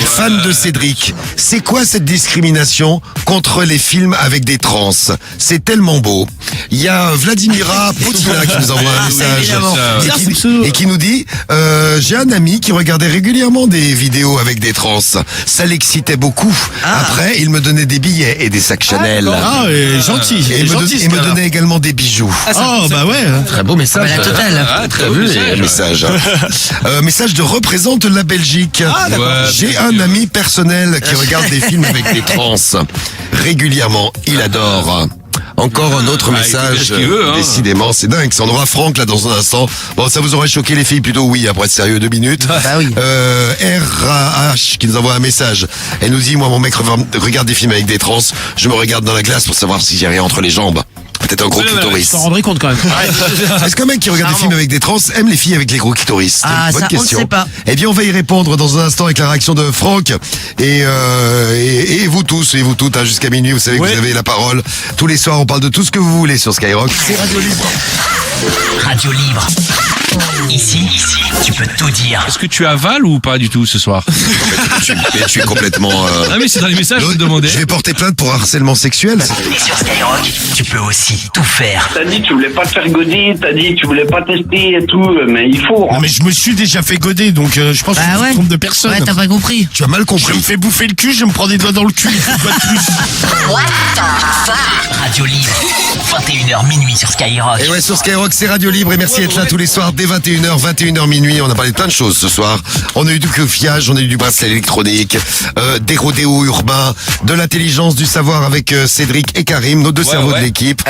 Fans de Cédric. C'est quoi cette discrimination contre les films avec des trans? C'est tellement beau. Il y a Vladimira Potina qui nous envoie un message et qui nous dit j'ai un ami qui regardait régulièrement des vidéos avec des trans. Ça l'excitait beaucoup. Après, il me donnait des billets et des sacs Chanel. Gentil. Et il me donnait également des bijoux. Bah ouais. Très beau message. La totale. Très beau message. Message de représente la Belgique. J'ai un ami personnel qui regarde des films avec des trans. Régulièrement, il adore. Encore un autre message. Décidément, c'est dingue. On aura Franck là dans un instant. Bon, ça vous aurait choqué les filles plutôt, oui, après être sérieux 2 minutes. Bah oui. RH qui nous envoie un message. Elle nous dit, moi mon mec regarde des films avec des trans. Je me regarde dans la glace pour savoir si j'ai rien entre les jambes. Peut-être un gros clitoris. Je t'en rendrais compte quand même. Est-ce qu'un mec qui regarde des films avec des trans aime les filles avec les gros clitoris? Ah, bonne ça, question. on ne sait pas. Eh bien, on va y répondre dans un instant avec la réaction de Franck. Et vous tous, et vous toutes, hein, jusqu'à minuit, vous savez que vous avez la parole. Tous les soirs, on parle de tout ce que vous voulez sur Skyrock. C'est Radio Libre. Radio Libre. Ici, tu peux tout dire. Est-ce que tu avales ou pas du tout ce soir? Tu es complètement... Ah mais c'est dans les messages que je demandais. Je vais porter plainte pour harcèlement sexuel. Et sur Skyrock, tu peux aussi tout faire. T'as dit que tu voulais pas te faire goder, t'as dit que tu voulais pas tester et tout, mais il faut. Non mais je me suis déjà fait goder, donc je pense que je me trompe de personne. Ouais, t'as pas compris. Tu as mal compris. Je me fais bouffer le cul, je me prends des doigts dans le cul. Pas de plus. What the fuck? Radio Libre, 21h minuit sur Skyrock. Et ouais, sur Skyrock, c'est Radio Libre, et merci d'être là tous les soirs dès 21h minuit. On a parlé de plein de choses ce soir. On a eu du coiffage, on a eu du bracelet électronique, des rodéos urbains, de l'intelligence, du savoir avec Cédric et Karim, nos deux cerveaux de l'équipe.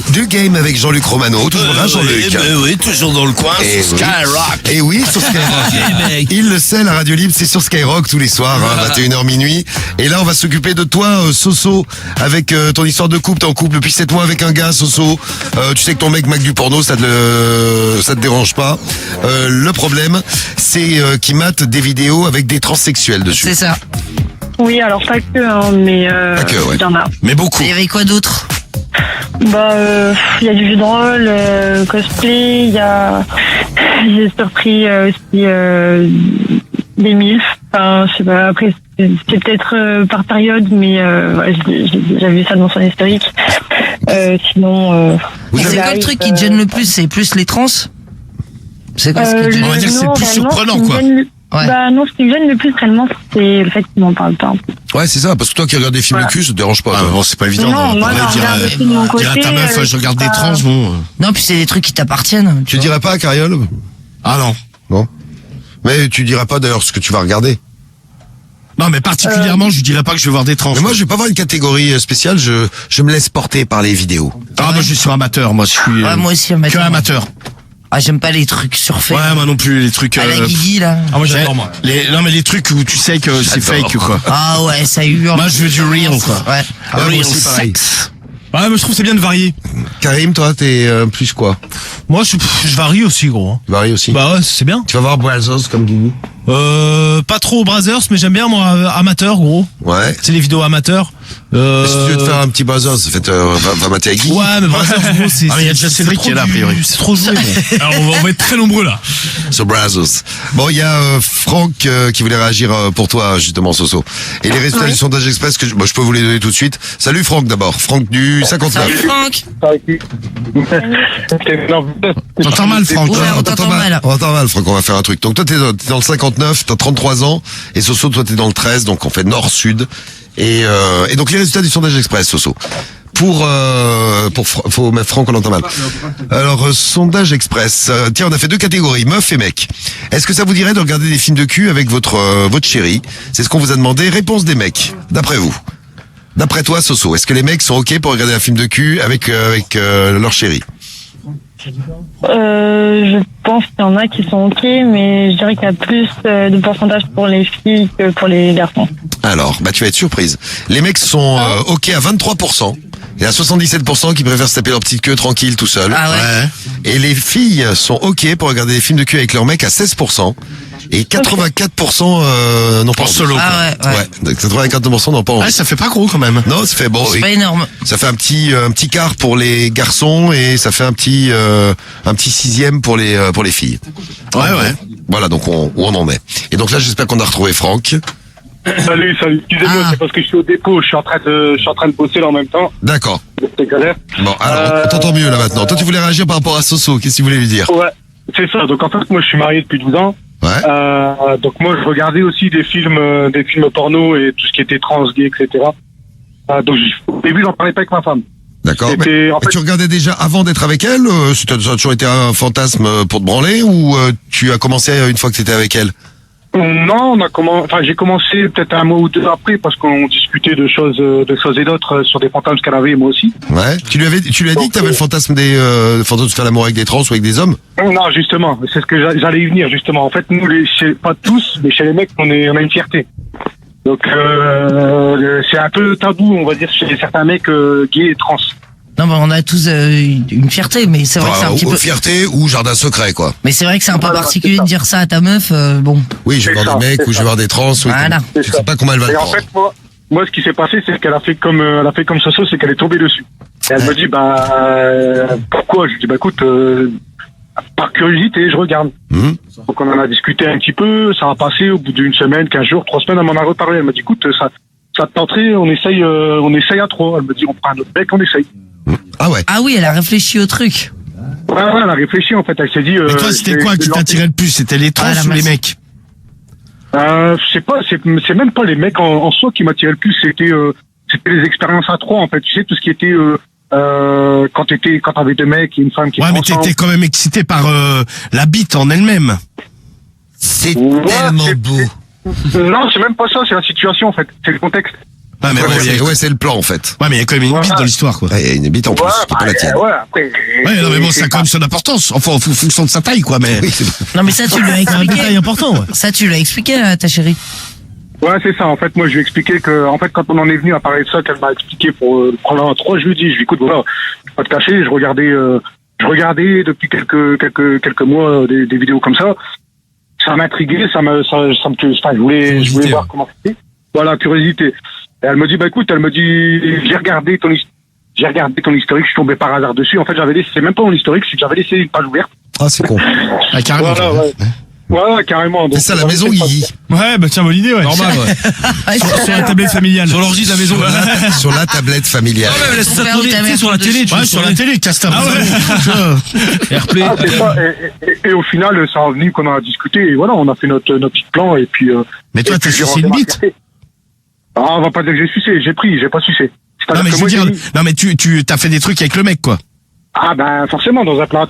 Du game avec Jean-Luc Romano, toujours là Jean-Luc. Oui, toujours dans le coin, sur Skyrock. Et oui, sur Skyrock. Il le sait, la Radio Libre, c'est sur Skyrock tous les soirs, 21h minuit. Et là, on va s'occuper de toi, Soso, avec ton histoire de couple. T'es en couple depuis 7 mois avec un gars, Soso. Tu sais que ton mec mate du porno, ça te dérange pas. Le problème, c'est qu'il mate des vidéos avec des transsexuels dessus. C'est ça. Oui, alors pas que, hein, mais il y en a. Mais beaucoup. Il y avait quoi d'autre? Bah, il y a du jeu de rôle, cosplay, j'ai surpris aussi des MILF. Enfin, je sais pas, après, c'est peut-être par période, mais j'ai vu ça dans son historique. Sinon. C'est quoi le truc qui te gêne le plus? C'est plus les trans? C'est quoi ce qui te gêne? On va dire que c'est plus surprenant, quoi. Bah non, ce qui me gêne le plus réellement, c'est le fait qu'ils m'en parlent pas. Ouais, c'est ça, parce que toi qui regardes des films de cul, ça te dérange pas. Bon, c'est pas évident. Non, moi, dire à ta meuf, je regarde des trans, bon. Non, puis c'est des trucs qui t'appartiennent. Tu dirais pas à Cariole? Ah non. Non. Mais tu dirais pas d'ailleurs ce que tu vas regarder. Non, mais particulièrement, je dirais pas que je vais voir des trans. Mais moi, je vais pas voir une catégorie spéciale, je me laisse porter par les vidéos. Ah, moi, je suis amateur, moi, je suis. Ouais, moi aussi amateur. Que amateur. Ah, j'aime pas les trucs surfaits. Ouais, moi non plus, les trucs. À la Guigui, là. Ah, moi j'adore, moi. Non, mais les trucs où tu sais que c'est fake, quoi. Ah ouais, ça hurle. Moi, je veux du real, quoi. Ouais. Real sex. Ouais, mais je trouve c'est bien de varier. Karim, toi, t'es plus quoi? Moi, je varie aussi, gros. Tu varies aussi? Bah ouais, c'est bien. Tu vas voir Brothers comme Guigui? Pas trop Brothers, mais j'aime bien, moi, amateur, gros. Ouais. C'est les vidéos amateurs. Si tu veux te faire un petit Brothers, va mater à Guy. Ouais, mais Brothers, gros, c'est. Ah, il y a déjà Cédric qui est là, a priori. C'est trop joué, bon. Alors on va être très nombreux là. Sur Brothers. Bon, il y a Franck qui voulait réagir pour toi, justement, Soso. Et les résultats du sondage express, que je peux vous les donner tout de suite. Salut Franck d'abord. Franck du 59. Salut Franck. T'entends mal, Franck. Ouais, on t'entend mal. On t'entend mal, Franck, on va faire un truc. Donc toi, t'es dans le 59, t'as 33 ans. Et Soso, toi, t'es dans le 13, donc on fait nord-sud. Et donc les résultats du sondage express, Soso. Faut mettre Franck, on entend mal. Alors, sondage express. Tiens, on a fait 2 catégories, meuf et mec. Est-ce que ça vous dirait de regarder des films de cul avec votre chérie? C'est ce qu'on vous a demandé. Réponse des mecs, d'après vous. D'après toi, Soso, est-ce que les mecs sont ok pour regarder un film de cul avec leur chérie? Je pense qu'il y en a qui sont ok, mais je dirais qu'il y a plus de pourcentage pour les filles que pour les garçons. Alors, tu vas être surprise. Les mecs sont ok à 23%. Il y a 77% qui préfèrent se taper leur petite queue tranquille tout seul. Ah ouais. Et les filles sont ok pour regarder des films de cul avec leur mec à 16%. Et 84% n'ont pas envie. Solo. Ah ouais. Donc 84% n'ont pas envie. Ah, ça fait pas gros quand même. Non, ça fait bon. C'est pas énorme. Ça fait un petit quart pour les garçons et ça fait un petit sixième pour les filles. Ouais. Voilà, donc où on en est. Et donc là, j'espère qu'on a retrouvé Franck. Salut. Excusez-moi, c'est parce que je suis au dépôt. Je suis en train de bosser là en même temps. D'accord. C'est galère. Bon, alors on t'entend mieux là maintenant. Toi, tu voulais réagir par rapport à Soso. Qu'est-ce que tu voulais lui dire? Ouais, c'est ça. Donc en fait, moi, je suis marié depuis 12 ans. Ouais. Donc moi, je regardais aussi des films porno et tout ce qui était trans, gay, etc. Donc au début, j'en parlais pas avec ma femme. D'accord. Mais tu regardais déjà avant d'être avec elle? Ça a toujours été un fantasme pour te branler ou tu as commencé une fois que tu étais avec elle? Non, j'ai commencé peut-être un mois ou 2 après parce qu'on discutait de choses et d'autres sur des fantasmes qu'elle avait et moi aussi. Ouais. Tu lui as dit que tu avais le fantasme de faire l'amour avec des trans ou avec des hommes? Non, justement, c'est ce que j'allais y venir justement. En fait, nous, pas tous, mais chez les mecs, on a une fierté. Donc c'est un peu tabou, on va dire, chez certains mecs gays et trans. Non, mais on a tous une fierté, mais c'est vrai que c'est un petit peu... Fierté ou jardin secret, quoi. Mais c'est vrai que c'est un peu particulier de dire ça à ta meuf, bon. Oui, je vais voir des mecs ou je vais voir des trans. Voilà. Tu sais pas comment elle va le prendre. En fait, moi, ce qui s'est passé, c'est qu'elle a fait comme Soso, c'est qu'elle est tombée dessus. Et elle me dit, pourquoi? Je lui dis, écoute, par curiosité, je regarde. Donc on en a discuté un petit peu, ça a passé au bout d'une semaine, 15 jours, 3 semaines, elle m'en a reparlé. Elle m'a dit, écoute, ça te tenterait, on essaye à 3. Elle me dit, on prend un autre mec, on essaye. Ah ouais. Ah oui, elle a réfléchi au truc. Ouais, elle a réfléchi en fait, elle s'est dit... Mais toi, c'était quoi qui t'attirait le plus? C'était les trans ou les mecs? Je sais pas, c'est même pas les mecs en soi qui m'attiraient le plus, c'était les expériences à 3 en fait, tu sais, tout ce qui était... quand t'avais 2 mecs et une femme qui étaient ensemble. Ouais, mais t'étais quand même excité par la bite en elle-même. C'est tellement beau. Non, c'est même pas ça, c'est la situation en fait, c'est le contexte. Ah, mais c'est le plan en fait. Ouais, mais il y a quand même une bite dans l'histoire, quoi. Il y a une bite en plus, qui est pas la tienne. Après, non, mais bon, ça a quand même son importance. Enfin, en fonction de sa taille, quoi, mais. Non, mais ça, tu lui as expliqué. C'est un détail important, ouais. Ça, tu l'as expliqué à ta chérie. Ouais, c'est ça. En fait, moi, je lui ai expliqué que, en fait, quand on en est venu à parler de ça, qu'elle m'a expliqué pour prendre un 3, je lui ai dit, écoute, voilà, je vais pas te cacher, je regardais depuis quelques mois des vidéos comme ça. Ça m'intriguait, je voulais voir comment c'était. Voilà, curiosité. Et elle me dit, écoute, j'ai regardé ton historique, je suis tombé par hasard dessus. En fait, c'est même pas mon historique, c'est que j'avais laissé une page ouverte. Ah, c'est con. Ah, carrément. Voilà, ouais. Ouais, carrément. C'est ça la maison, Guigui. Ouais, bah tiens, bonne idée, ouais. Normal, ouais. Sur la tablette familiale. Sur l'orgie de la maison. Sur la tablette familiale. Ah ouais, laisse ça tourner, tu sais, sur la télé. Ouais, sur la télé, casse ta Airplay. Ah, c'est ça. Et au final, ça a venu qu'on en a discuté et voilà, on a fait notre petit plan et puis. Mais toi, t'as sucé une bite? Ah, on va pas dire que j'ai sucé, j'ai pris, j'ai pas sucé. Non, mais je veux dire, non, mais tu t'as fait des trucs avec le mec, quoi. Ah, ben, forcément, dans un plan.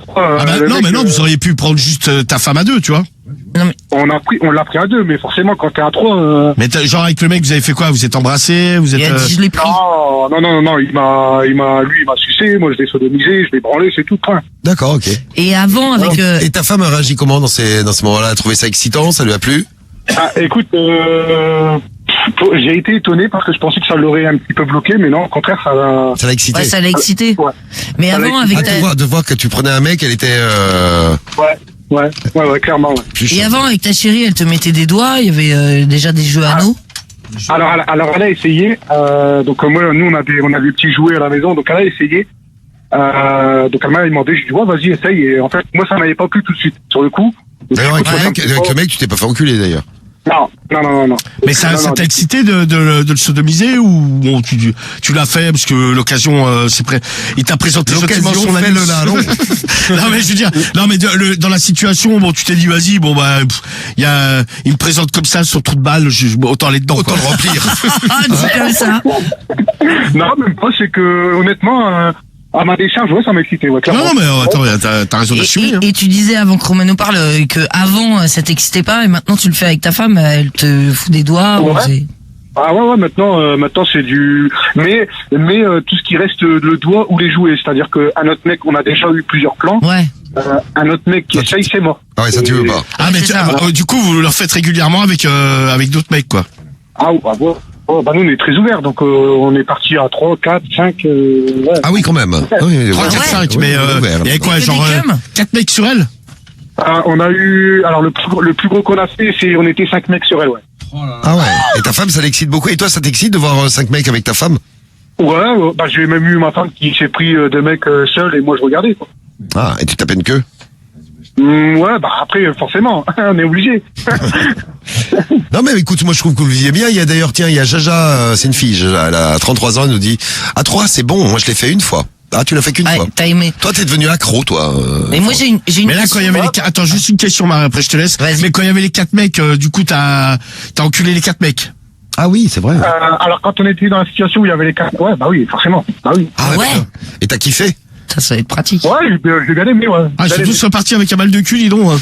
Non, mais non, vous auriez pu prendre juste ta femme à deux, tu vois. Non, mais... On l'a pris à deux, mais forcément, quand t'es à trois. Mais genre, avec le mec, vous avez fait quoi? Vous êtes embrassés? Vous êtes. Il a dit, je l'ai pris. Non, lui, il m'a sucé, moi, je l'ai sodomisé, je l'ai branlé, c'est tout, point. D'accord, ok. Et avant, avec. Et ta femme a réagi comment dans ces moments-là? Elle a trouvé ça excitant? Ça lui a plu? Ah, écoute, j'ai été étonné parce que je pensais que ça l'aurait un petit peu bloqué, mais non, au contraire, ça l'a. Ça l'a excité. Ouais, ça l'a excité. Ouais. Mais Ça avant, l'a avec excité. ta. De voir que tu prenais un mec, elle était. Ouais, clairement, ouais. Et avant, avec ta chérie, elle te mettait des doigts, il y avait déjà des jeux anneaux. Alors, elle a essayé. Donc, moi, nous, on a des petits jouets à la maison, donc elle a essayé. Donc, elle m'a demandé, je dis, ouais, vas-y, essaye. Et en fait, moi, ça m'avait pas plu tout de suite, sur le coup. D'ailleurs, avec le mec, tu t'es pas fait enculer, d'ailleurs. Non. Mais ça t'a excité de le sodomiser ou bon, tu l'as fait parce que l'occasion c'est prêt. Il t'a présenté gentiment son ami. Non mais je veux dire, dans la situation, bon, tu t'es dit vas-y, bon bah il me présente comme ça son trou de balle, autant aller dedans, autant le remplir. C'est comme ça. Non, même pas, c'est que honnêtement. À ma décharge, ouais, ça m'a excité, ouais, clairement. Non, mais attends, t'as raison d'assumer. Et tu disais avant que Romain nous parle que avant ça t'excitait pas et maintenant tu le fais avec ta femme, elle te fout des doigts. Ouais. Ah ouais, maintenant c'est du. Mais tout ce qui reste le doigt ou les jouets, c'est-à-dire que un autre mec, on a déjà eu plusieurs plans. Ouais. Un autre mec qui essaye, c'est mort. Ah ouais, ça tu veux pas. Ah mais du coup vous le faites régulièrement avec d'autres mecs, quoi. Ah ouais. Oh, bah nous on est très ouverts, donc on est parti à 3, 4, 5... ouais. Ah oui, quand même. 3, 4, 5, mais il y avait quoi, genre 4 mecs sur elle? On a eu... Alors le plus gros qu'on a fait, c'est on était 5 mecs sur elle, ouais. Ah ouais. Et ta femme, ça l'excite beaucoup. Et toi, ça t'excite de voir 5 mecs avec ta femme? Ouais, bah j'ai même eu ma femme qui s'est pris 2 mecs seuls et moi je regardais, quoi. Ah, et tu tapais une queue? Ouais, bah après, forcément, on est obligé. Non mais écoute, moi je trouve que vous le visiez bien. Il y a d'ailleurs, il y a Jaja, c'est une fille, Jaja, elle a 33 ans, elle nous dit, à 3 c'est bon, moi je l'ai fait une fois. Ah, tu l'as fait qu'une fois. T'as aimé. Toi t'es devenu accro, toi. Mais moi j'ai une mais là quand il y avait attends, juste une question, Marie, après je te laisse. Mais quand il y avait les 4 mecs, du coup t'as enculé les 4 mecs. Ah oui, c'est vrai. Alors quand on était dans la situation où il y avait les 4, ouais, bah oui, forcément. Bah oui. Ah ouais. Et t'as kiffé? Ça va être pratique. Ouais, j'ai bien aimé, ouais. Ah, ils sont tous repartis avec un mal de cul, dis donc.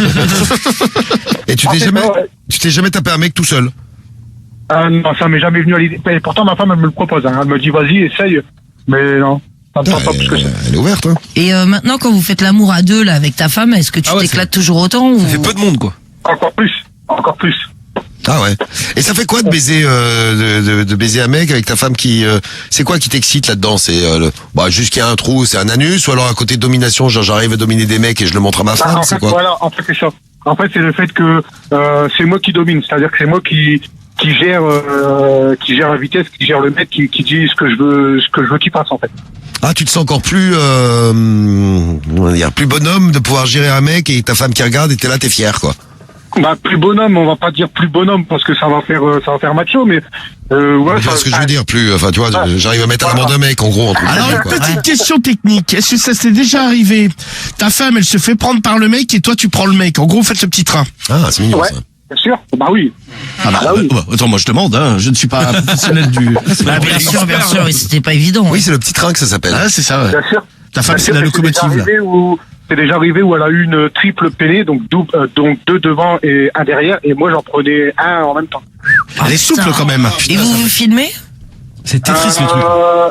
Et tu t'es jamais tapé un mec tout seul? Non, ça m'est jamais venu à l'idée. Et pourtant, ma femme, elle me le propose. Hein. Elle me dit, vas-y, essaye. Mais non. Ça me tente pas plus que ça. Elle est ouverte, hein. Et maintenant, quand vous faites l'amour à deux, là, avec ta femme, est-ce que tu t'éclates toujours autant? Ça fait peu de monde, quoi. Encore plus. Ah ouais. Et ça fait quoi de baiser de baiser un mec avec ta femme qui c'est quoi qui t'excite là-dedans? C'est juste qu'il y a un trou, c'est un anus, ou alors un côté domination, genre j'arrive à dominer des mecs et je le montre à ma femme, c'est quoi? Voilà, en fait c'est ça. En fait c'est le fait que c'est moi qui domine, c'est-à-dire que c'est moi qui gère la vitesse, qui gère le mec, qui dit ce que je veux qu'il fasse en fait. Ah, tu te sens encore plus plus bonhomme de pouvoir gérer un mec et ta femme qui regarde et t'es là, t'es fier, quoi. Bah plus bonhomme, on va pas dire plus bonhomme parce que ça va faire macho, mais ouais. C'est ce que je veux dire, plus. Enfin, tu vois, j'arrive à mettre à l'amende d'un mec, en gros. Entre alors guillemets, une petite question technique. Est-ce que ça s'est déjà arrivé? Ta femme, elle se fait prendre par le mec et toi tu prends le mec. En gros, vous faites ce petit train. Ah, c'est mignon, ça. Bien sûr. Bah oui. Oui. Attends, moi je demande, hein. Je ne suis pas professionnel du. Bien sûr, et c'était pas évident. Oui, c'est le petit train que ça s'appelle. Ah, c'est ça. Ouais. Bien sûr. Ta femme, c'est la locomotive. C'est déjà arrivé où elle a eu une triple peinée, donc 2 devant et 1 derrière, et moi j'en prenais 1 en même temps. Elle est souple quand même. Et vous filmez? C'est Tetris le truc.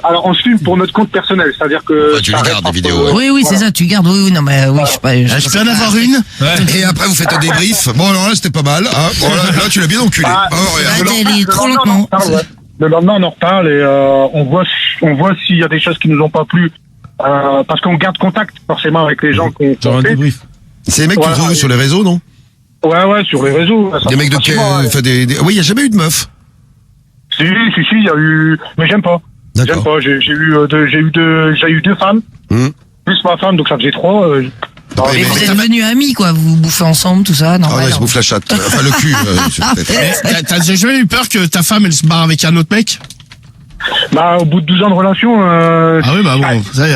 Alors on se filme pour notre compte personnel, c'est-à-dire que... Ouais, tu regardes des vidéos. Ouais. Oui, c'est ça, tu gardes. Oui, non, mais oui, je sais pas. Je peux en avoir une. Ouais. Et après vous faites un débrief. Bon alors là c'était pas mal. Hein. Bon, là tu l'as bien enculé. Elle est trop lentement. Le lendemain on en reparle et on voit s'il y a des choses qui nous ont pas plu. Parce qu'on garde contact forcément avec les gens qu'on fait. C'est les mecs qui trouvent sur les réseaux, non? Ouais, sur les réseaux. Des mecs de quel... Oui, il y a jamais eu de meuf. Si, il y a eu... Mais j'aime pas. J'ai eu 2 femmes. Plus ma femme, donc ça faisait 3. Et vous êtes devenus amis, quoi. Vous bouffez ensemble, tout ça. Non, Ah ouais, je bouffe la chatte. Enfin, le cul, peut-être. T'as jamais eu peur que ta femme, elle se barre avec un autre mec? Bah, au bout de 12 ans de relation, Ah oui, bah bon, ça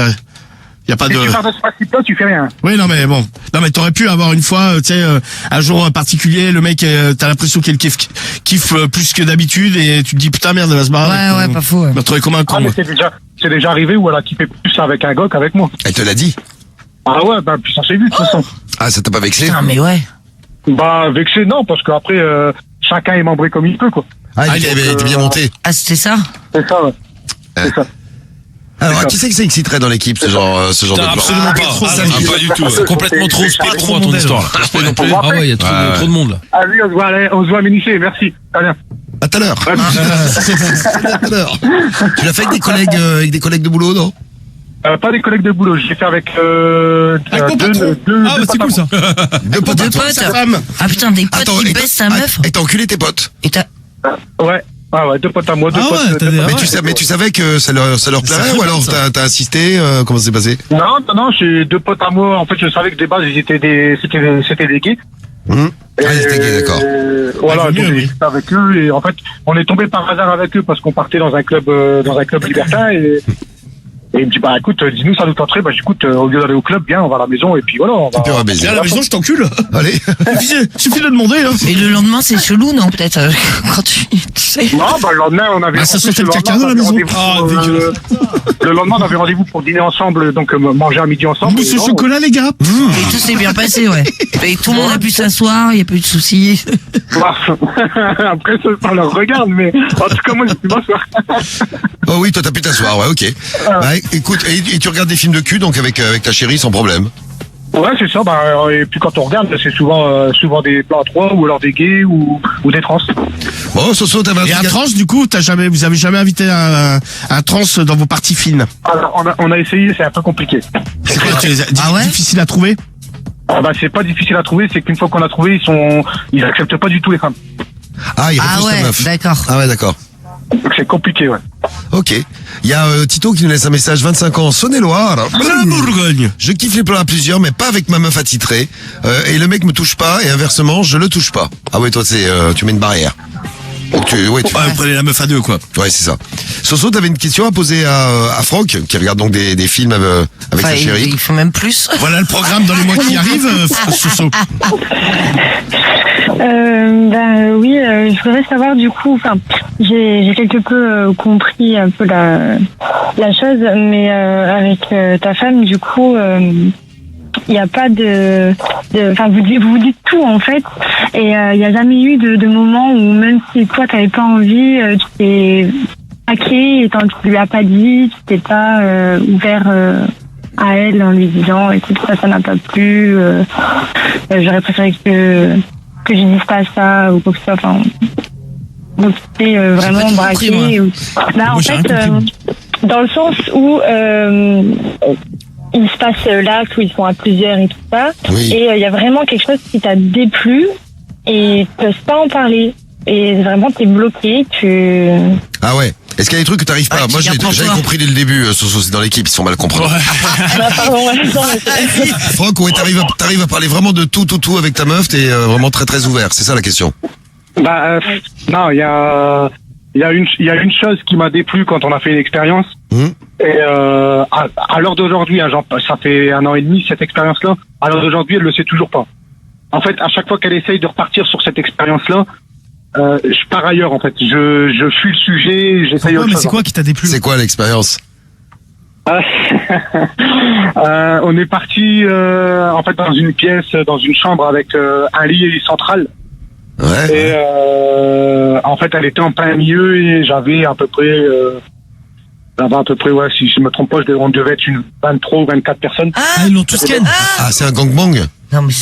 y a pas si de... tu pars de ce principe-là, tu fais rien. Oui, non mais bon. Non mais t'aurais pu avoir une fois, tu sais, un jour particulier, le mec, t'as l'impression qu'il kiffe plus que d'habitude et tu te dis putain merde, elle va se barrer. Ouais, pas faux. On va trouver comme un con. Ah, mais c'est déjà arrivé où elle a kiffé plus avec un gars qu'avec moi. Elle te l'a dit? Ah ouais, bah, puis ça s'est vu, de toute façon. Ah, ça t'a pas vexé? Putain, mais ouais. Bah, vexé, non, parce qu'après, chacun est membré comme il peut, quoi. Ah, il était bien monté. Ah, c'était ça? C'est ça, ouais. C'est ça. Alors, qui c'est que ça exciterait dans l'équipe, ce genre de plan? Absolument pas. Pas du tout. Complètement trop spectro à ton histoire. Ah ouais, il y a trop de monde là. Ah oui, on se voit à Ménissé, merci. Allez. À tout à l'heure. Tu l'as fait avec des collègues de boulot, non? Pas des collègues de boulot, j'ai fait avec deux Ah, bah c'est cool ça. Deux potes. Ah putain, des potes qui baissent sa meuf. Et t'as enculé tes potes? Ouais. Ah ouais, deux potes à moi, deux potes. Mais tu savais que ça leur plairait ou alors t'as insisté? Comment ça s'est passé? Non, c'est deux potes à moi. En fait, je savais que des bases, c'était des gays. Ils étaient gays, d'accord. Voilà, donc j'étais avec eux et en fait, on est tombé par hasard avec eux parce qu'on partait dans un club libertin et il me dit, bah écoute, dis-nous, ça nous tenterait. Bah écoute, au lieu d'aller au club, viens, on va à la maison et puis voilà. On va baiser. Viens à la maison, je t'encule. Allez. Suffit de demander. Hein. Et le lendemain, c'est chelou, non, peut-être, quand tu sais. Non, bah le lendemain, on avait. Ah, ça sentait le caca dans la maison. Ah, dégueulasse. Le lendemain, on avait rendez-vous pour dîner ensemble, donc manger à midi ensemble. Mousse au chocolat, les gars. Et tout s'est bien passé, ouais. Et tout le monde a pu s'asseoir, il n'y a pas eu de soucis. Après, ça leur regarde, mais en tout cas, moi, je suis m'asseoir. Oh oui, toi t'as pu t'asseoir, ouais, ok. Bah, écoute, et tu regardes des films de cul donc avec ta chérie sans problème? Ouais, c'est ça. Bah, et puis quand on regarde, c'est souvent des plans à trois ou alors des gays ou des trans. Bon, Soso, t'avais un Et un trans, du coup, vous avez jamais invité un trans dans vos parties fines? Alors, on a essayé, c'est un peu compliqué. C'est quoi, difficile à trouver? Ah bah, c'est pas difficile à trouver, c'est qu'une fois qu'on a trouvé, ils acceptent pas du tout les femmes. Ah, ils refusent ta meuf. D'accord. Ah ouais, d'accord. Donc c'est compliqué, ouais. Ok. Il y a Tito qui nous laisse un message, 25 ans, Saône-et-Loire. La Bourgogne. Je kiffe les plans à plusieurs, mais pas avec ma meuf attitrée. Et le mec me touche pas, et inversement, je le touche pas. Ah ouais, toi, tu mets une barrière. Donc vous prenez la meuf à deux, quoi. Ouais, c'est ça. Soso, t'avais une question à poser à Franck, qui regarde donc des films avec sa chérie. Il faut même plus. Voilà le programme dans les mois qui arrivent, Soso. Oui, je voudrais savoir du coup, j'ai quelque peu compris un peu la chose, mais avec ta femme, du coup, il n'y a pas vous dites tout en fait, et il n'y a jamais eu de moment où même si toi t'avais pas envie, tu t'es hacké et tu lui as pas dit, tu t'es pas ouvert à elle en lui disant écoute ça n'a pas plu, j'aurais préféré que je dise pas ça ou quoi que ce soit. Enfin, donc c'était vraiment braqué. En fait, dans le sens où il se passe l'acte où ils sont à plusieurs et tout ça, et il y a vraiment quelque chose qui t'a déplu et ils peuvent pas en parler. Et vraiment t'es bloqué, Ah ouais. Est-ce qu'il y a des trucs que t'arrives pas? Moi j'avais compris dès le début, Soso, c'est dans l'équipe, ils sont mal compris. Franck, ouais, t'arrives à parler vraiment de tout avec ta meuf, t'es vraiment très très ouvert, c'est ça la question? Bah non, il y a une chose qui m'a déplu quand on a fait une expérience. Et à l'heure d'aujourd'hui, ça fait 1 an et demi cette expérience-là. À l'heure d'aujourd'hui, elle le sait toujours pas. En fait, à chaque fois qu'elle essaye de repartir sur cette expérience-là, je pars ailleurs en fait. Je fuis le sujet, j'essaye autre chose. Mais c'est quoi qui t'a déplu? C'est quoi l'expérience? On est parti en fait dans une pièce, dans une chambre avec un lit central. Ouais. Et en fait, elle était en plein milieu et j'avais à peu près, ouais, si je me trompe pas, on devait être une 23 ou 24 personnes. Ah, ils l'ont tous ken. Ah, c'est un gangbang? Non, mais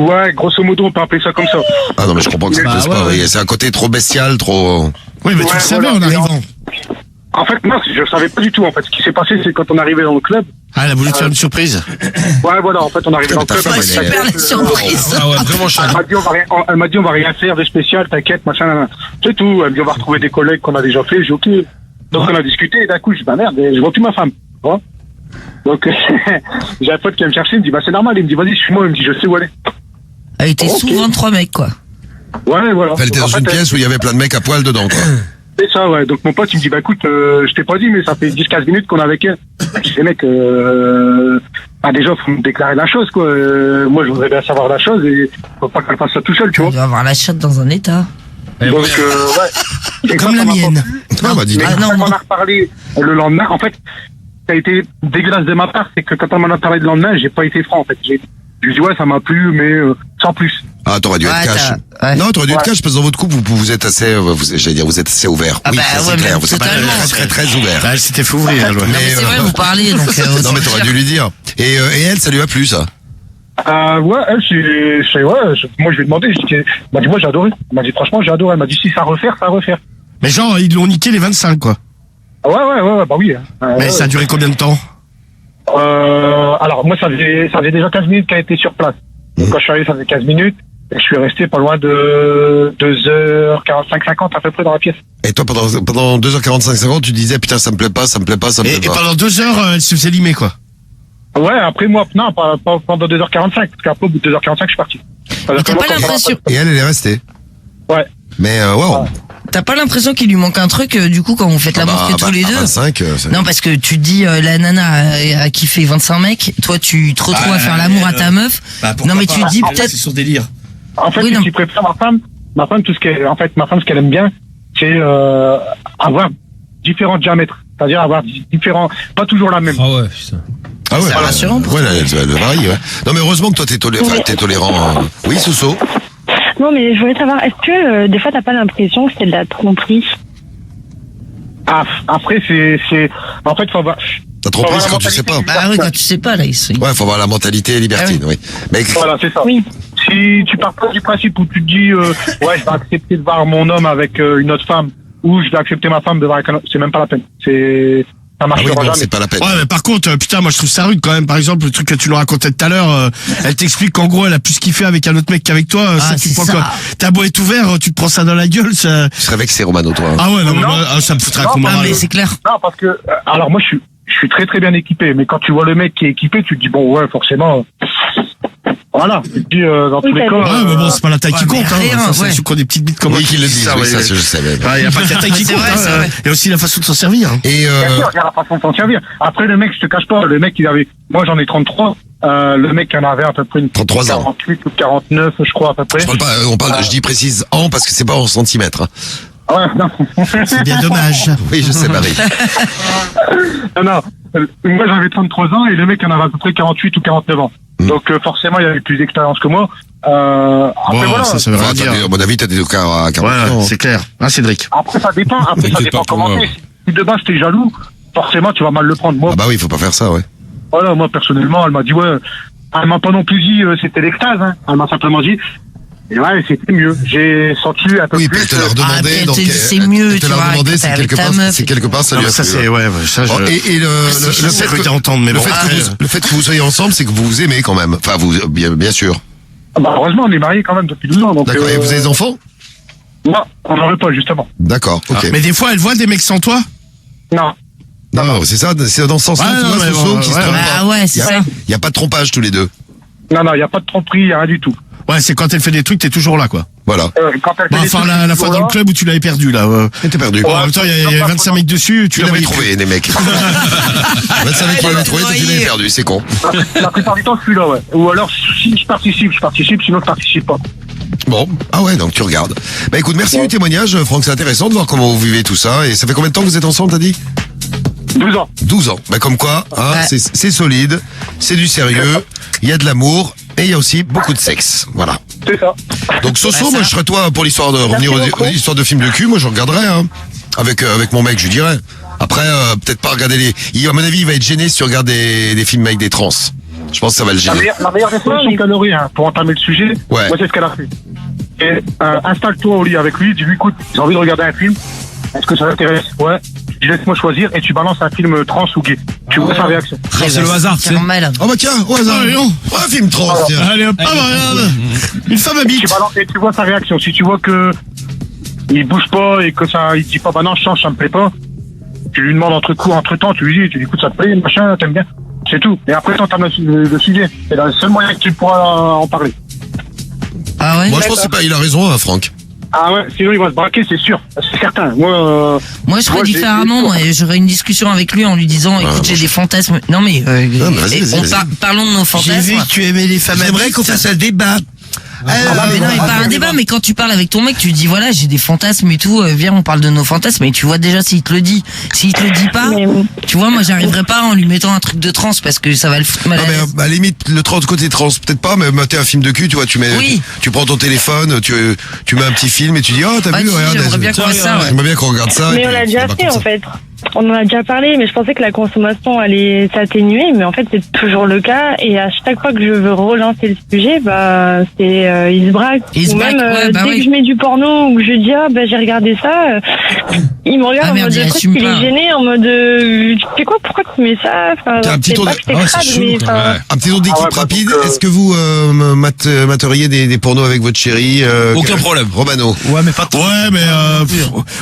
ouais, grosso modo, on peut appeler ça comme ça. Ah non, mais je comprends que c'est pas vrai. C'est un côté trop bestial, trop... Oui, mais tu le savais en arrivant. En fait, non, je savais pas du tout. En fait, ce qui s'est passé, c'est quand on est arrivé dans le club. Ah, elle a voulu te faire une surprise. Ouais, voilà, en fait, on est arrivé dans le club. Super la surprise. Ah ouais, vraiment chiant. Elle m'a dit, on va rien faire de spécial, t'inquiète, machin. C'est tout. Elle me dit, on va retrouver des collègues qu'on a déjà fait. J'ai OK. Donc, on a discuté et d'un coup, je dis, bah merde, je vois plus ma femme. Donc, j'ai un pote qui vient me chercher, il me dit, bah, c'est normal. Il me dit, vas-y, suis-moi. Il me dit, je sais où aller. Elle était sous 23 mecs, quoi. Ouais, voilà. Elle était dans une pièce où il y avait plein de mecs à poil dedans, quoi. C'est ça, ouais. Donc, mon pote, il me dit, bah, écoute, je t'ai pas dit, mais ça fait 10-15 minutes qu'on est avec elle. Je dis, mec, déjà, faut me déclarer la chose, quoi. Moi, je voudrais bien savoir la chose et faut pas qu'elle fasse ça tout seul, tu vois. Il doit avoir la chatte dans un état. Donc, ouais. Et comme la mienne. Non, bah, dis-le. Quand on m'en a reparlé le lendemain, en fait, ça a été dégueulasse de ma part, c'est que quand on m'en a parlé le lendemain, j'ai pas été franc, en fait. Je dis, ouais, ça m'a plu, mais sans plus. Ah, t'aurais dû être cash. Non, t'aurais dû être cash parce que dans votre couple, vous êtes assez, vous êtes assez ouvert. Ah oui, bah, c'est ouais, clair. mais Vous êtes très, très ouvert. Elle s'était fait ouvrir, elle, ouais. Mais c'est vrai, vous parliez, donc. Non, mais t'aurais dû lui dire. Et elle, ça lui a plu, ça? Ouais, elle, moi, je lui ai demandé, elle m'a dit, moi, j'ai adoré. Elle m'a dit, franchement, j'ai adoré. Elle m'a dit, si ça refaire, ça refaire. Mais genre, ils l'ont niqué les 25, quoi. Ouais, bah oui. Mais ça a duré combien de temps? Alors, moi, ça faisait déjà 15 minutes qu'elle était sur place. Donc, quand je suis arrivé, ça faisait 15 minutes. Et je suis resté pas loin de 2h45, 50 à peu près dans la pièce. Et toi, pendant 2h45, 50, tu disais, putain, ça me plaît pas, ça me plaît pas, ça me plaît pas. Et pendant 2 heures, elle se faisait limer, quoi. Ouais, après moi, non, pas pendant 2h45, parce qu'après, au bout de 2h45, je suis parti. T'as pas l'impression. Et elle est restée. Ouais. Mais, wow. T'as pas l'impression qu'il lui manque un truc, du coup, quand vous faites l'amour que tous les deux? 25, non, parce que tu te dis, la nana a kiffé 25 mecs, toi, tu te retrouves à faire l'amour à ta meuf. Non, mais tu te dis peut-être. C'est son délire. En fait, ce qui préfère ma femme, tout ce qu'elle, en fait, ma femme, ce qu'elle aime bien, c'est, avoir différents diamètres. C'est-à-dire avoir différents, pas toujours la même. Ah ouais, putain. Ah ouais, c'est rassurant pour ouais, elle varie, ouais. Non, mais heureusement que toi, t'es tolérant. Oui, Soso? Non, mais je voulais savoir, est-ce que des fois t'as pas l'impression que c'est de la tromperie? Après, c'est, en fait, faut avoir. T'as trompé quand tu sais pas. Ah oui, quand tu sais pas, là, ici. Ouais, faut avoir la mentalité libertine, oui. Mais voilà, c'est ça. Oui. Si tu pars pas du principe où tu te dis, ouais, je vais accepter de voir mon homme avec une autre femme, ou je vais accepter ma femme de voir avec un autre, c'est même pas la peine. Ça marchera jamais. C'est pas la peine. Ouais, mais par contre, putain, moi je trouve ça rude quand même. Par exemple, le truc que tu nous racontais tout à l'heure, elle t'explique qu'en gros, elle a plus kiffé avec un autre mec qu'avec toi. Ça, tu prends quoi? T'as beau être ouvert, tu te prends ça dans la gueule, ça. Tu serais vexé, Romano, toi. Ah ouais, non, ça me foutrait un coup. Ah, mais c'est clair. Non, parce que, alors moi, je suis très très bien équipé, mais quand tu vois le mec qui est équipé, tu te dis, bon, ouais, forcément. Voilà, tu te dis, dans tous les cas. Ouais, mais bon, c'est pas la taille qui compte, hein. C'est ceux qui ont des petites bites comme moi. Oui, qui le disent, oui, ça, je savais. Il y a pas que la taille qui compte, hein. Il y a aussi la façon de s'en servir. Et bien sûr, il y a la façon de s'en servir. Après, le mec, je te cache pas, le mec, il avait, moi, j'en ai 33. Le mec, il en avait à peu près une 33 ans. 48 ou 49, je crois, à peu près. Je dis précise en parce que c'est pas en centimètres. Ouais, non. C'est bien dommage. Oui, je sais, Marie. Non, moi j'avais 33 ans et le mec en avait à peu près 48 ou 49 ans. Donc forcément il avait plus d'expérience que moi. Après voilà. Ça veut rien dire. À mon avis, t'as des cas à 40 ans. C'est clair. Ah, Cédric. Après ça dépend. Comment t'es. Si de base t'es jaloux, forcément tu vas mal le prendre. Moi. Ah bah oui, faut pas faire ça, ouais. Voilà, moi personnellement, elle m'a dit ouais. Elle m'a pas non plus dit c'était l'extase. Hein. Elle m'a simplement dit. Et ouais, c'était mieux. J'ai senti un peu plus. Oui, puis te leur demander, donc. C'est mieux, tu vois. C'est quelque part, ça lui a plu. Ça, c'est, ouais, ça, et le fait d'entendre, mais le fait que vous soyez ensemble, c'est que vous vous aimez quand même. Enfin, vous, bien sûr. Bah, heureusement, on est mariés quand même depuis 12 ans, donc. D'accord. Et vous avez des enfants? Non, on n'en veut pas, justement. D'accord, ok. Mais des fois, elle voit des mecs sans toi? Non. Non, c'est ça, c'est dans ce sens-là, tu vois, Soso, qui se trompe. Ah ouais, c'est ça. Il y a pas de trompage tous les deux. Non, il y a pas de tromperie, il y a rien du tout. Ouais, c'est quand elle fait des trucs, t'es toujours là, quoi. Voilà. Quand elle fait des enfin, trucs, la fois dans le club où tu l'avais perdu, là. T'es perdu. En même temps, il y avait 25 mecs dessus, tu l'avais trouvé, les mecs. 25 mecs qui l'avaient trouvé, tu l'avais perdu, c'est con. La plupart du temps, je suis là, ouais. Ou alors, si je participe, sinon je participe pas. Bon, ah ouais, donc tu regardes. Bah écoute, merci du témoignage, Franck, c'est intéressant de voir comment vous vivez tout ça. Et ça fait combien de temps que vous êtes ensemble, t'as dit? 12 ans. 12 ans. Bah comme quoi, hein, c'est solide, c'est du sérieux, il y a de l'amour et il y a aussi beaucoup de sexe. Voilà. C'est ça. Donc Soso, moi je serais toi pour l'histoire de revenir aux histoires de films de cul, moi je regarderais hein. Avec mon mec, je lui dirais. Après peut-être pas regarder à mon avis, il va être gêné si tu regardes des films avec des trans. Je pense que ça va le gêner. La meilleure des solutions calories pour entamer le sujet. Ouais. Moi c'est ce qu'elle a fait. Et installe-toi au lit avec lui, dis-lui écoute, j'ai envie de regarder un film. Est-ce que ça t'intéresse? Ouais. Laisse-moi choisir et tu balances un film trans ou gay. Tu vois sa réaction. C'est le hasard, c'est. Oh bah tiens, au hasard. Un film trans, tiens. Allez hop, regarde. Une femme habite. Et tu vois sa réaction. Si tu vois que il bouge pas et que ça, il dit pas bah non, je change, ça me plaît pas. Tu lui demandes entre temps, tu lui dis écoute, ça te plaît, machin, t'aimes bien. C'est tout. Et après, t'entames le sujet. C'est le seul moyen que tu pourras en parler. Ah ouais? Moi, je pense que il a raison, hein, Franck. Ah ouais, sinon il va se braquer, c'est sûr. C'est certain. Moi, je ferais différemment. J'aurais une discussion avec lui en lui disant, écoute, j'ai des fantasmes. Non, mais, parlons de nos fantasmes. J'ai vu que tu aimais les femmes. J'aimerais qu'on fasse un débat. Mais non, mais pas un débat, mais quand tu parles avec ton mec, tu dis voilà, j'ai des fantasmes et tout, viens, on parle de nos fantasmes, et tu vois déjà s'il te le dit. S'il te le dit pas, tu vois, moi j'arriverai pas en lui mettant un truc de trans parce que ça va le foutre mal à l'aise. À la limite, le côté trans, peut-être pas, mais mater un film de cul, tu vois, tu prends ton téléphone, tu mets un petit film et tu dis, oh, t'as vu, regarde. J'aimerais bien qu'on fasse ça, ouais. J'aimerais bien qu'on regarde ça. Mais on l'a déjà fait, en fait. On en a déjà parlé, mais je pensais que la consommation allait s'atténuer, mais en fait c'est toujours le cas. Et à chaque fois que je veux relancer le sujet, c'est il se braque. Ou même dès que je mets du porno ou que je dis j'ai regardé ça, il me regarde en mode il est gêné, en mode tu sais quoi, pourquoi tu mets ça? Un petit tour d'équipe rapide. Est-ce que vous materiez des pornos avec votre chérie? Aucun problème. Romano. Ouais, mais pas trop.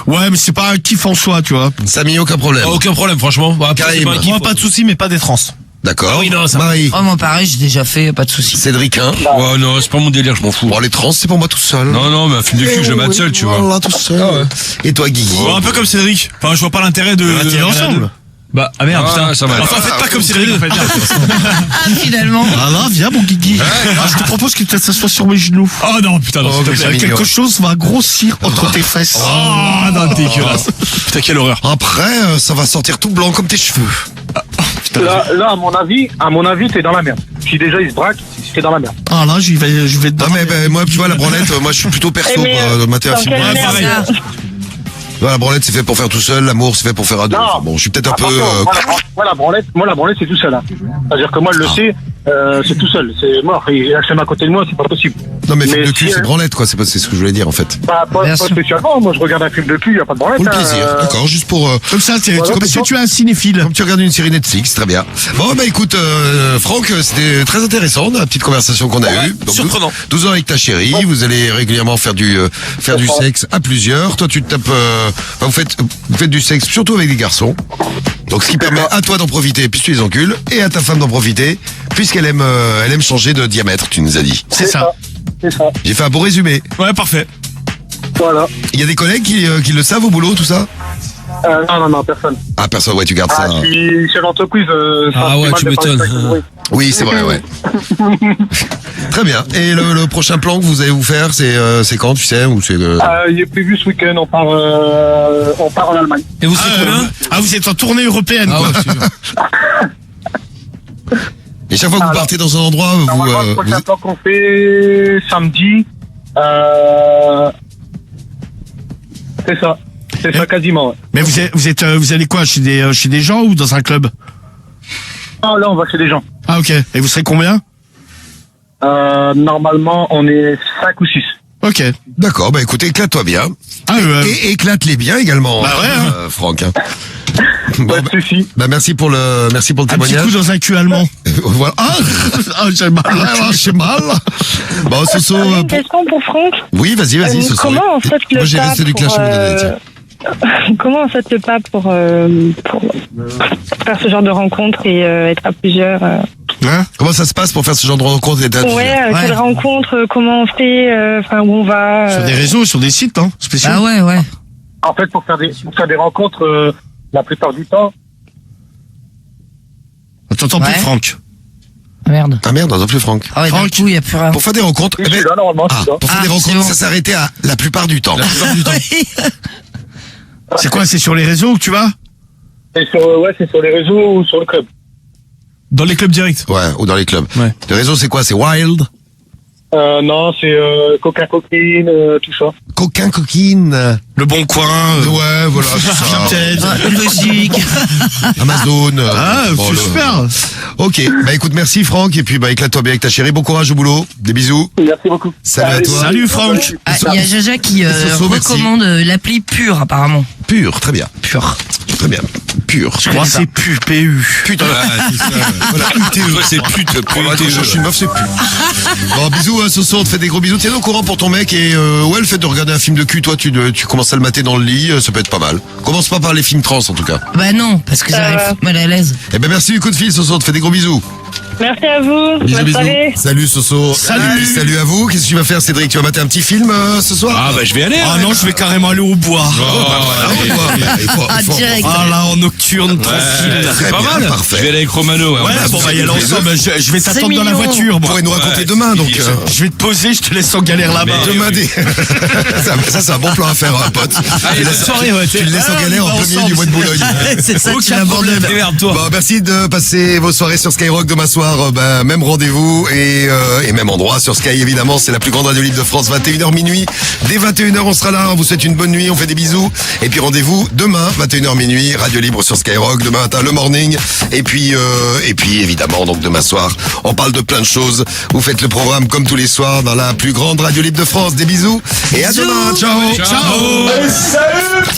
Ouais, mais c'est pas un kiff en soi, tu vois. Samy, aucun problème. Aucun problème, franchement. Moi, pas de soucis, mais pas des trans. D'accord. Ah oui, non, ça. Marie. Oh, moi pareil, j'ai déjà fait, pas de soucis. Cédric, hein? Ouais, non, c'est pas mon délire, je m'en fous. Bon, les trans, c'est pour moi tout seul. Non, mais un film de cul, je le mate seul, tu vois. Voilà, tout seul. Ah ouais. Et toi, Guigui? Un peu comme Cédric. Enfin, je vois pas l'intérêt de ensemble. Bah, merde, putain. Ça va. Enfin, faites pas comme Cédric. Finalement. Ah là, viens, mon Guigui. Je te propose que tu t'assoies sur mes genoux. Oh non, putain, non, quelque chose va grossir entre tes fesses. Oh, non, dégueulasse. Putain, quelle horreur. Après, ça va sortir tout blanc comme tes cheveux. Là, à mon avis, t'es dans la merde. Si déjà il se braque, t'es dans la merde. Ah là, je vais dedans. Non, mais moi, tu vois, la branlette, moi, je suis plutôt perso, mater un film. Ouais, pareil. La branlette, c'est fait pour faire tout seul, l'amour, c'est fait pour faire à deux. Enfin, bon, je suis peut-être un peu... Moi, la branlette, c'est tout seul. Hein. C'est-à-dire que moi, je le sais, c'est tout seul. C'est mort. Et la chaîne à côté de moi, c'est pas possible. Non, mais film de cul, c'est branlette, quoi. C'est ce que je voulais dire, en fait. Pas spécialement. Moi, je regarde un film de cul, y a pas de branlette. Pour le plaisir, d'accord, juste pour... Comme ça, comme si tu es un cinéphile. Comme tu regardes une série Netflix, très bien. Bon, écoute, Franck, c'était très intéressant, la petite conversation qu'on a eue. Donc, surprenant. 12 ans avec ta chérie, vous allez régulièrement faire du sexe à plusieurs. Toi, tu te tapes... vous faites du sexe surtout avec des garçons. Donc ce qui permet à toi d'en profiter puisque tu les encules et à ta femme d'en profiter puisqu'elle aime changer de diamètre, tu nous as dit. C'est ça. J'ai fait un beau résumé. Ouais, parfait. Voilà. Il y a des collègues qui le savent au boulot, tout ça? Non, personne. Ah, personne, ouais, tu gardes ça. Je suis chef d'entreprise. Tu m'étonnes. Oui, c'est vrai, ouais. Très bien. Et le prochain plan que vous allez vous faire, c'est quand, tu sais, ou c'est il est prévu ce week-end, on part en Allemagne. Et vous serez combien? Vous êtes en tournée européenne, quoi. Et chaque fois que vous partez dans un endroit, le prochain plan qu'on fait samedi, c'est ça. C'est ça quasiment. Ouais. Mais vous allez quoi, chez des gens ou dans un club? Ah, là, on va chez des gens. Ah, ok. Et vous serez combien? Normalement, on est 5 ou 6. Ok. D'accord, écoute, éclate-toi bien. Et éclate-les bien également, Franck. Hein. Pas de soucis. Merci pour le témoignage. Un petit coup dans un cul allemand. Voilà. J'ai mal. J'ai mal. Bon, Soso. Une question pour Franck. Oui, vas-y, Soso. Comment on fait le Moi, j'ai resté du clash comment on fait le pas pour faire ce genre de rencontre et être à plusieurs Comment ça se passe pour faire ce genre de rencontre et être à plusieurs? Quelle rencontre, comment on fait, où on va Sur des réseaux, sur des sites, hein, spéciaux. Ah ouais. En fait, pour faire des rencontres, la plupart du temps. T'entends plus Franck. Merde. Ah merde, on n'entend plus Franck. Ah ouais, Franck, il n'y a plus rien. pour faire des rencontres, pour faire des rencontres, ça s'arrêtait à la plupart du temps. C'est quoi, c'est sur les réseaux que tu vas? C'est sur les réseaux ou sur le club. Dans les clubs directs. Ouais, ou dans les clubs. Ouais. Les réseaux, c'est quoi? C'est Wild? Non, c'est coquin coquine, tout ça. Coquin coquine. Le Bon Coin. Ouais, voilà, c'est ça. Logique. Amazon. C'est super. Ok, écoute, merci Franck, et puis éclate-toi bien avec ta chérie, bon courage au boulot, des bisous. Merci beaucoup. Salut à toi. Salut Franck. Il y a Jaja qui recommande l'appli Pure apparemment. Pure, très bien. Pure. Très bien. pur. Je crois que c'est PU. Putain. C'est ça. Voilà, Toi, c'est pute, je suis une meuf, c'est pu. Bon, bisous, Soso, on te fait des gros bisous. Tiens au courant pour ton mec et ouais, le fait de regarder un film de cul, toi, tu commences à le mater dans le lit, ça peut être pas mal. Commence pas par les films trans, en tout cas. Bah non, parce que ça arrive mal à l'aise. Eh ben, merci du coup de fil, Soso, on te fait des gros bisous. Merci à vous. Bisous, Bonne bisous. soirée. Salut, Soso. Salut à vous. Qu'est-ce que tu vas faire, Cédric? Tu vas mater un petit film ce soir? Ah, bah, je vais aller. Ah non, je vais carrément aller au bois. Direct. Ah là, en nocturne, tranquille. C'est pas mal. Parfait. Je vais aller avec Romano. Ouais, bon, bah, y aller ensemble. Je vais t'attendre dans la voiture. Vous pourrez nous raconter demain, donc. Je vais te poser, je te laisse en galère là-bas. Demain, ça, c'est un bon plan à faire, pote. Allez, bonne soirée, ouais. Tu le laisses en galère en plein milieu du mois de Boulogne. C'est ça, tu Aucun l'abandonnes. problème, démerde-toi. Bon, merci de passer vos soirées sur Skyrock demain soir. Même rendez-vous et même endroit sur Sky, évidemment. C'est la plus grande radio libre de France, 21h minuit. Dès 21h, on sera là. On vous souhaite une bonne nuit. On fait des bisous. Et puis rendez-vous demain, 21h minuit, radio libre sur Skyrock. Demain matin, le morning. Et puis évidemment, donc demain soir, on parle de plein de choses. Vous faites le programme comme tous les soirs dans la plus grande radio libre de France. Des bisous. Et à demain. Ciao. Ciao. Salut.